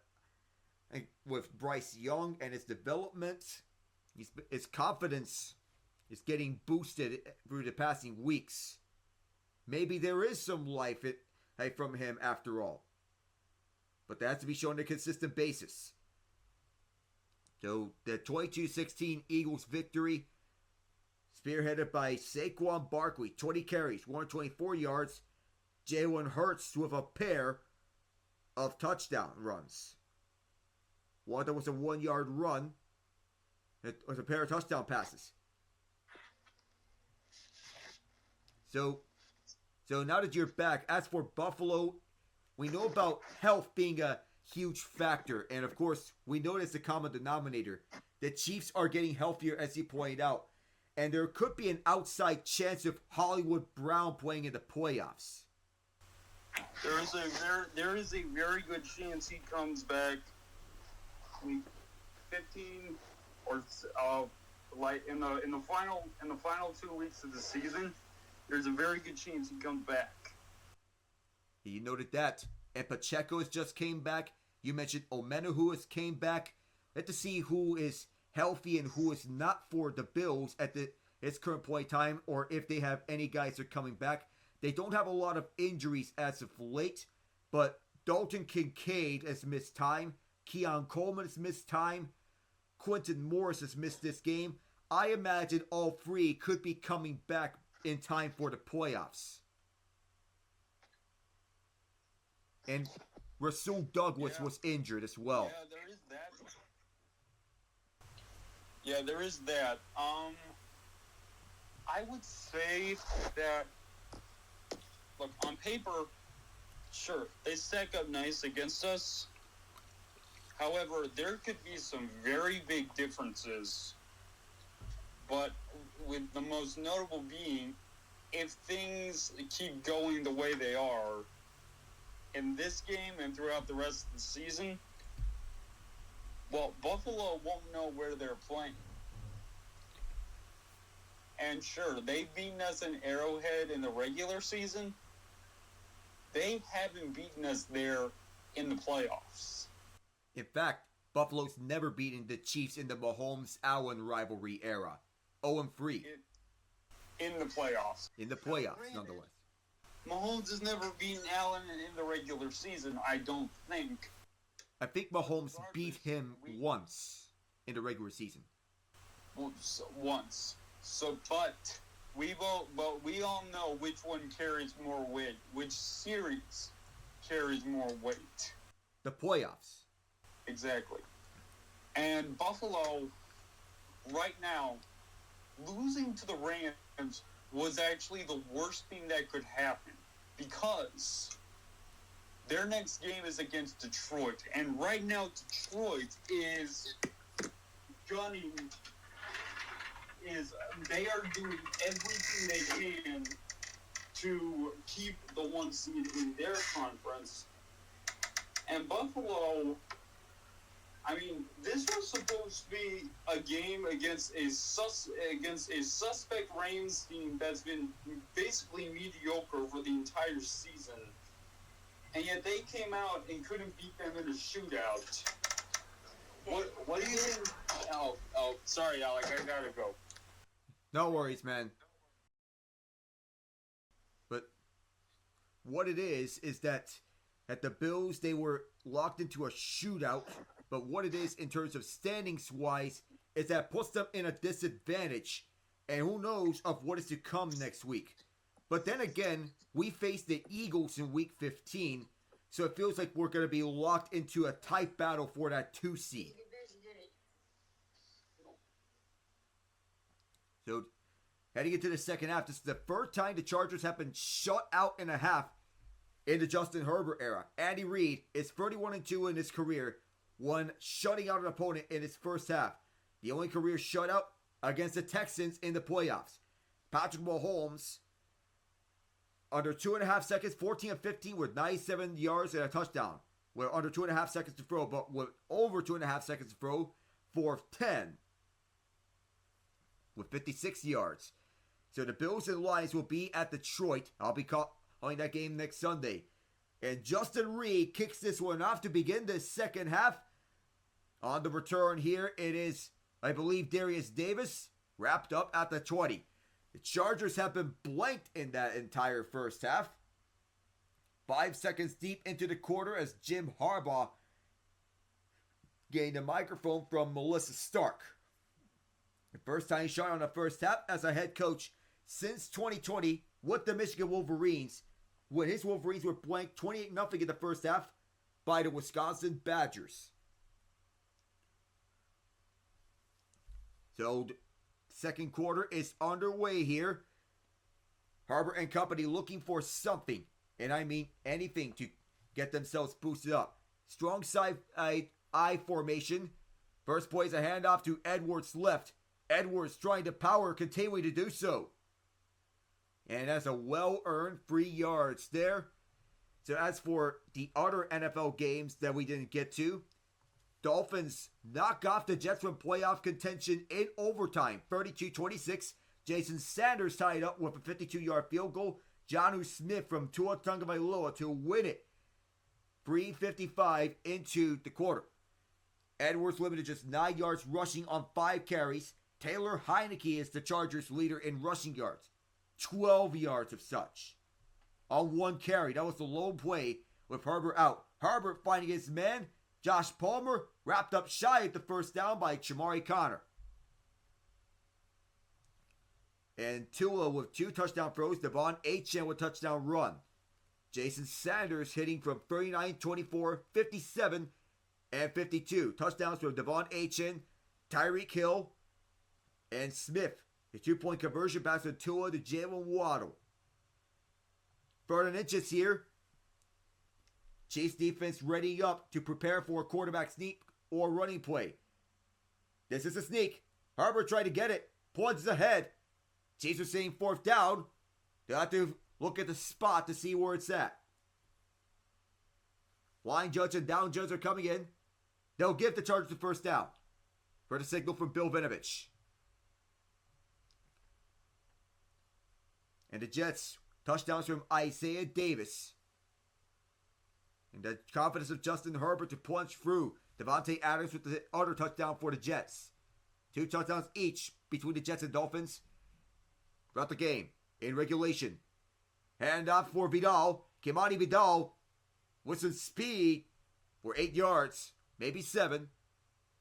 [SPEAKER 1] with Bryce Young and his development, his confidence is getting boosted through the passing weeks. Maybe there is some life from him after all. But that has to be shown on a consistent basis. So the 22-16 Eagles victory, spearheaded by Saquon Barkley, 20 carries, 124 yards. Jalen Hurts with a pair of touchdown runs. One that was a 1-yard run. It was a pair of touchdown passes. So now that you're back, as for Buffalo, we know about health being a huge factor. And of course, we know it's the common denominator. The Chiefs are getting healthier, as you pointed out. And there could be an outside chance of Hollywood Brown playing in the playoffs.
[SPEAKER 3] There is a very good chance he comes back week 15 or like in the final 2 weeks of the season. There's a very good chance he comes back.
[SPEAKER 1] You noted that. And Pacheco has just came back. You mentioned Omenihu has came back. Let's see who is healthy and who is not for the Bills at its current point in time, or if they have any guys that are coming back. They don't have a lot of injuries as of late, but Dalton Kincaid has missed time. Keon Coleman has missed time. Quentin Morris has missed this game. I imagine all three could be coming back in time for the playoffs. And Rasul Douglas was injured as well.
[SPEAKER 3] Yeah, there is that. Yeah, there is that. I would say that, look, on paper, sure, they stack up nice against us. However, there could be some very big differences. But with the most notable being, if things keep going the way they are in this game and throughout the rest of the season, well, Buffalo won't know where they're playing. And sure, they've beaten us in Arrowhead in the regular season. They haven't beaten us there in the playoffs.
[SPEAKER 1] In fact, Buffalo's never beaten the Chiefs in the Mahomes-Allen rivalry era. 0-3.
[SPEAKER 3] In the playoffs.
[SPEAKER 1] In the playoffs, nonetheless.
[SPEAKER 3] Mahomes has never beaten Allen in the regular season, I don't think.
[SPEAKER 1] I think Mahomes beat him once in the regular season.
[SPEAKER 3] Once. But we all know which one carries more weight. Which series carries more weight.
[SPEAKER 1] The playoffs.
[SPEAKER 3] Exactly. And Buffalo, right now, losing to the Rams was actually the worst thing that could happen, because their next game is against Detroit, and right now Detroit is gunning. They are doing everything they can to keep the 1 seed in their conference. And Buffalo, I mean, this was supposed to be a game against a suspect Rams team that's been basically mediocre for the entire season, and yet they came out and couldn't beat them in a shootout. What do you think? Oh, sorry, Alec, I gotta go.
[SPEAKER 1] No worries, man. But what it is that at the Bills, they were locked into a shootout. But what it is in terms of standings-wise is that puts them in a disadvantage. And who knows of what is to come next week. But then again, we face the Eagles in Week 15. So it feels like we're going to be locked into a tight battle for that 2 seed. So, heading into the second half, this is the first time the Chargers have been shut out in a half in the Justin Herbert era. Andy Reid is 31-2 in his career, one shutting out an opponent in his first half. The only career shutout against the Texans in the playoffs. Patrick Mahomes, under 2.5 seconds, 14 of 15 with 97 yards and a touchdown. With under 2.5 seconds to throw, but with over 2.5 seconds to throw, 4 of 10. With 56 yards. So the Bills and Lions will be at Detroit. I'll be calling that game next Sunday. And Justin Reid kicks this one off to begin the second half. On the return here, it is, I believe, Darius Davis wrapped up at the 20. The Chargers have been blanked in that entire first half. 5 seconds deep into the quarter as Jim Harbaugh gained a microphone from Melissa Stark. The first time he shot on the first half as a head coach since 2020 with the Michigan Wolverines, when his Wolverines were blanked 28-0 in the first half by the Wisconsin Badgers. So, the second quarter is underway here. Herbert and company looking for something, and I mean anything, to get themselves boosted up. Strong side I formation. First play is a handoff to Edwards left. Edwards trying to power, continuing to do so. And that's a well-earned 3 yards there. So as for the other NFL games that we didn't get to, Dolphins knock off the Jets from playoff contention in overtime. 32-26. Jason Sanders tied up with a 52-yard field goal. Jonnu Smith from Tua Tagovailoa to win it. 3:55 into the quarter. Edwards limited just 9 yards rushing on 5 carries. Taylor Heineke is the Chargers' leader in rushing yards. 12 yards of such. On 1 carry. That was the lone play with Herbert out. Herbert finding his man. Josh Palmer wrapped up shy at the first down by Chamari Connor. And Tua with 2 touchdown throws. Devon Achane with touchdown run. Jason Sanders hitting from 39, 24, 57, and 52. Touchdowns from Devon Achane, Tyreek Hill, and Smith. The 2-point conversion pass from Tua to Jalen Waddle. 3rd inches here. Chiefs defense readying up to prepare for a quarterback sneak or running play. This is a sneak. Herbert tried to get it. Plugs ahead. Chiefs are saying 4th down. They'll have to look at the spot to see where it's at. Line judge and down judge are coming in. They'll give the Chargers the 1st down. For the signal from Bill Vinovich. And the Jets, touchdowns from Isaiah Davis. And the confidence of Justin Herbert to punch through. Devontae Adams with the other touchdown for the Jets. 2 touchdowns each between the Jets and Dolphins throughout the game. In regulation. Hand off for Vidal. Kimani Vidal with some speed for 8 yards. Maybe 7.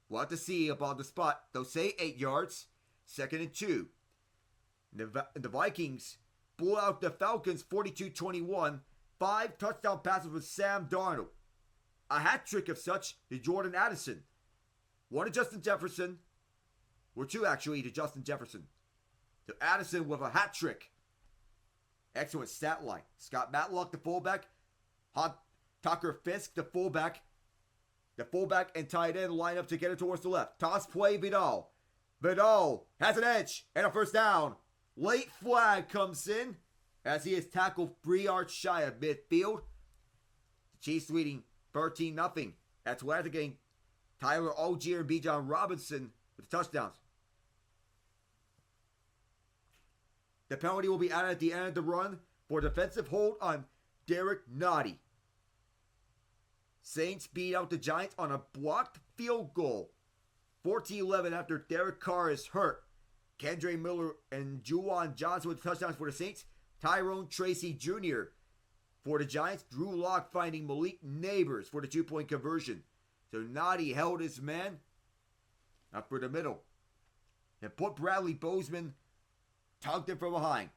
[SPEAKER 1] We'll have to see up on the spot. They'll say 8 yards. 2nd and 2. The Vikings blew out the Falcons 42-21. 5 touchdown passes with Sam Darnold. A hat trick of such to Jordan Addison. 1 to Justin Jefferson. Or 2 actually to Justin Jefferson. So Addison with a hat trick. Excellent stat line. Scott Matlock, the fullback. Tucker Fisk, the fullback. The fullback and tight end line up together towards the left. Toss play, Vidal. Vidal has an edge and a first down. Late flag comes in as he is tackled 3 yards shy of midfield. The Chiefs leading 13-0. Atlanta getting Tyler Algier and Bijan Robinson with touchdowns. The penalty will be added at the end of the run for defensive hold on Derek Nottie. Saints beat out the Giants on a blocked field goal. 14-11 after Derek Carr is hurt. Kendre Miller and Juwan Johnson with touchdowns for the Saints. Tyrone Tracy Jr. for the Giants. Drew Lock finding Malik Neighbors for the 2-point conversion. So Nottie held his man up for the middle. And put Bradley Bozeman, tugged him from behind.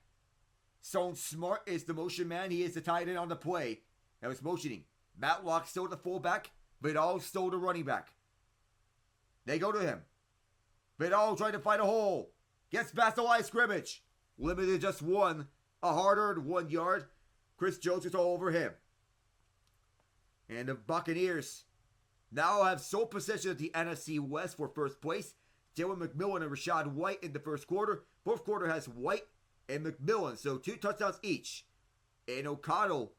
[SPEAKER 1] Stone Smart is the motion man. He is the tight end on the play. That was motioning. Matlock still the fullback. Vidal still the running back. They go to him. Vidal trying to find a hole. Gets past the line of scrimmage. Limited to just 1. A hard-earned 1 yard. Chris Jones is all over him. And the Buccaneers now have sole possession of the NFC West for first place. Jalen McMillan and Rashad White in the first quarter. Fourth quarter has White and McMillan. So 2 touchdowns each. And O'Connell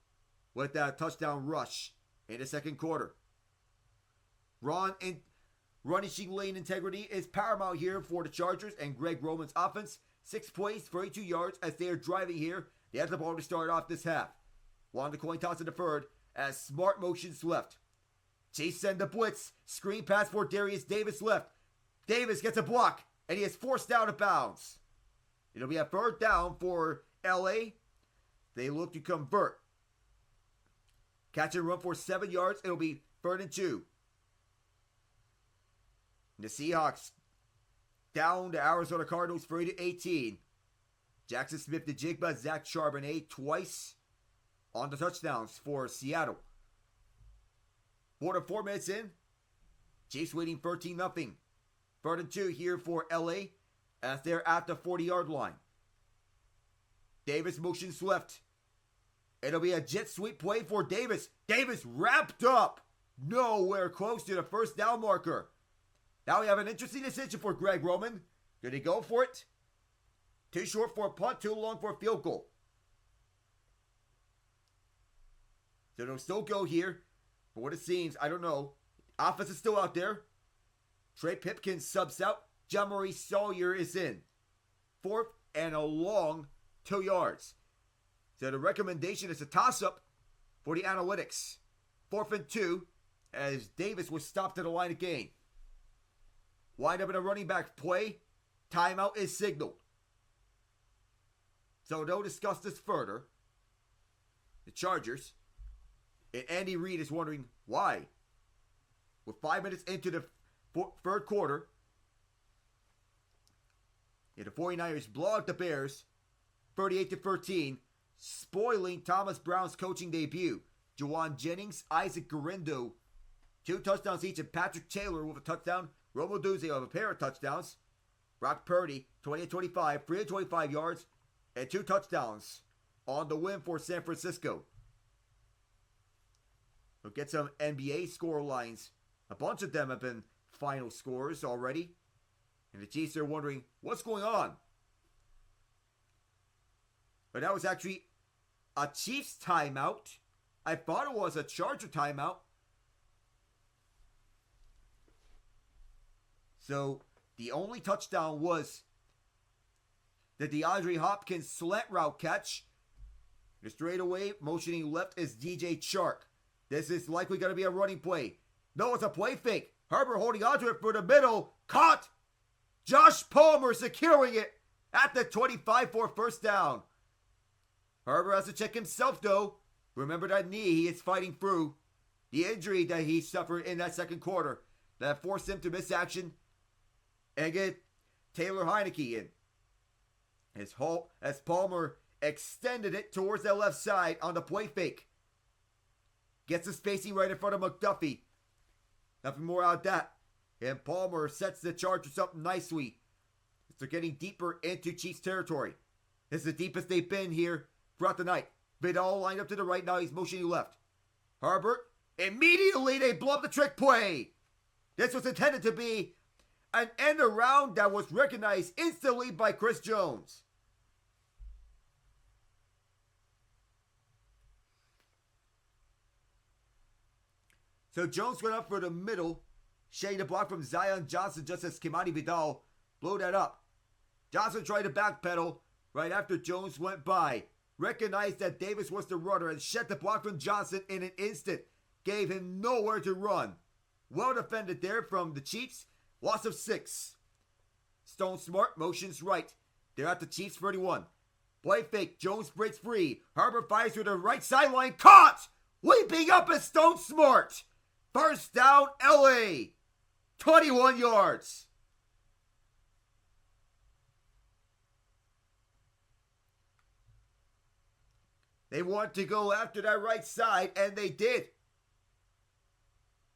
[SPEAKER 1] with that touchdown rush in the second quarter. Running lane integrity is paramount here for the Chargers and Greg Roman's offense. 6 plays, 32 yards as they are driving here. They have the ball to start off this half. Won the coin toss in the third as Smart motions left. Chase send the blitz. Screen pass for Darius Davis left. Davis gets a block and he is forced out of bounds. It'll be a 3rd down for LA. They look to convert. Catch and run for 7 yards. It'll be 3rd and 2. The Seahawks down the Arizona Cardinals 30-18. Jackson Smith to Jigba, Zach Charbonnet twice on the touchdowns for Seattle. 4 minutes in. Chiefs leading 13-0. 3rd and 2 here for LA as they're at the 40-yard line. Davis motions left. It'll be a jet sweep play for Davis. Davis wrapped up. Nowhere close to the first down marker. Now we have an interesting decision for Greg Roman. Did he go for it? Too short for a punt, too long for a field goal. So they'll still go here. But what it seems, I don't know. Offense is still out there. Trey Pipkins subs out. John Maurice Sawyer is in. 4th and a long 2 yards. So the recommendation is a toss-up for the analytics. 4th and 2 as Davis was stopped at the line of gain. Wind up in a running back play. Timeout is signaled. So they'll discuss this further. The Chargers. And Andy Reid is wondering why. With 5 minutes into the 3rd quarter. The 49ers blow out the Bears. 38-13. Spoiling Thomas Brown's coaching debut. Juwan Jennings, Isaac Garindo. 2 touchdowns each. And Patrick Taylor with a touchdown. Romo Duzzi of a pair of touchdowns. Brock Purdy, 20-25, 325 yards, and 2 touchdowns on the win for San Francisco. We'll get some NBA score lines. A bunch of them have been final scores already. And the Chiefs are wondering, what's going on? But that was actually a Chiefs timeout. I thought it was a Charger timeout. So, the only touchdown was the DeAndre Hopkins slant route catch. The straightaway motioning left is DJ Chark. This is likely going to be a running play. No, it's a play fake. Herbert holding onto it for the middle. Caught. Josh Palmer securing it at the 25 for first down. Herbert has to check himself though. Remember that knee he is fighting through. The injury that he suffered in that second quarter that forced him to miss action and get Taylor Heineke in. As Palmer extended it towards the left side on the play fake. Gets the spacing right in front of McDuffie. Nothing more out of that. And Palmer sets the Chargers up nicely. They're getting deeper into Chiefs territory. This is the deepest they've been here throughout the night. Vidal lined up to the right. Now he's motioning left. Herbert. Immediately they blow up the trick play. This was intended to be an end around that was recognized instantly by Chris Jones. So Jones went up for the middle, shading the block from Zion Johnson just as Kimani Vidal blew that up. Johnson tried to backpedal right after Jones went by. Recognized that Davis was the runner and shed the block from Johnson in an instant. Gave him nowhere to run. Well defended there from the Chiefs. Loss of 6. Stone Smart motions right. They're at the Chiefs 31. Play fake. Jones breaks free. Herbert fires to the right sideline. Caught! Leaping up is Stone Smart. First down, LA. 21 yards. They want to go after that right side, and they did.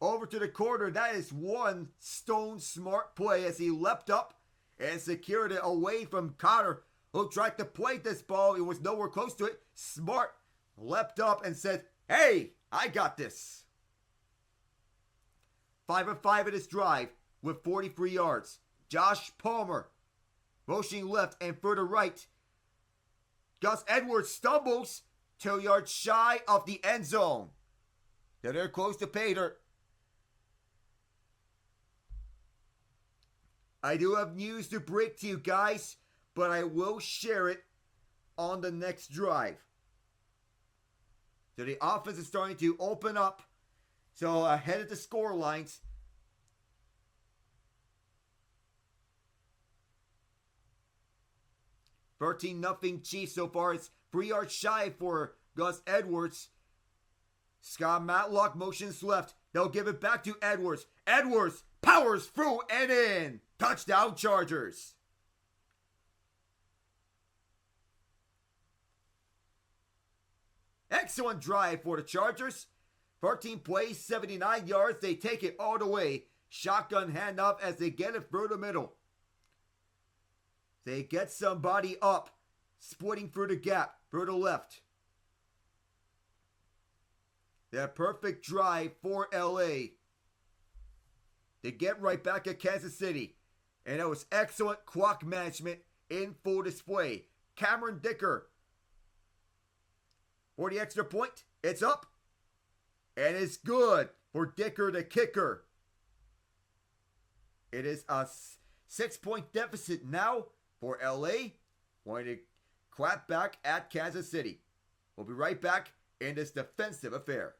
[SPEAKER 1] Over to the corner. That is one Stone Smart play as he leapt up and secured it away from Connor, who tried to play this ball. It was nowhere close to it. Smart leapt up and said, "Hey, I got this." 5 of 5 in his drive with 43 yards. Josh Palmer motioning left and further right. Gus Edwards stumbles 2 yards shy of the end zone. They're close to pay dirt. I do have news to break to you guys, but I will share it on the next drive. So the offense is starting to open up. So ahead of the score lines. $13-0 Chiefs so far. It's 3 yards shy for Gus Edwards. Scott Matlock motions left. They'll give it back to Edwards. Edwards powers through and in. Touchdown Chargers. Excellent drive for the Chargers. 13 plays, 79 yards. They take it all the way. Shotgun handoff as they get it through the middle. They get somebody up. Splitting through the gap. Through the left. That perfect drive for LA. They get right back at Kansas City. And that was excellent clock management in full display. Cameron Dicker. For the extra point. It's up. And it's good for Dicker the kicker. It is a 6-point deficit now for LA. Going to clap back at Kansas City. We'll be right back in this defensive affair.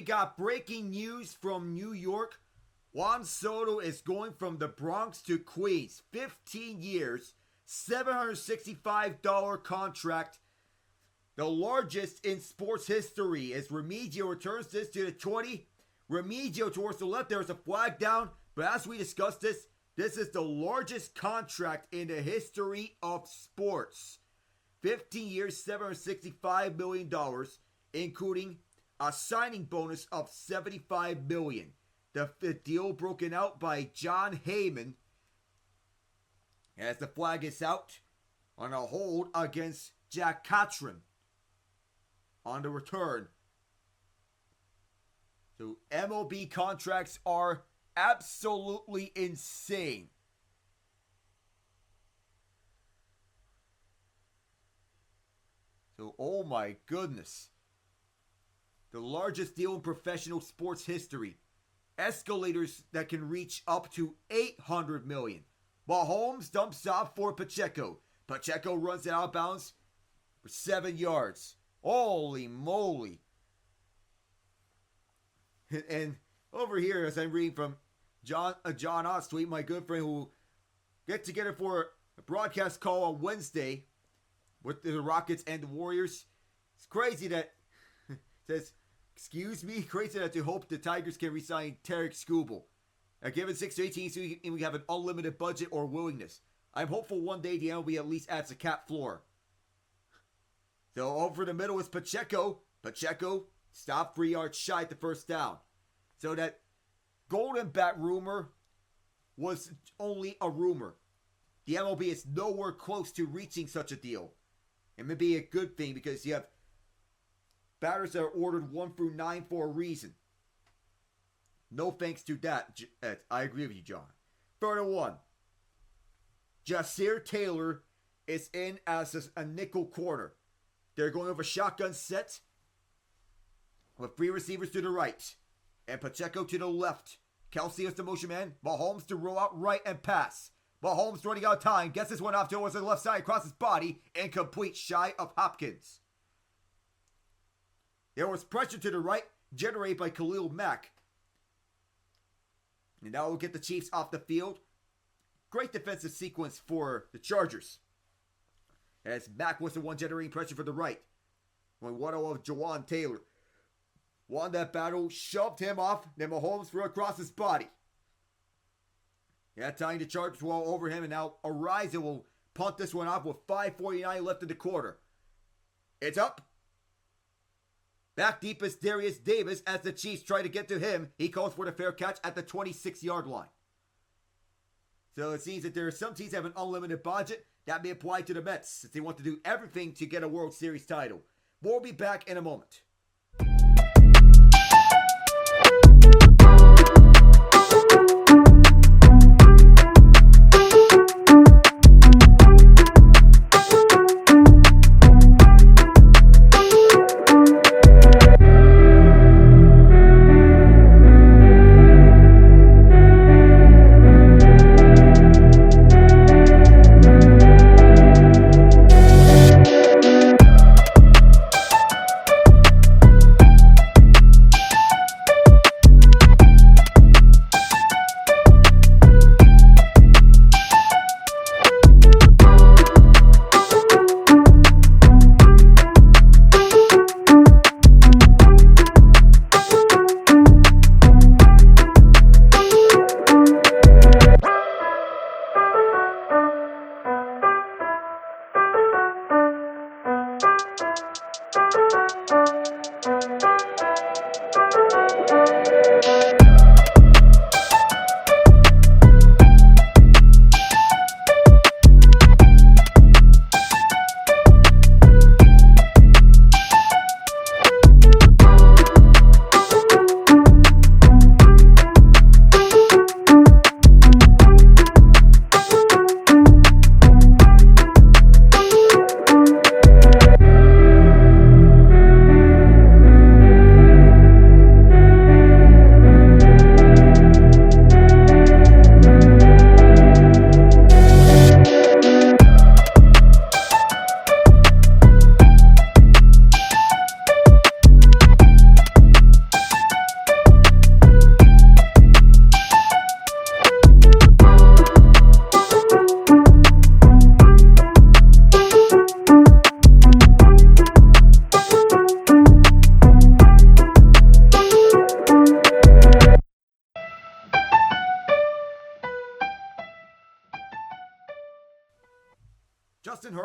[SPEAKER 1] got breaking news from New York. Juan Soto is going from the Bronx to Queens. 15 years, $765 contract. The largest in sports history as Remigio returns this to the 20. Remigio towards the left. There's a flag down. But as we discussed this is the largest contract in the history of sports. 15 years, $765 million, including a signing bonus of $75 million. The deal broken out by John Heyman as the flag is out on a hold against Jack Catron on the return. So MLB contracts are absolutely insane. So, oh my goodness. The largest deal in professional sports history. Escalators that can reach up to $800 million. Mahomes dumps off for Pacheco. Pacheco runs it out of bounds for 7 yards. Holy moly. And over here, as I'm reading from John Ott's tweet, my good friend who get together for a broadcast call on Wednesday with the Rockets and the Warriors. It's crazy that says, excuse me, crazy that they hope the Tigers can resign Tarek Skubal. Given 6 to 18, so we have an unlimited budget or willingness. I'm hopeful one day the MLB at least adds a cap floor. So over the middle is Pacheco. Pacheco stopped 3 yards shy at the first down. So that Golden Bat rumor was only a rumor. The MLB is nowhere close to reaching such a deal. It may be a good thing because you have batters that are ordered 1 through 9 for a reason. No thanks to that. I agree with you, John. Third and 1. Jasir Taylor is in as a nickel corner. They're going over shotgun set with 3 receivers to the right and Pacheco to the left. Kelsey is the motion man. Mahomes to roll out right and pass. Mahomes running out of time. Gets this one off towards the left side across his body. Incomplete, shy of Hopkins. There was pressure to the right generated by Khalil Mack. And now we'll get the Chiefs off the field. Great defensive sequence for the Chargers. As Mack was the one generating pressure for the right. When one of Jawan Taylor won that battle, shoved him off, then Mahomes threw across his body. That time the Chargers were all over him, and now Ariza will punt this one off with 5:49 left in the quarter. It's up. Back deep is Darius Davis as the Chiefs try to get to him. He calls for the fair catch at the 26-yard line. So it seems that there are some teams that have an unlimited budget. That may apply to the Mets since they want to do everything to get a World Series title. We'll be back in a moment.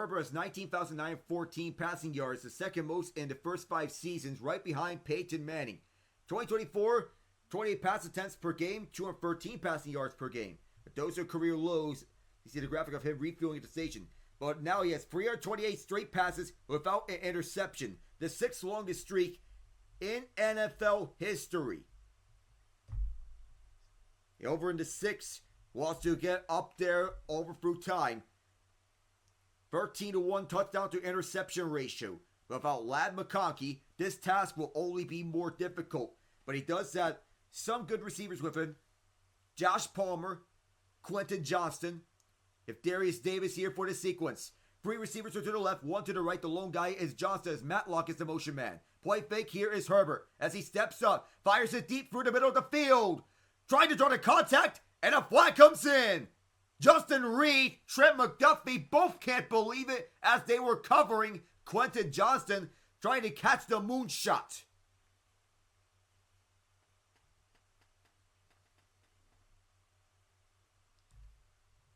[SPEAKER 1] Herbert has 19,914 passing yards, the second most in the first 5 seasons, right behind Peyton Manning. 2024, 28 pass attempts per game, 213 passing yards per game. But those are career lows. You see the graphic of him refueling at the station. But now he has 328 straight passes without an interception, the 6th longest streak in NFL history. Over in the 6, wants to get up there over through time. 13-1 touchdown to interception ratio. Without Lad McConkey, this task will only be more difficult. But he does have some good receivers with him. Josh Palmer, Quentin Johnston. If Darius Davis here for the sequence. 3 receivers are to the left, 1 to the right. The lone guy is Johnston as Matlock is the motion man. Play fake here is Herbert as he steps up. Fires it deep through the middle of the field. Trying to draw the contact and a flag comes in. Justin Reed, Trent McDuffie both can't believe it as they were covering Quentin Johnston trying to catch the moonshot.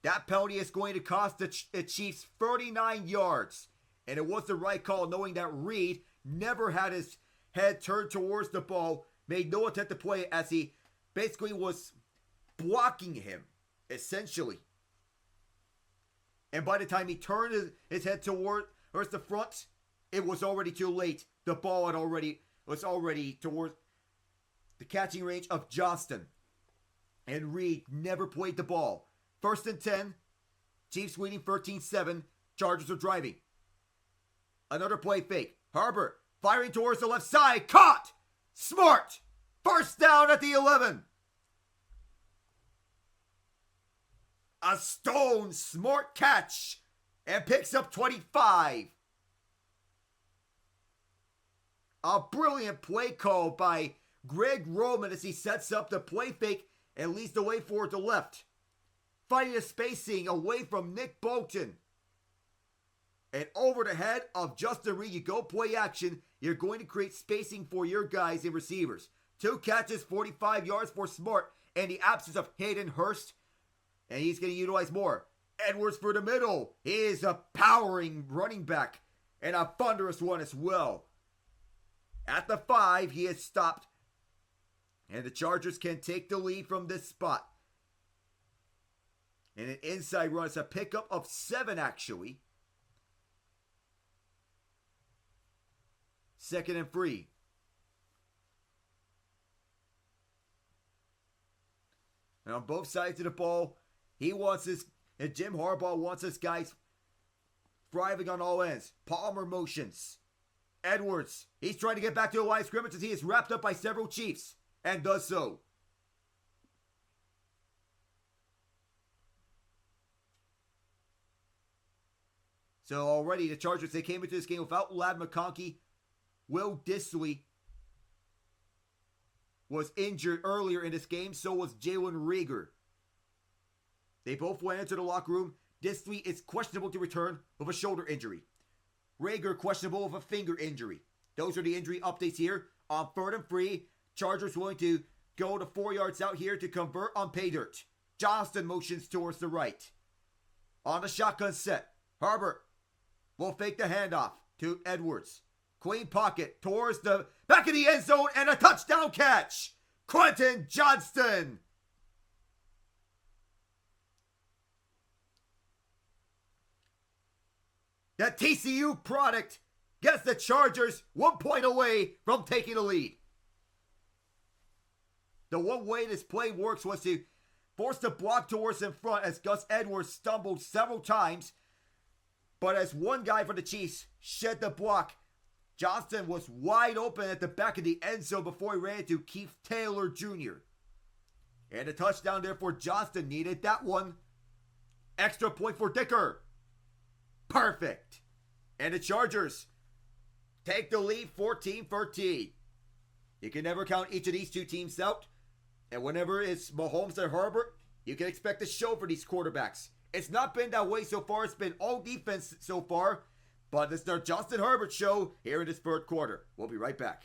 [SPEAKER 1] That penalty is going to cost the Chiefs 39 yards. And it was the right call knowing that Reed never had his head turned towards the ball, made no attempt to play it as he basically was blocking him, essentially. And by the time he turned his head towards the front, it was already too late. The ball was already towards the catching range of Johnston. And Reed never played the ball. 1st and 10. Chiefs leading 13-7. Chargers are driving. Another play fake. Herbert firing towards the left side. Caught! Smart! First down at the 11. A stone smart catch. And picks up 25. A brilliant play call by Greg Roman as he sets up the play fake and leads the way forward to left. Fighting the spacing away from Nick Bolton. And over the head of Justin Reed, you go play action. You're going to create spacing for your guys and receivers. 2 catches, 45 yards for Smart. And the absence of Hayden Hurst. And he's going to utilize more. Edwards for the middle. He is a powering running back. And a thunderous one as well. At the 5, he is stopped. And the Chargers can take the lead from this spot. And an inside run. It's a pickup of 7, actually. 2nd and 3. And on both sides of the ball, and Jim Harbaugh wants his guys thriving on all ends. Palmer motions. Edwards, he's trying to get back to the line of scrimmage as he is wrapped up by several Chiefs. And does so. So already the Chargers, they came into this game without Lad McConkey. Will Dissly was injured earlier in this game. So was Jalen Reagor. They both went into the locker room. Dissly is questionable to return with a shoulder injury. Reagor questionable with a finger injury. Those are the injury updates here. On 3rd and 3, Chargers willing to go to 4 yards out here to convert on pay dirt. Johnston motions towards the right. On the shotgun set, Herbert will fake the handoff to Edwards. Clean pocket towards the back of the end zone and a touchdown catch. Quentin Johnston. The TCU product gets the Chargers 1 point away from taking the lead. The one way this play works was to force the block towards in front as Gus Edwards stumbled several times. But as one guy for the Chiefs shed the block, Johnston was wide open at the back of the end zone before he ran into Keith Taylor Jr. And a touchdown there for Johnston. Needed that one. Extra point for Dicker. Perfect. And the Chargers take the lead 14-13. You can never count each of these two teams out. And whenever it's Mahomes and Herbert, you can expect a show for these quarterbacks. It's not been that way so far. It's been all defense so far. But it's the Justin Herbert show here in this 3rd quarter. We'll be right back.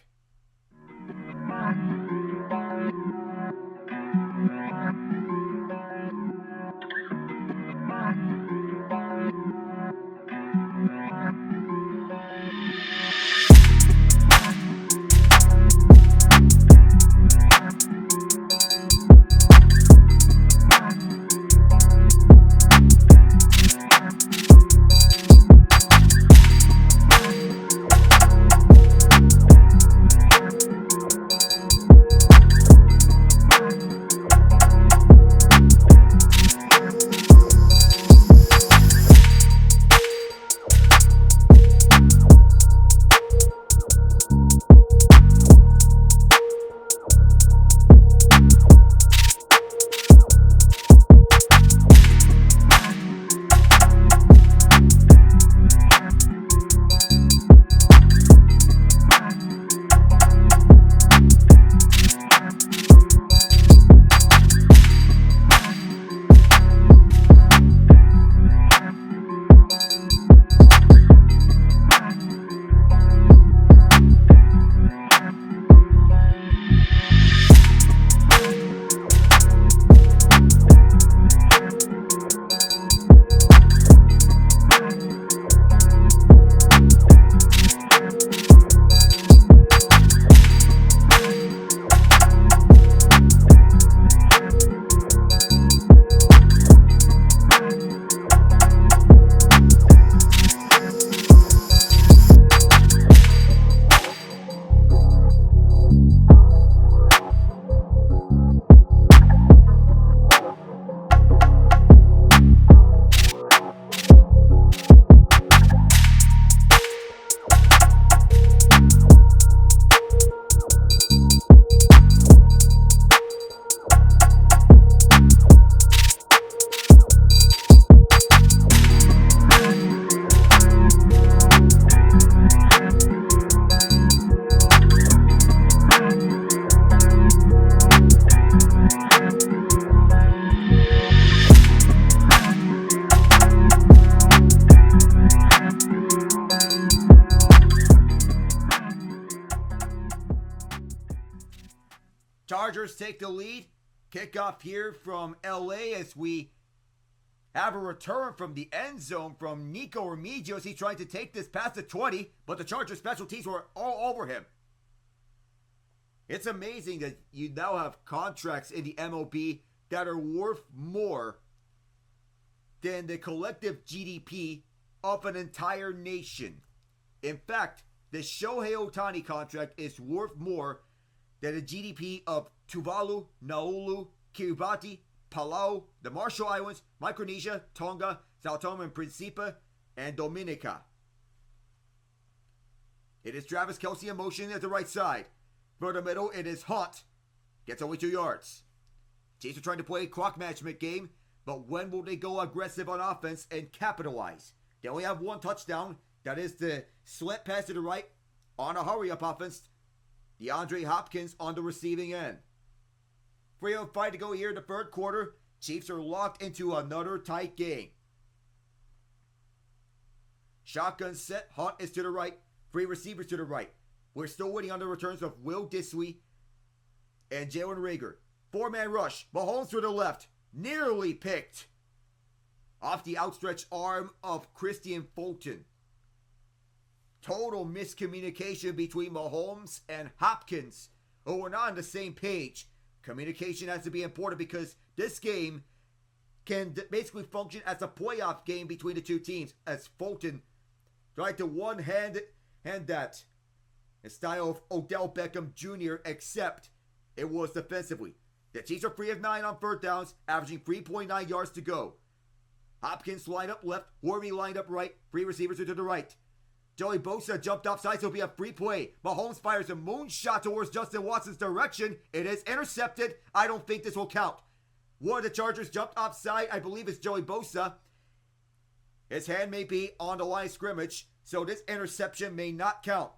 [SPEAKER 1] Chargers take the lead. Kickoff here from LA as we have a return from the end zone from Nico Remedios. He's trying to take this past the 20, but the Chargers special teams were all over him. It's amazing that you now have contracts in the MLB that are worth more than the collective GDP of an entire nation. In fact, the Shohei Ohtani contract is worth more than the GDP of Tuvalu, Nauru, Kiribati, Palau, the Marshall Islands, Micronesia, Tonga, Sao Tome and Principe, and Dominica. It is Travis Kelce in motion at the right side. For the middle, it is Hunt. Gets only 2 yards. Chiefs are trying to play a clock management game, but when will they go aggressive on offense and capitalize? They only have 1 touchdown. That is the slant pass to the right on a hurry-up offense. DeAndre Hopkins on the receiving end. 3:05 to go here in the third quarter. Chiefs are locked into another tight game. Shotgun set. Hunt is to the right. 3 receivers to the right. We're still waiting on the returns of Will Disley and Jalen Reagor. 4-man rush. Mahomes to the left. Nearly picked off the outstretched arm of Christian Fulton. Total miscommunication between Mahomes and Hopkins, who were not on the same page. Communication has to be important because this game can basically function as a playoff game between the two teams, as Fulton tried to one-hand that in style of Odell Beckham Jr., except it was defensively. The Chiefs are 3 of 9 on third downs, averaging 3.9 yards to go. Hopkins lined up left, Wormy lined up right, 3 receivers are to the right. Joey Bosa jumped offside, so it'll be a free play. Mahomes fires a moonshot towards Justin Watson's direction. It is intercepted. I don't think this will count. One of the Chargers jumped offside. I believe it's Joey Bosa. His hand may be on the line of scrimmage, so this interception may not count.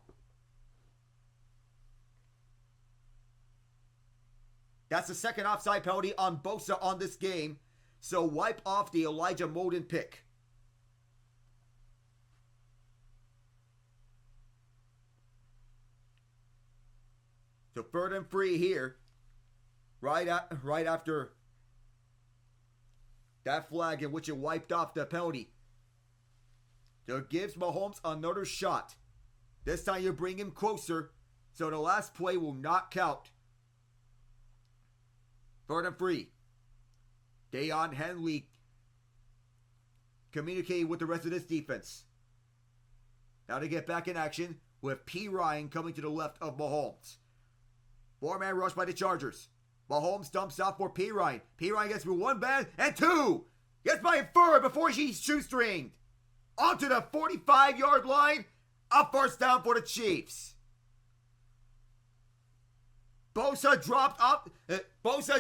[SPEAKER 1] That's the second offside penalty on Bosa on this game, so wipe off the Elijah Molden pick. So 3rd and 3 here, right after that flag in which it wiped off the penalty. So it gives Mahomes another shot. This time you bring him closer, so the last play will not count. 3rd and 3. Deion Henley communicating with the rest of this defense. Now to get back in action with P. Ryan coming to the left of Mahomes. 4-man rush by the Chargers. Mahomes dumps off for P. Ryan. P. Ryan gets through 1 man and 2. Gets by a 3rd before she's shoestringed. Onto the 45-yard line. A first down for the Chiefs. Bosa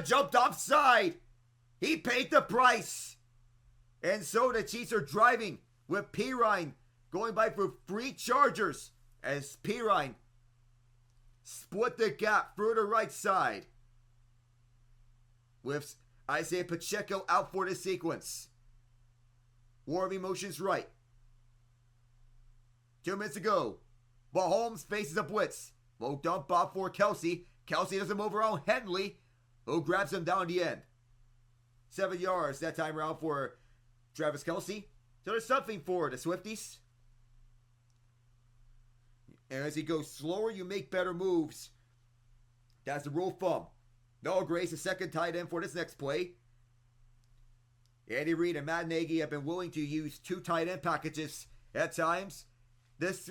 [SPEAKER 1] jumped offside. He paid the price. And so the Chiefs are driving with P. Ryan going by for 3 Chargers as P. Ryan split the gap through the right side with Isaiah Pacheco out for this sequence. Warby motions right. 2 minutes to go. Mahomes faces a blitz. Low dump off for Kelce. Kelce doesn't move around Henley, who grabs him down the end. 7 yards that time around for Travis Kelce. So there's something for the Swifties. And as he goes slower, you make better moves. That's the rule of thumb. Noah Grace, the second tight end for this next play. Andy Reid and Matt Nagy have been willing to use 2 tight end packages at times. This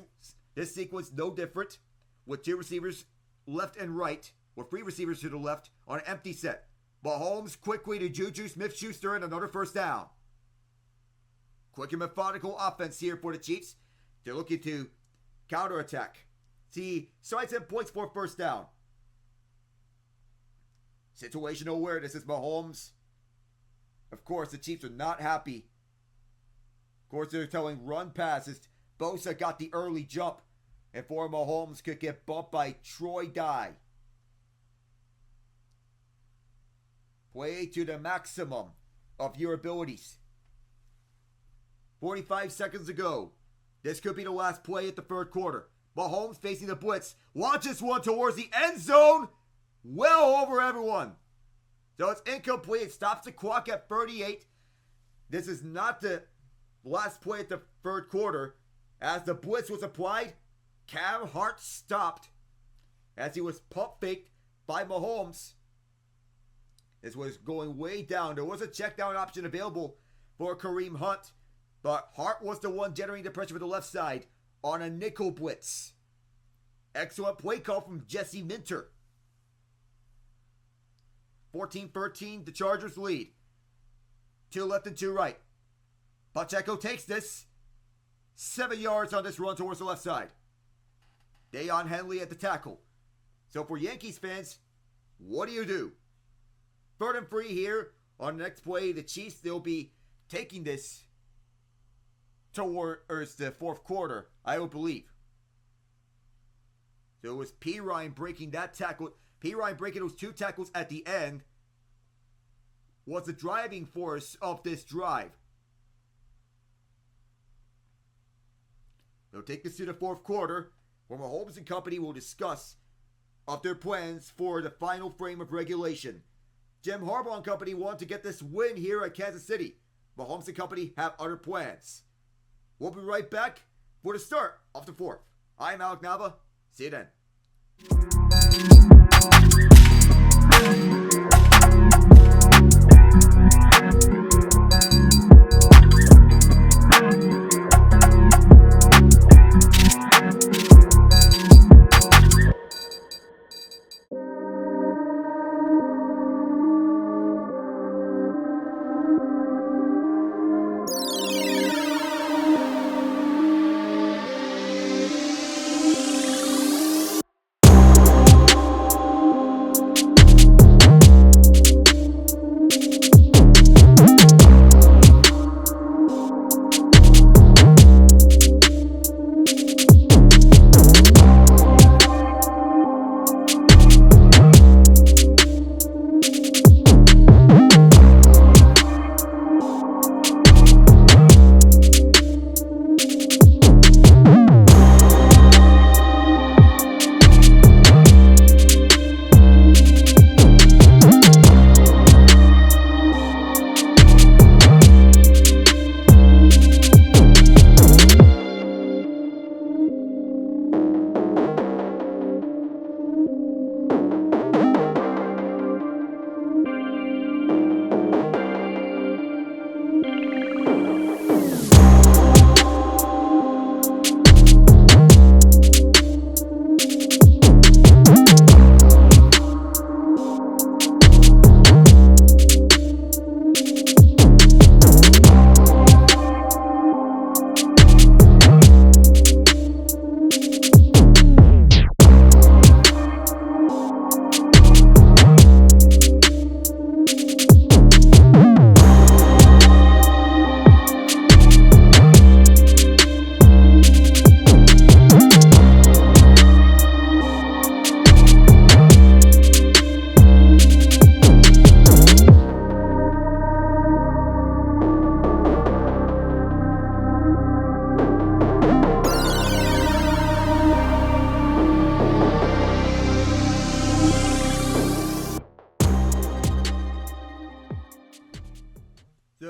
[SPEAKER 1] sequence no different, with 2 receivers left and right, or 3 receivers to the left on an empty set. Mahomes quickly to Juju Smith-Schuster and another first down. Quick and methodical offense here for the Chiefs. They're looking to counterattack. See, sides and points for first down. Situational awareness is Mahomes. Of course, the Chiefs are not happy. Of course, they're telling run passes. Bosa got the early jump, and for Mahomes could get bumped by Troy Dye. Play to the maximum of your abilities. 45 seconds to go. This could be the last play at the third quarter. Mahomes facing the blitz. Launches one towards the end zone. well over everyone. So it's incomplete. It stops the clock at 38. This is not the last play at the third quarter. As the blitz was applied, Cam Hart stopped as he was pump faked by Mahomes. This was going way down. There was a check down option available for Kareem Hunt, but Hart was the one generating the pressure for the left side on a nickel blitz. Excellent play call from Jesse Minter. 14-13, the Chargers lead. 2 left and 2 right. Pacheco takes this. 7 yards on this run towards the left side. Deion Henley at the tackle. So for Yankees fans, what do you do? 3rd and 3 here on the next play. The Chiefs, they'll be taking this towards the fourth quarter, I would believe. So it was P. Ryan breaking that tackle. P. Ryan breaking those 2 tackles at the end was the driving force of this drive. They'll take this to the fourth quarter, where Mahomes and company will discuss of their plans for the final frame of regulation. Jim Harbaugh and company want to get this win here at Kansas City. Mahomes and company have other plans. We'll be right back for the start of the fourth. I'm Alec Nava. See you then.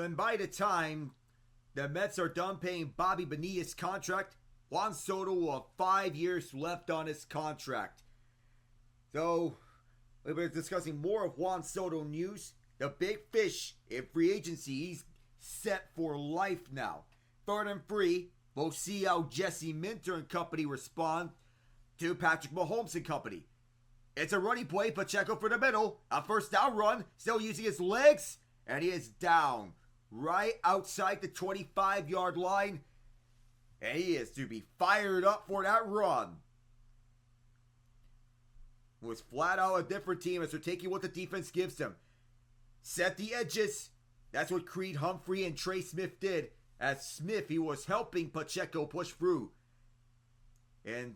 [SPEAKER 1] And by the time the Mets are done paying Bobby Bonilla's contract, Juan Soto will have 5 years left on his contract. So, we've been discussing more of Juan Soto news. The big fish in free agency, he's set for life now. 3rd and 3, we'll see how Jesse Minter and company respond to Patrick Mahomes and company. It's a running play, Pacheco for the middle, a first down run, still using his legs, and he is down right outside the 25-yard line. And he is to be fired up for that run. It was flat out a different team as they're taking what the defense gives them. Set the edges. That's what Creed Humphrey and Trey Smith did. As Smith, he was helping Pacheco push through. And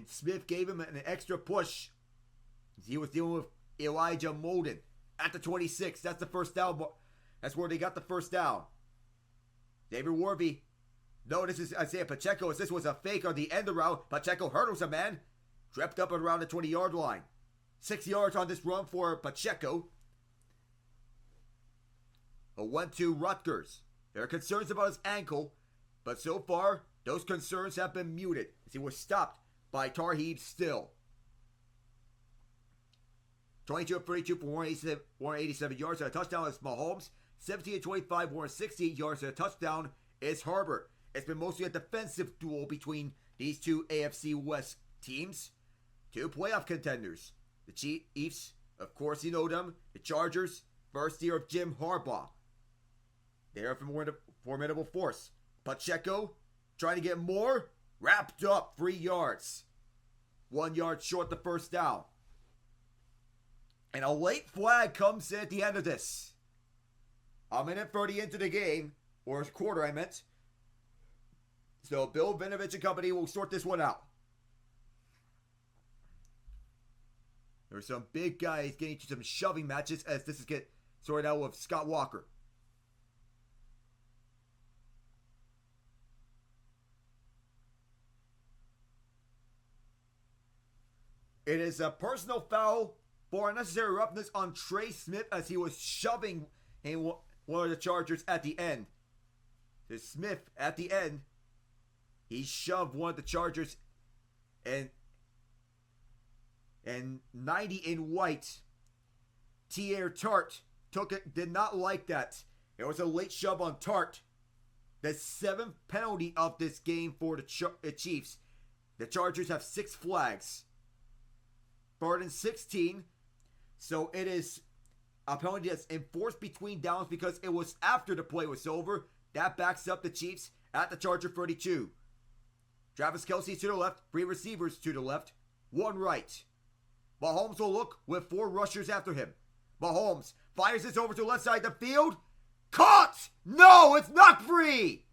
[SPEAKER 1] Smith gave him an extra push. He was dealing with Elijah Molden at the 26. That's the first down. That's where they got the first down. David Warby. No, this is Isaiah Pacheco. As this was a fake on the end of the route. Pacheco hurdles a man. Tripped up around the 20-yard line. 6 yards on this run for Pacheco. A 1-2 Rutgers. There are concerns about his ankle, but so far, those concerns have been muted as he was stopped by Tarheeb Still. 22 of 32 for 187 yards and a touchdown is Mahomes. 17 of 25, 160 yards and a touchdown is Herbert. It's been mostly a defensive duel between these two AFC West teams. Two playoff contenders. The Chiefs, of course you know them. The Chargers, first year of Jim Harbaugh. They are a formidable force. Pacheco, trying to get more, wrapped up 3 yards. 1 yard short the first down. And a late flag comes in at the end of this. A minute 30 into the game, or a quarter I meant. So Bill Vinovich and company will sort this one out. There are some big guys getting into some shoving matches as this is get sorted out with Scott Walker. It is a personal foul for unnecessary roughness on Trey Smith as he was shoving one of the Chargers at the end. So Smith at the end, he shoved one of the Chargers, and 90 in white, Tier Tart did not like that. It was a late shove on Tart. The 7th penalty of this game for the Chiefs. The Chargers have 6 flags. Third and 16. So it is a penalty that's enforced between downs because it was after the play was over. That backs up the Chiefs at the Charger 32. Travis Kelce to the left, 3 receivers to the left, 1 right. Mahomes will look with 4 rushers after him. Mahomes fires this over to the left side of the field. Caught! No, it's not free!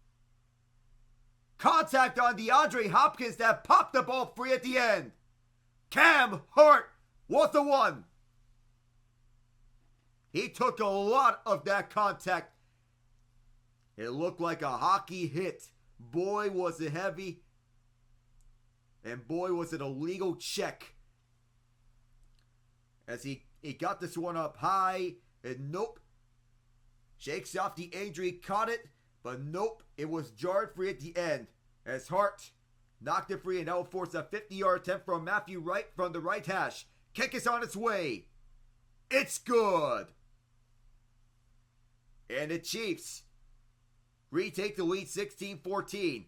[SPEAKER 1] Contact on DeAndre Hopkins that popped the ball free at the end. Cam Hart was the one. He took a lot of that contact. It looked like a hockey hit. Boy, was it heavy. And boy, was it a legal check. As he got this one up high. And nope. Shakes off the injury, caught it. But nope, it was jarred free at the end. As Hart knocked it free and that will force a 50-yard attempt from Matthew Wright from the right hash. Kick is on its way. It's good. And the Chiefs retake the lead 16-14.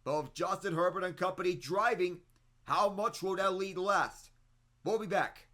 [SPEAKER 1] Both Justin Herbert and company driving. How much will that lead last? We'll be back.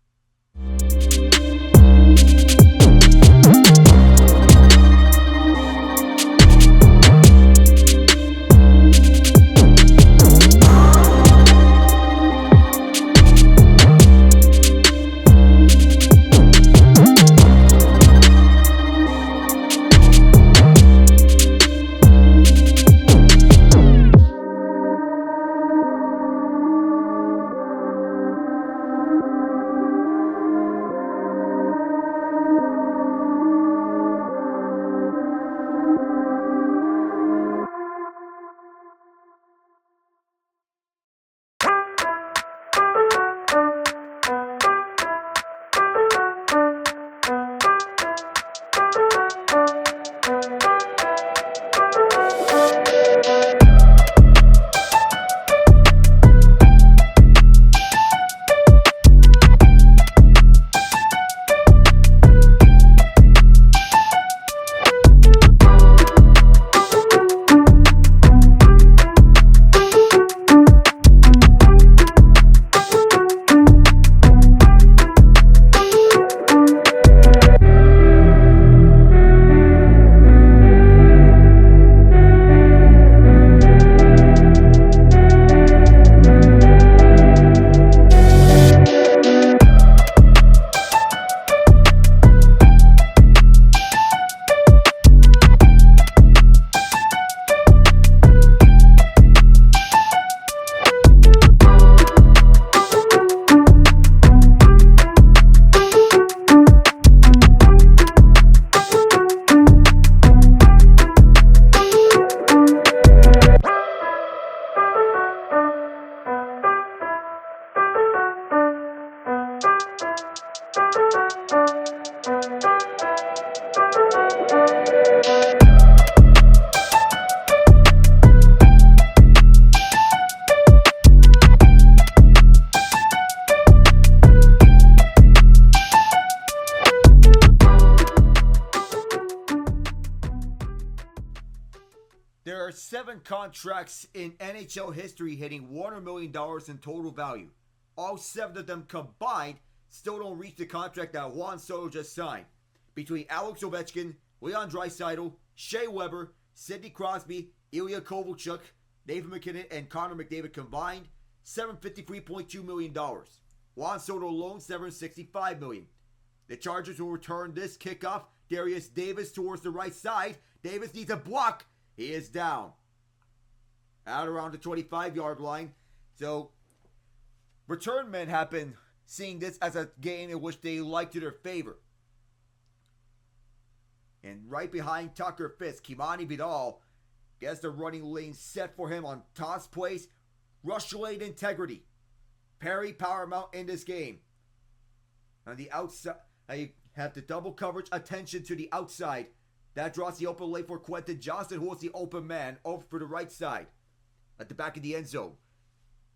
[SPEAKER 1] 7 contracts in NHL history hitting $100 million in total value. All 7 of them combined still don't reach the contract that Juan Soto just signed. Between Alex Ovechkin, Leon Draisaitl, Shea Weber, Sidney Crosby, Ilya Kovalchuk, Nathan McKinnon, and Connor McDavid combined, $753.2 million. Juan Soto alone, $765 million. The Chargers will return this kickoff. Darius Davis towards the right side. Davis needs a block. He is down. Out around the 25-yard line. So, return men have been seeing this as a game in which they like to their favor. And right behind Tucker Fisk, Kimani Vidal gets the running lane set for him on toss plays. Rush lane integrity. Perry Paramount in this game. On the outside, you have the double coverage attention to the outside. That draws the open lane for Quentin Johnston, who was the open man over for the right side. At the back of the end zone.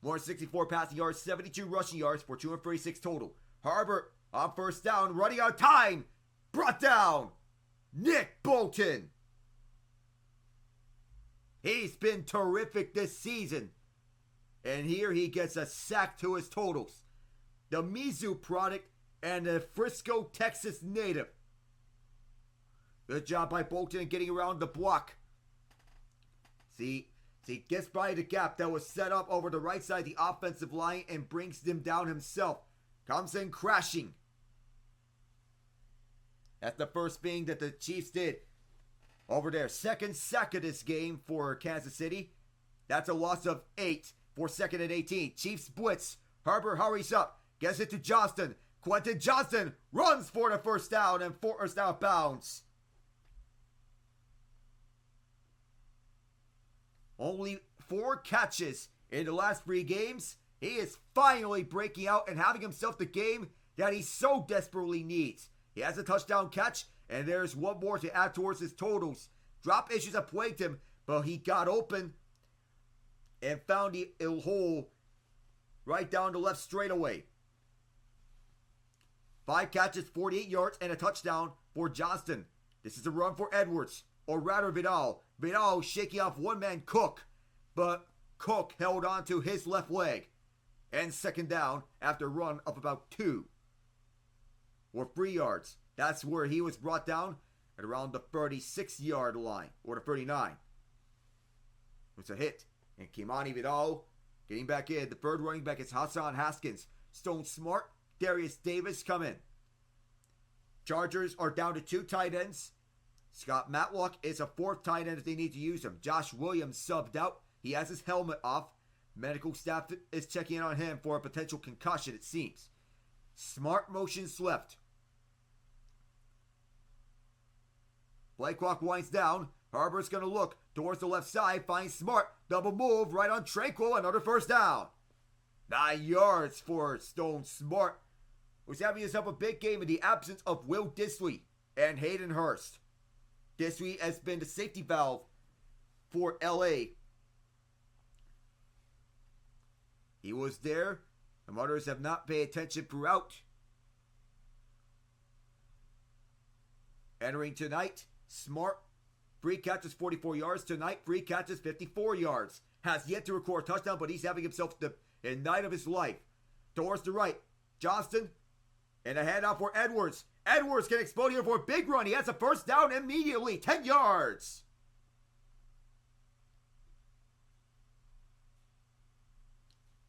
[SPEAKER 1] 164 passing yards, 72 rushing yards for 236 total. Harbor on first down, running out of time. Brought down. Nick Bolton. He's been terrific this season. And here he gets a sack to his totals. The Mizzou product and the Frisco, Texas native. Good job by Bolton getting around the block. See, gets by the gap that was set up over the right side of the offensive line and brings him down himself. Comes in crashing. That's the first thing that the Chiefs did over there. Second sack of this game for Kansas City. That's a loss of 8 for 2nd and 18. Chiefs blitz. Harbor hurries up. Gets it to Johnston. Quentin Johnston runs for the first down and forced out of bounds. Only 4 catches in the last 3 games. He is finally breaking out and having himself the game that he so desperately needs. He has a touchdown catch, and there's one more to add towards his totals. Drop issues have plagued him, but he got open and found the hole right down the left straightaway. 5 catches, 48 yards, and a touchdown for Johnston. This is a run for Edwards, or rather Vidal. Vidal shaking off one-man Cook, but Cook held on to his left leg. And second down after a run of about 2 or 3 yards. That's where he was brought down at around the 36-yard line, or the 39. It's a hit. And Kimani Vidal getting back in. The third running back is Hassan Haskins. Stone Smart, Darius Davis come in. Chargers are down to 2 tight ends. Scott Matlock is a 4th tight end if they need to use him. Josh Williams subbed out. He has his helmet off. Medical staff is checking in on him for a potential concussion, it seems. Smart motions left. Play clock winds down. Harbor's going to look towards the left side. Finds Smart. Double move right on Tranquil. Another first down. 9 yards for Stone Smart, who's having himself a big game in the absence of Will Dissly and Hayden Hurst. Dissly has been the safety valve for LA. He was there. The others have not paid attention throughout. Entering tonight, Smart, 3 catches, 44 yards. Tonight, 3 catches, 54 yards. Has yet to record a touchdown, but he's having himself the night of his life. Towards the right, Johnston, and a handout for Edwards. Edwards can explode here for a big run. He has a first down immediately, 10 yards.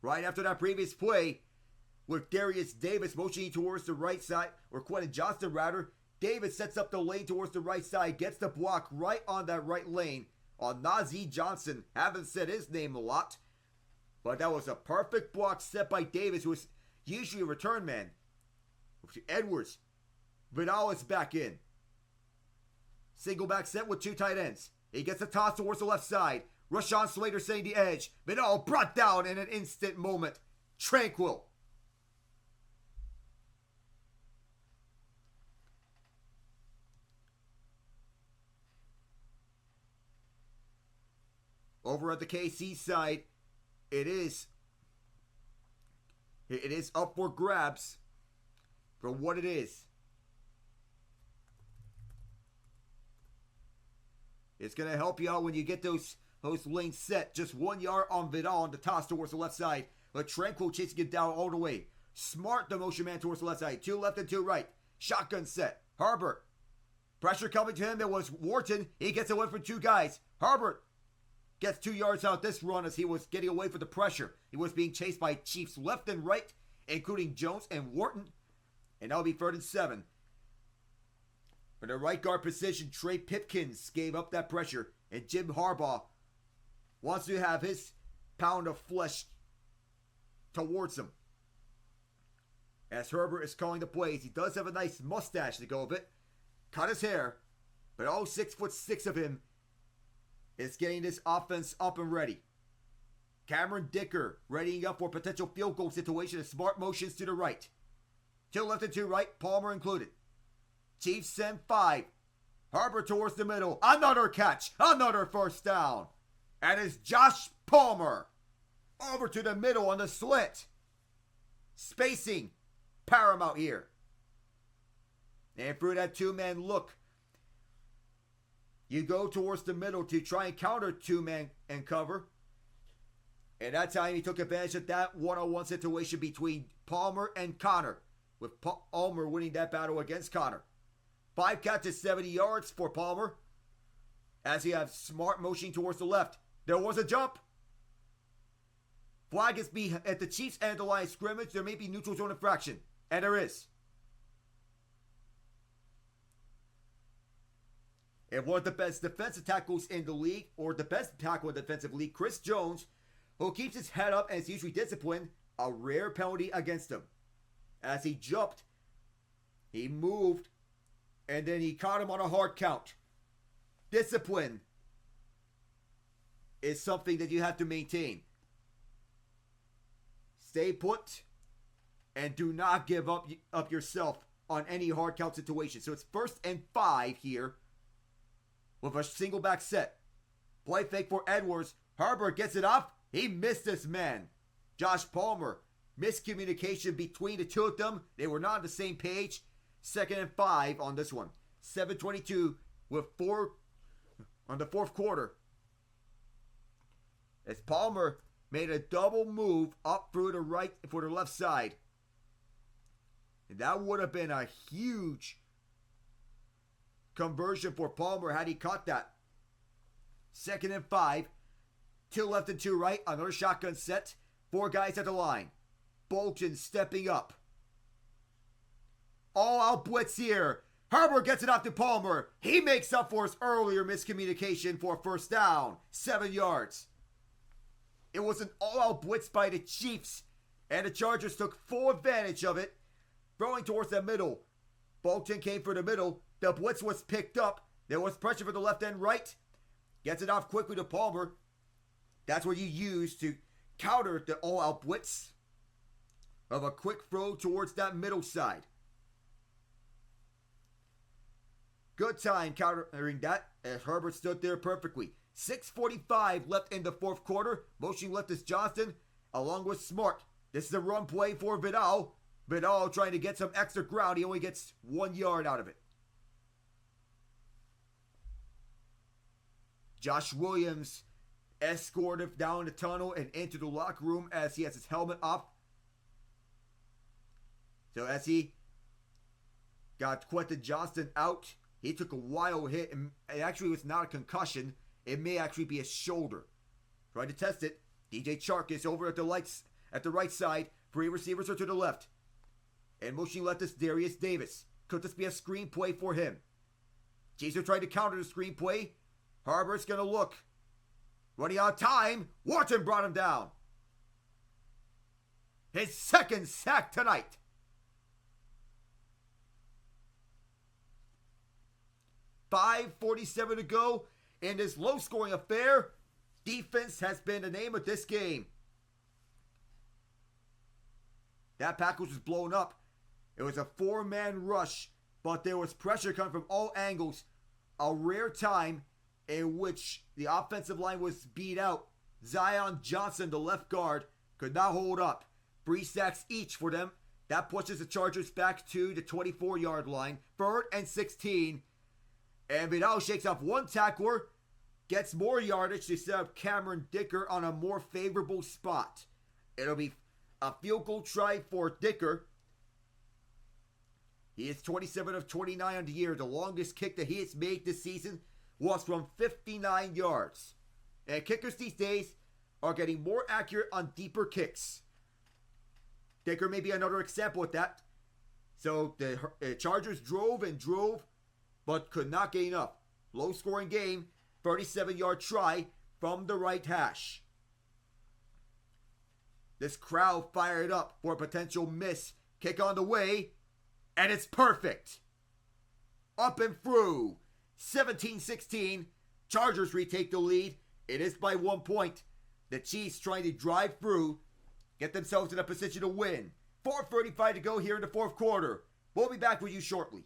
[SPEAKER 1] Right after that previous play, with Darius Davis motioning towards the right side, or Quentin Johnston rather, Davis sets up the lane towards the right side, gets the block right on that right lane on Najee Johnson. Haven't said his name a lot, but that was a perfect block set by Davis, who is usually a return man. Edwards. Vidal is back in. Single back set with 2 tight ends. He gets a toss towards the left side. Rashawn Slater setting the edge. Vidal brought down in an instant moment. Tranquil. Over at the KC side, it is up for grabs for what it is. It's going to help you out when you get those host lane set. Just 1 yard on Vidal on the toss towards the left side. But Tranquil chasing it down all the way. Smart, the motion man towards the left side. 2 left and 2 right. Shotgun set. Herbert. Pressure coming to him. It was Wharton. He gets away from 2 guys. Herbert gets 2 yards out this run as he was getting away from the pressure. He was being chased by Chiefs left and right, including Jones and Wharton. And that'll be 3rd and 7. For the right guard position, Trey Pipkins gave up that pressure. And Jim Harbaugh wants to have his pound of flesh towards him. As Herbert is calling the plays, he does have a nice mustache to go with it. Cut his hair. But all 6'6" of him is getting this offense up and ready. Cameron Dicker readying up for a potential field goal situation and smart motions to the right. 2 left and 2 right, Palmer included. Chiefs send 5. Herbert towards the middle. Another catch. Another first down. And it's Josh Palmer. Over to the middle on the slit. Spacing paramount here. And through that 2-man look, you go towards the middle to try and counter 2-man and cover. And that time he took advantage of that one-on-one situation between Palmer and Connor, with Palmer winning that battle against Connor. 5 catches, 70 yards for Palmer. As he has smart motion towards the left. There was a jump. Flag is at the Chiefs end of the line of scrimmage. There may be neutral zone infraction. And there is. And one of the best defensive tackles in the league, or the best tackle in the defensive league, Chris Jones, who keeps his head up and is usually disciplined, a rare penalty against him. As he jumped, he moved, and then he caught him on a hard count. Discipline is something that you have to maintain. Stay put and do not give up yourself on any hard count situation. So it's 1st and 5 here with a single back set. Play fake for Edwards. Herbert gets it off. He missed this man. Josh Palmer. Miscommunication between the 2 of them. They were not on the same page. 2nd and 5 on this one. 7:22 with 4 on the 4th quarter. As Palmer made a double move up through the right for the left side. And that would have been a huge conversion for Palmer had he caught that. 2nd and 5. 2 left and 2 right. Another shotgun set. 4 guys at the line. Bolton stepping up. All out blitz here. Herbert gets it off to Palmer. He makes up for his earlier miscommunication for a 1st down. 7 yards. It was an all-out blitz by the Chiefs, and the Chargers took full advantage of it, throwing towards the middle. Bolton came for the middle. The blitz was picked up. There was pressure for the left and right. Gets it off quickly to Palmer. That's what you use to counter the all-out blitz of a quick throw towards that middle side. Good time countering that as Herbert stood there perfectly. 6:45 left in the 4th quarter. Motion left is Johnston along with Smart. This is a run play for Vidal. Vidal trying to get some extra ground. He only gets 1 yard out of it. Josh Williams escorted down the tunnel and into the locker room as he has his helmet off. So as he got Quentin Johnston out, he took a wild hit, and it actually was not a concussion. It may actually be a shoulder. Trying to test it. DJ Chark is over at the right side. 3 receivers are to the left. And motioning left is Darius Davis. Could this be a screen play for him? Chiefs are trying to counter the screen play. Herbert's going to look. Running out of time. Wharton brought him down. His 2nd sack tonight. 5:47 to go in this low-scoring affair. Defense has been the name of this game. That package was blown up. It was a 4-man rush, but there was pressure coming from all angles. A rare time in which the offensive line was beat out. Zion Johnson, the left guard, could not hold up. 3 sacks each for them. That pushes the Chargers back to the 24-yard line. 3rd and 16. And Vidal shakes off 1 tackler, gets more yardage to set up Cameron Dicker on a more favorable spot. It'll be a field goal try for Dicker. He is 27 of 29 on the year. The longest kick that he has made this season was from 59 yards. And kickers these days are getting more accurate on deeper kicks. Dicker may be another example of that. So the Chargers drove and drove, but could not get enough. Low scoring game, 37-yard try from the right hash. This crowd fired up for a potential miss. Kick on the way, and it's perfect. Up and through. 17-16. Chargers retake the lead. It is by 1 point. The Chiefs trying to drive through, get themselves in a position to win. 4:35 to go here in the fourth quarter. We'll be back with you shortly.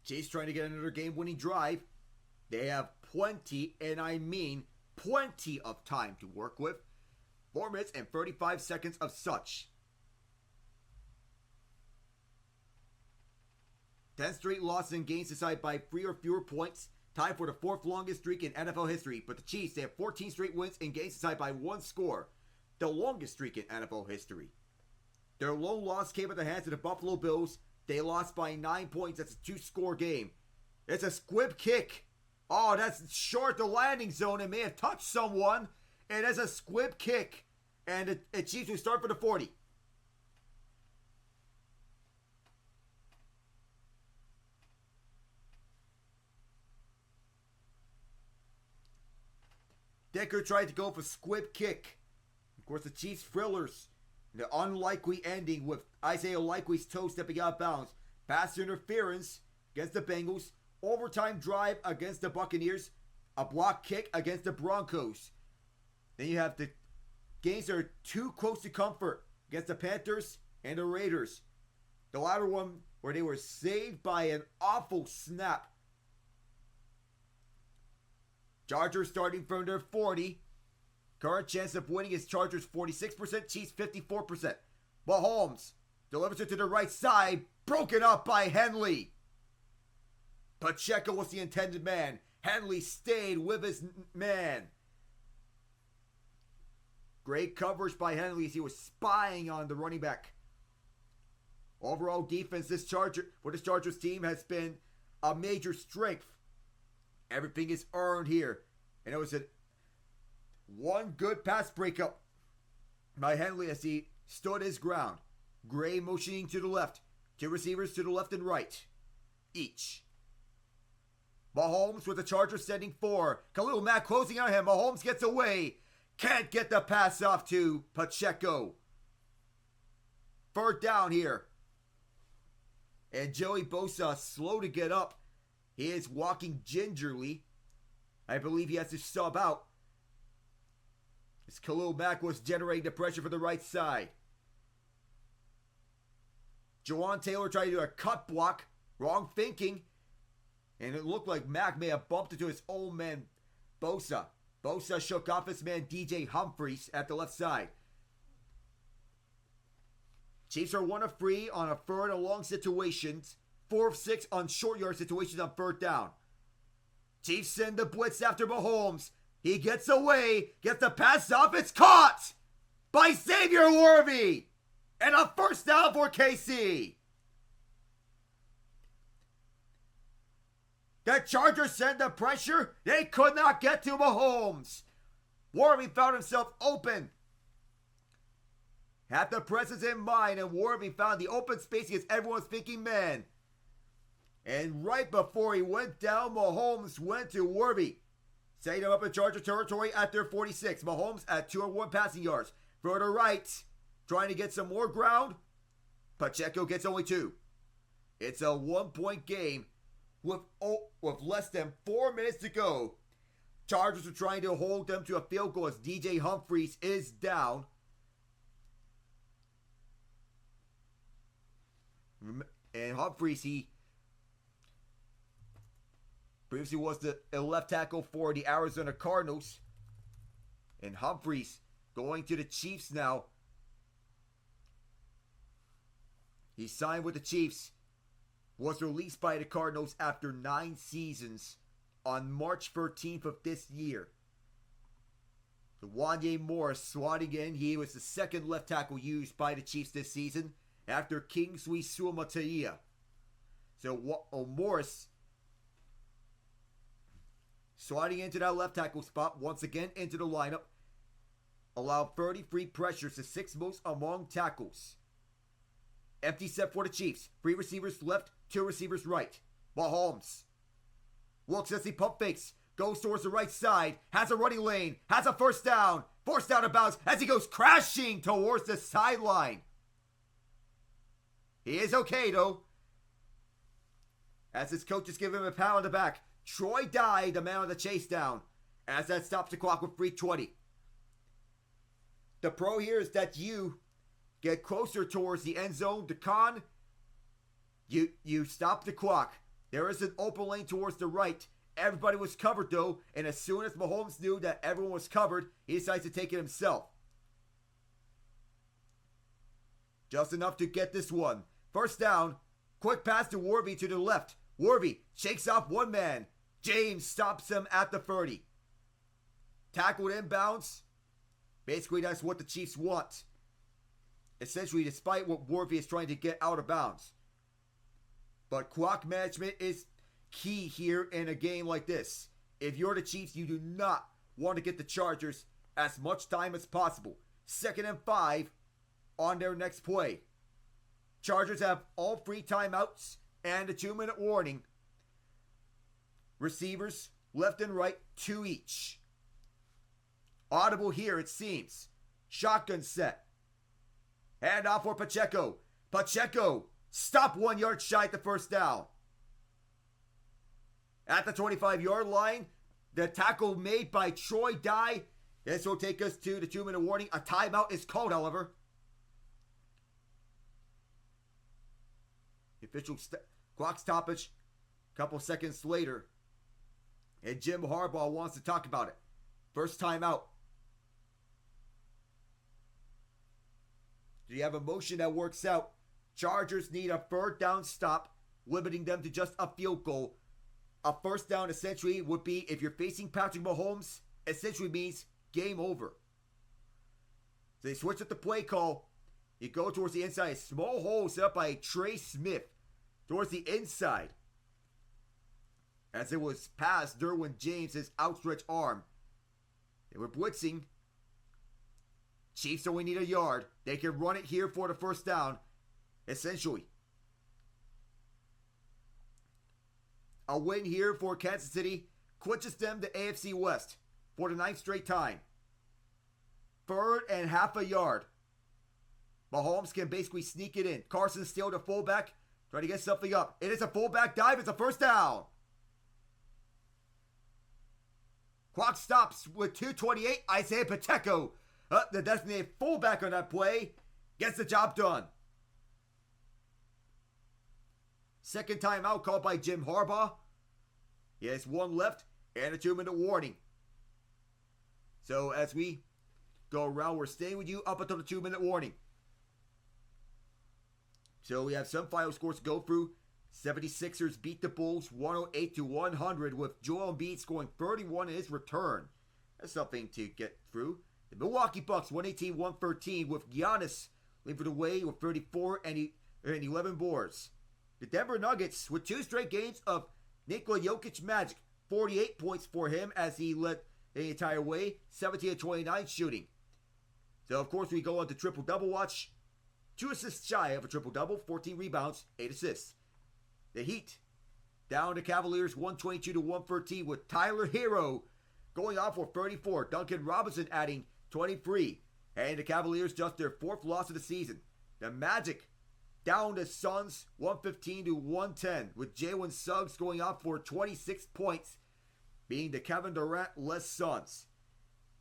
[SPEAKER 1] Chiefs trying to get another game-winning drive. They have plenty, and I mean plenty of time to work with. 4 minutes and 35 seconds of such. 10 straight losses and games decided by 3 or fewer points. Tied for the 4th longest streak in NFL history. But the Chiefs, they have 14 straight wins and games decided by 1 score. The longest streak in NFL history. Their lone loss came at the hands of the Buffalo Bills. They lost by 9 points. That's a 2-score game. It's a squib kick. Oh, that's short the landing zone. It may have touched someone. It is a squib kick. And the Chiefs will start for the 40. Dicker tried to go for squib kick. Of course, the Chiefs thrillers. The unlikely ending with Isaiah Likely's toe stepping out of bounds. Pass interference against the Bengals. Overtime drive against the Buccaneers. A block kick against the Broncos. Then you have the games that are too close to comfort against the Panthers and the Raiders. The latter one where they were saved by an awful snap. Chargers starting from their 40. Current chance of winning is Chargers 46%, Chiefs 54%. Mahomes delivers it to the right side. Broken up by Henley. Pacheco was the intended man. Henley stayed with his man. Great coverage by Henley as he was spying on the running back. Overall defense for this Chargers team has been a major strength. Everything is earned here. And it was one good pass breakup by Henley as he stood his ground. Gray motioning to the left. Two receivers to the left and right, each. Mahomes with the Chargers sending 4. Khalil Mack closing on him. Mahomes gets away. Can't get the pass off to Pacheco. 3rd down here. And Joey Bosa slow to get up. He is walking gingerly. I believe he has to sub out. As Khalil Mack was generating the pressure for the right side. Jawan Taylor tried to do a cut block. Wrong thinking. And it looked like Mack may have bumped into his old man, Bosa. Bosa shook off his man, DJ Humphries, at the left side. Chiefs are 1 of 3 on a 3rd and long situations. 4 of 6 on short yard situations on 3rd down. Chiefs send the blitz after Mahomes. He gets away, gets the pass off. It's caught by Xavier Worthy. And a 1st down for KC. The Chargers send the pressure. They could not get to Mahomes. Worthy found himself open. Had the presence in mind, and Worthy found the open space against everyone's thinking man. And right before he went down, Mahomes went to Worthy, setting him up in Charger territory at their 46. Mahomes at 201 passing yards. Further right, trying to get some more ground. Pacheco gets only 2. It's a 1-point game with less than 4 minutes to go. Chargers are trying to hold them to a field goal as DJ Humphries is down. And Humphries, he previously was the left tackle for the Arizona Cardinals. And Humphries going to the Chiefs now. He signed with the Chiefs. Was released by the Cardinals after 9 seasons on March 13th of this year. Wanye Morris swatting in. He was the 2nd left tackle used by the Chiefs this season after Kingsley Suamataia. So Morris swatting into that left tackle spot once again into the lineup. Allowed 33 pressures, the 6th most among tackles. Empty set for the Chiefs. 3 receivers left, 2 receivers right. Mahomes looks as he pump fakes. Goes towards the right side. Has a running lane. Has a 1st down. Forced out of bounds as he goes crashing towards the sideline. He is okay though, as his coaches give him a pat on the back. Troy Dye, the man on the chase down, as that stops the clock with 3:20. The pro here is that you get closer towards the end zone. The con, you stop the clock. There is an open lane towards the right. Everybody was covered though, and as soon as Mahomes knew that everyone was covered, he decides to take it himself. Just enough to get this one. 1st down, quick pass to Worthy to the left. Worthy shakes off one man. James stops him at the 30. Tackled inbounds. Basically, that's what the Chiefs want. Essentially, despite what Worthy is trying to get out of bounds. But clock management is key here in a game like this. If you're the Chiefs, you do not want to get the Chargers as much time as possible. 2nd and 5 on their next play. Chargers have all 3 timeouts and a 2-minute warning. Receivers, left and right, 2 each. Audible here, it seems. Shotgun set. Hand off for Pacheco. Pacheco, stop 1 yard shy at the 1st down. At the 25-yard line, the tackle made by Troy Dye. This will take us to the 2-minute warning. A timeout is called, however. The official clock stoppage a couple seconds later. And Jim Harbaugh wants to talk about it. First timeout. Do you have a motion that works out? Chargers need a 3rd down stop, limiting them to just a field goal. A 1st down essentially would be, if you're facing Patrick Mahomes, essentially means game over. So they switch up the play call. You go towards the inside. A small hole set up by Trey Smith towards the inside. As it was past Derwin James' outstretched arm. They were blitzing. Chiefs only need a yard. They can run it here for the 1st down. Essentially. A win here for Kansas City clinches them to AFC West for the 9th straight time. 3rd and half a yard. Mahomes can basically sneak it in. Carson still the fullback, trying to get something up. It is a fullback dive. It's a first down. Clock stops with 2:28. Isaiah Pacheco, the designated fullback on that play, gets the job done. Second timeout called by Jim Harbaugh. He has 1 left and a 2-minute warning. So as we go around, we're staying with you up until the 2-minute warning. So we have some final scores to go through. 76ers beat the Bulls 108-100 with Joel Embiid scoring 31 in his return. That's something to get through. The Milwaukee Bucks 118-113 with Giannis leading the way with 34 and 11 boards. The Denver Nuggets with 2 straight games of Nikola Jokic magic. 48 points for him as he led the entire way. 17-29 shooting. So of course we go on to triple-double watch. 2 assists shy of a triple-double. 14 rebounds, 8 assists. The Heat down to Cavaliers 122-113 with Tyler Hero going off for 34. Duncan Robinson adding 23. And the Cavaliers just their 4th loss of the season. The Magic down to Suns 115-110 with Jalen Suggs going off for 26 points, being the Kevin Durant-less Suns.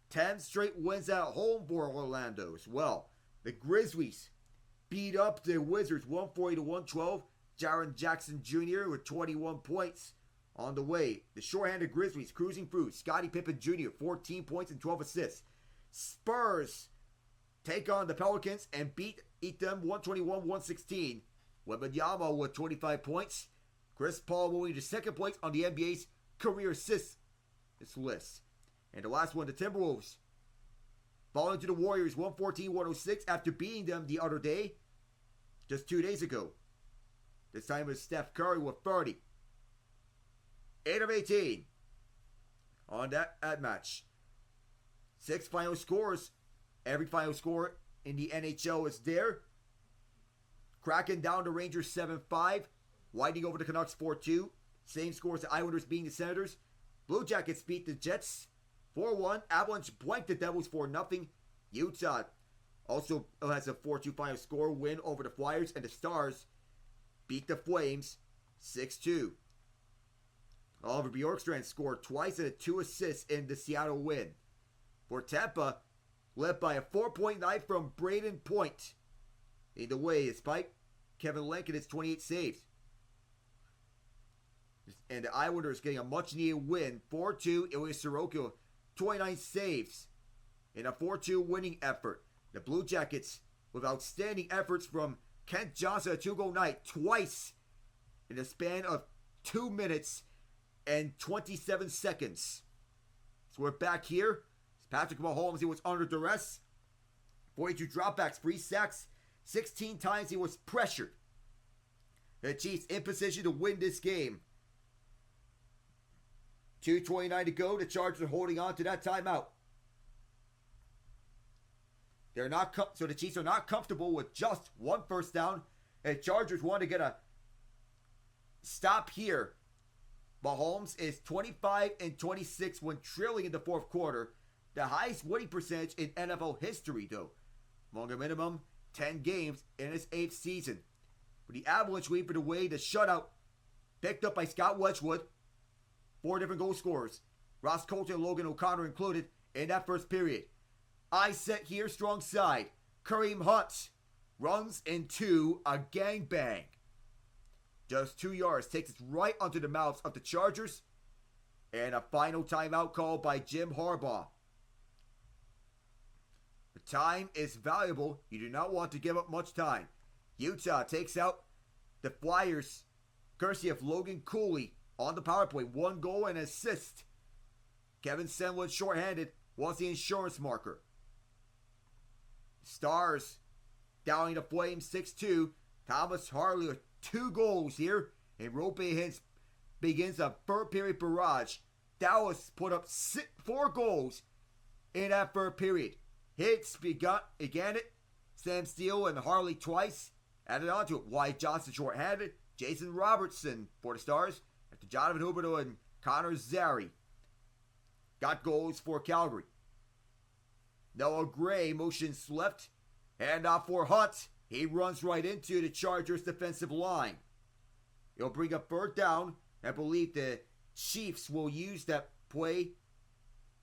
[SPEAKER 1] 10 straight wins at home for Orlando as well. The Grizzlies beat up the Wizards 140-112. Jaren Jackson Jr. with 21 points on the way. The short-handed Grizzlies cruising through. Scottie Pippen Jr. 14 points and 12 assists. Spurs take on the Pelicans and beat them 121-116. Wembanyama with 25 points. Chris Paul moving to 2nd place on the NBA's career assists list. And the last one, the Timberwolves falling to the Warriors 114-106 after beating them the other day, just 2 days ago. This time it's Steph Curry with 30. 8 of 18 on that match. 6 final scores. Every final score in the NHL is there. Kraken down the Rangers 7-5. Lightning over the Canucks 4-2. Same scores the Islanders beating the Senators. Blue Jackets beat the Jets 4-1. Avalanche blanked the Devils 4-0. Utah also has a 4-2 final score win over the Flyers. And the Stars beat the Flames 6-2. Oliver Bjorkstrand scored twice and had 2 assists in the Seattle win. For Tampa, led by a 4-point night from Braden Point. Either way, despite Kevin Lankin's 28 saves. And the Islanders getting a much-needed win. 4-2, Ilya Sorokin, 29 saves in a 4-2 winning effort. The Blue Jackets with outstanding efforts from Kent Johnson, a 2-goal night twice in the span of 2 minutes and 27 seconds. So we're back here. Patrick Mahomes, he was under duress. 42 dropbacks, 3 sacks. 16 times he was pressured. The Chiefs in position to win this game. 2:29 to go. The Chargers are holding on to that timeout. So the Chiefs are not comfortable with just 1 first down. And the Chargers want to get a stop here. Mahomes is 25-26 when trailing in the 4th quarter. The highest winning percentage in NFL history, though. Among a minimum 10 games in his 8th season. With the Avalanche leading the way, the shutout picked up by Scott Wedgwood. 4 different goal scorers. Ross Colton and Logan O'Connor included in that first period. I set here strong side. Kareem Hunt runs into a gangbang. Just 2 yards takes us right onto the mouths of the Chargers. And a final timeout called by Jim Harbaugh. The time is valuable. You do not want to give up much time. Utah takes out the Flyers, courtesy of Logan Cooley on the power play. 1 goal and assist. Kevin Senlund shorthanded was the insurance marker. Stars downing the Flames 6-2. Thomas Harley with 2 goals here. And Rope Hintz begins a 3rd period barrage. Dallas put up 4 goals in that 3rd period. Hits began it. Sam Steele and Harley twice. Added on to it. Wyatt Johnson short-handed. Jason Robertson for the Stars. Jonathan Huberdeau and Connor Zary got goals for Calgary. Noah Gray motions left. Hand off for Hunt. He runs right into the Chargers defensive line. He'll bring up third down. I believe the Chiefs will use that play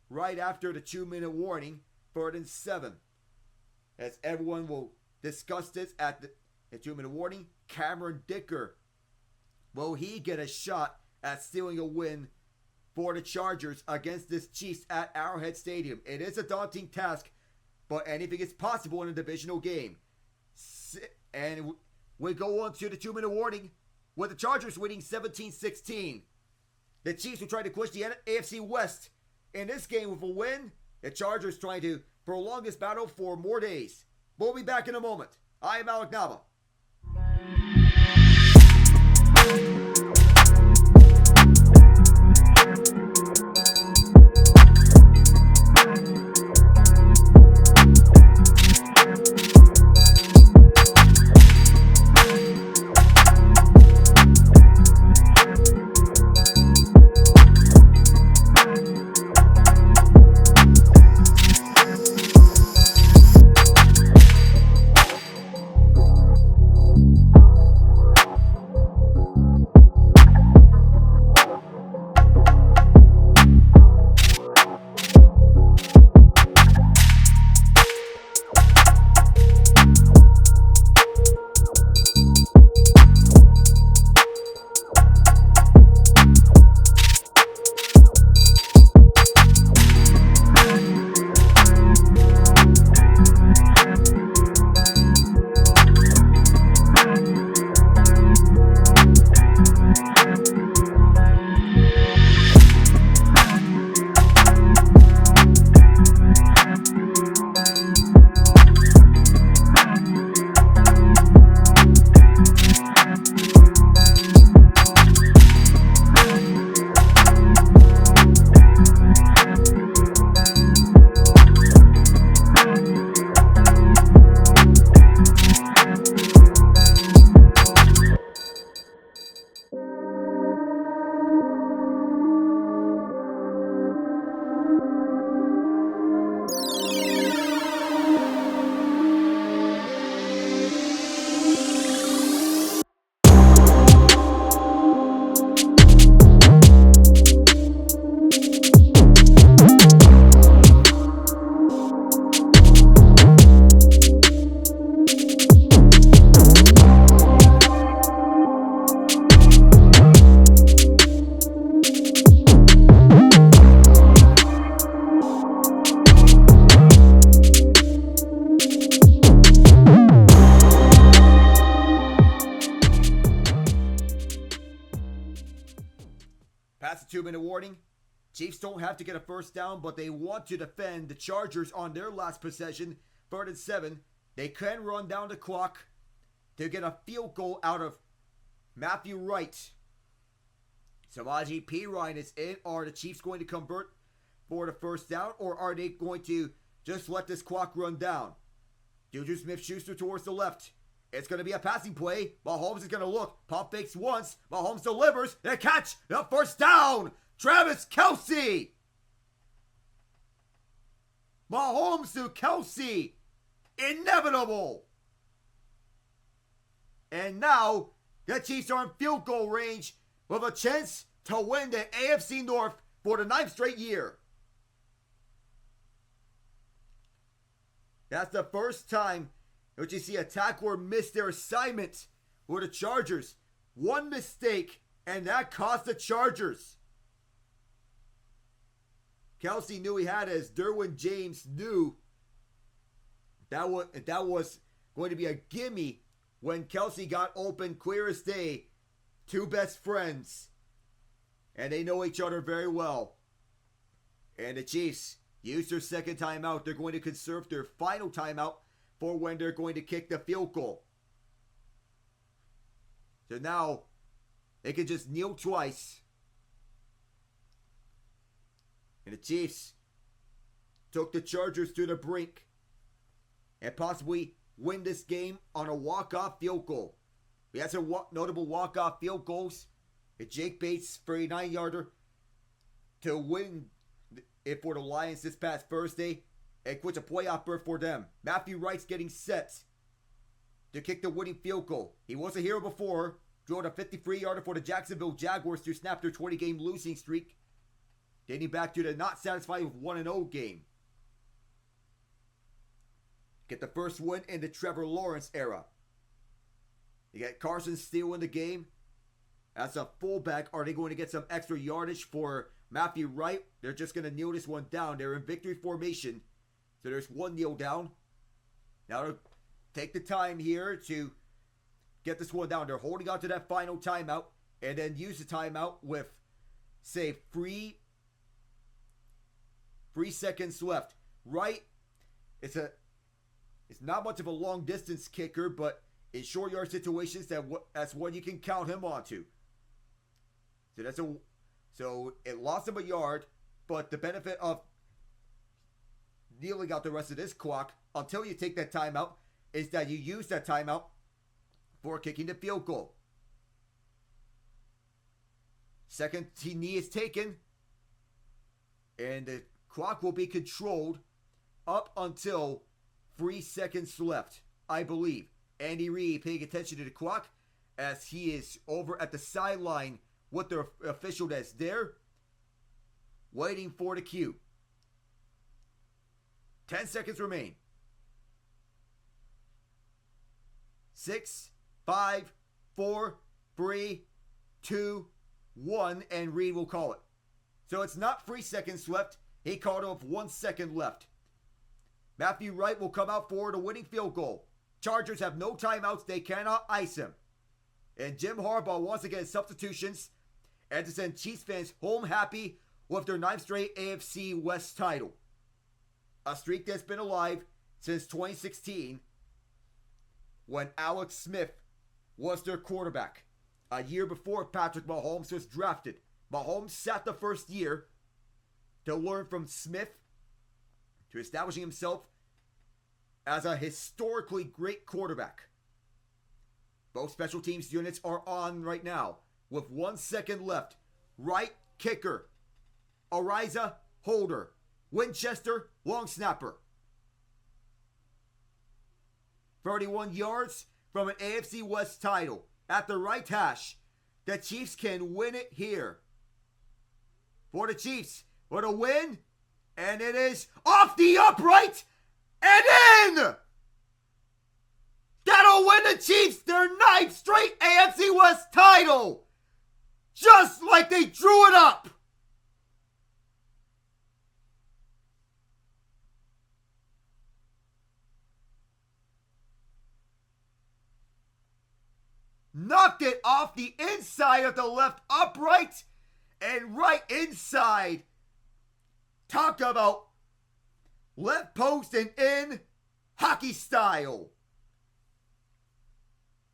[SPEAKER 1] right after the 2-minute warning, 3rd and 7. As everyone will discuss this at the 2-minute warning, Cameron Dicker, will he get a shot at stealing a win for the Chargers against this Chiefs at Arrowhead Stadium? It is a daunting task, but anything is possible in a divisional game. And we go on to the 2-minute warning with the Chargers winning 17-16. The Chiefs will try to push the AFC West in this game with a win. The Chargers trying to prolong this battle for more days. We'll be back in a moment. I am Alec Nava. Past the 2-minute warning, Chiefs don't have to get a first down, but they want to defend the Chargers on their last possession, 3rd and 7. They can run down the clock to get a field goal out of Matthew Wright. Samaje Perine is in. Are the Chiefs going to convert for the first down, or are they going to just let this clock run down? Juju Smith-Schuster towards the left. It's going to be a passing play. Mahomes is going to look. Pump fakes once. Mahomes delivers. The catch. The first down. Travis Kelce. Mahomes to Kelce. Inevitable. And now the Chiefs are in field goal range with a chance to win the AFC North for the 9th straight year. That's the first time that you see a tackler miss their assignment for the Chargers. One mistake, and that cost the Chargers. Kelce knew he had it, as Derwin James knew that was going to be a gimme when Kelce got open clear as day. Two best friends, and they know each other very well. And the Chiefs use their second timeout. They're going to conserve their final timeout for when they're going to kick the field goal. So now they can just kneel twice. And the Chiefs took the Chargers to the brink and possibly win this game on a walk-off field goal. We had some notable walk-off field goals A Jake Bates 39-yarder to win it for the Lions this past Thursday. And quits a playoff berth for them. Matthew Wright's getting set to kick the winning field goal. He was a hero before. Drilled a 53-yarder for the Jacksonville Jaguars to snap their 20-game losing streak, dating back to the not satisfied with 1-0 game. Get the first win in the Trevor Lawrence era. You get Carson Steele in the game. As a fullback, are they going to get some extra yardage for Matthew Wright? They're just going to kneel this one down. They're in victory formation. So there's one kneel down. Now to take the time here to get this one down. They're holding on to that final timeout and then use the timeout with, say, 3 seconds left. Wright, it's not much of a long distance kicker, but in short yard situations, that's one you can count him onto. So it lost him a yard, but the benefit of kneeling out the rest of this clock until you take that timeout is that you use that timeout for kicking the field goal. Second knee is taken, and the clock will be controlled up until 3 seconds left, I believe. Andy Reid paying attention to the clock as he is over at the sideline with the official that's there, waiting for the cue. 10 seconds remain. 6, 5, 4, 3, 2, 1, and Reid will call it. So it's not 3 seconds left. He called it with 1 second left. Matthew Wright will come out for the winning field goal. Chargers have no timeouts. They cannot ice him. And Jim Harbaugh wants to get substitutions and to send Chiefs fans home happy with their 9th straight AFC West title. A streak that's been alive since 2016 when Alex Smith was their quarterback. A year before Patrick Mahomes was drafted. Mahomes sat the first year to learn from Smith to establishing himself as a historically great quarterback. Both special teams units are on right now with 1 second left. Right kicker, Ariza holder, Winchester long snapper. 31 yards from an AFC West title at the right hash. The Chiefs can win it here. For the Chiefs, for the win, and it is off the upright and in! That'll win the Chiefs their 9th straight AFC West title! Just like they drew it up! Knocked it off the inside of the left upright and right inside. Talk about left post and in hockey style.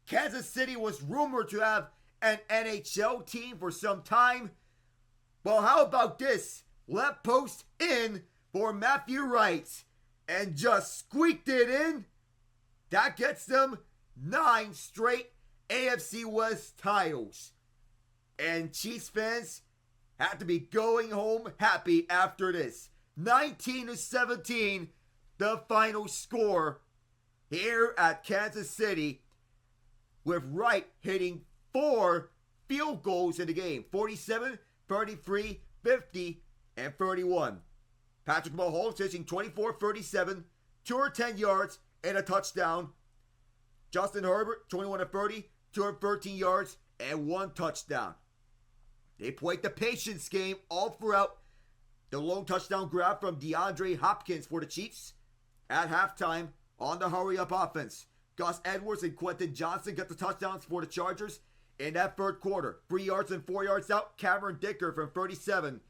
[SPEAKER 1] Kansas City was rumored to have an NHL team for some time. Well, how about this? Left post in for Matthew Wright. And just squeaked it in. That gets them 9 straight AFC West titles. And Chiefs fans have to be going home happy after this. 19-17, the final score here at Kansas City, with Wright hitting 4 field goals in the game. 47, 33, 50, and 31. Patrick Mahomes pitching 24-37, 210 yards, and a touchdown. Justin Herbert, 21-30, 213 yards, and 1 touchdown. They played the patience game all throughout. The lone touchdown grab from DeAndre Hopkins for the Chiefs. At halftime, on the hurry-up offense, Gus Edwards and Quentin Johnson got the touchdowns for the Chargers in that third quarter. 3 yards and 4 yards out, Cameron Dicker from 37.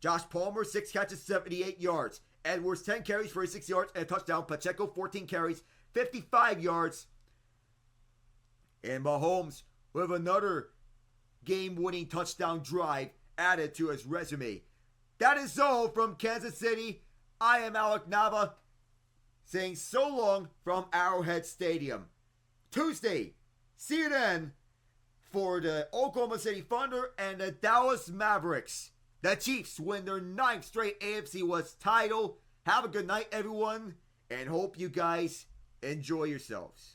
[SPEAKER 1] Josh Palmer, 6 catches, 78 yards. Edwards, 10 carries, 46 yards, and a touchdown. Pacheco, 14 carries, 55 yards. And Mahomes with another game-winning touchdown drive added to his resume. That is all from Kansas City. I am Alec Nava saying so long from Arrowhead Stadium. Tuesday, see you then. for the Oklahoma City Thunder and the Dallas Mavericks. The Chiefs win their 9th straight AFC West title. Have a good night, everyone, and hope you guys enjoy yourselves.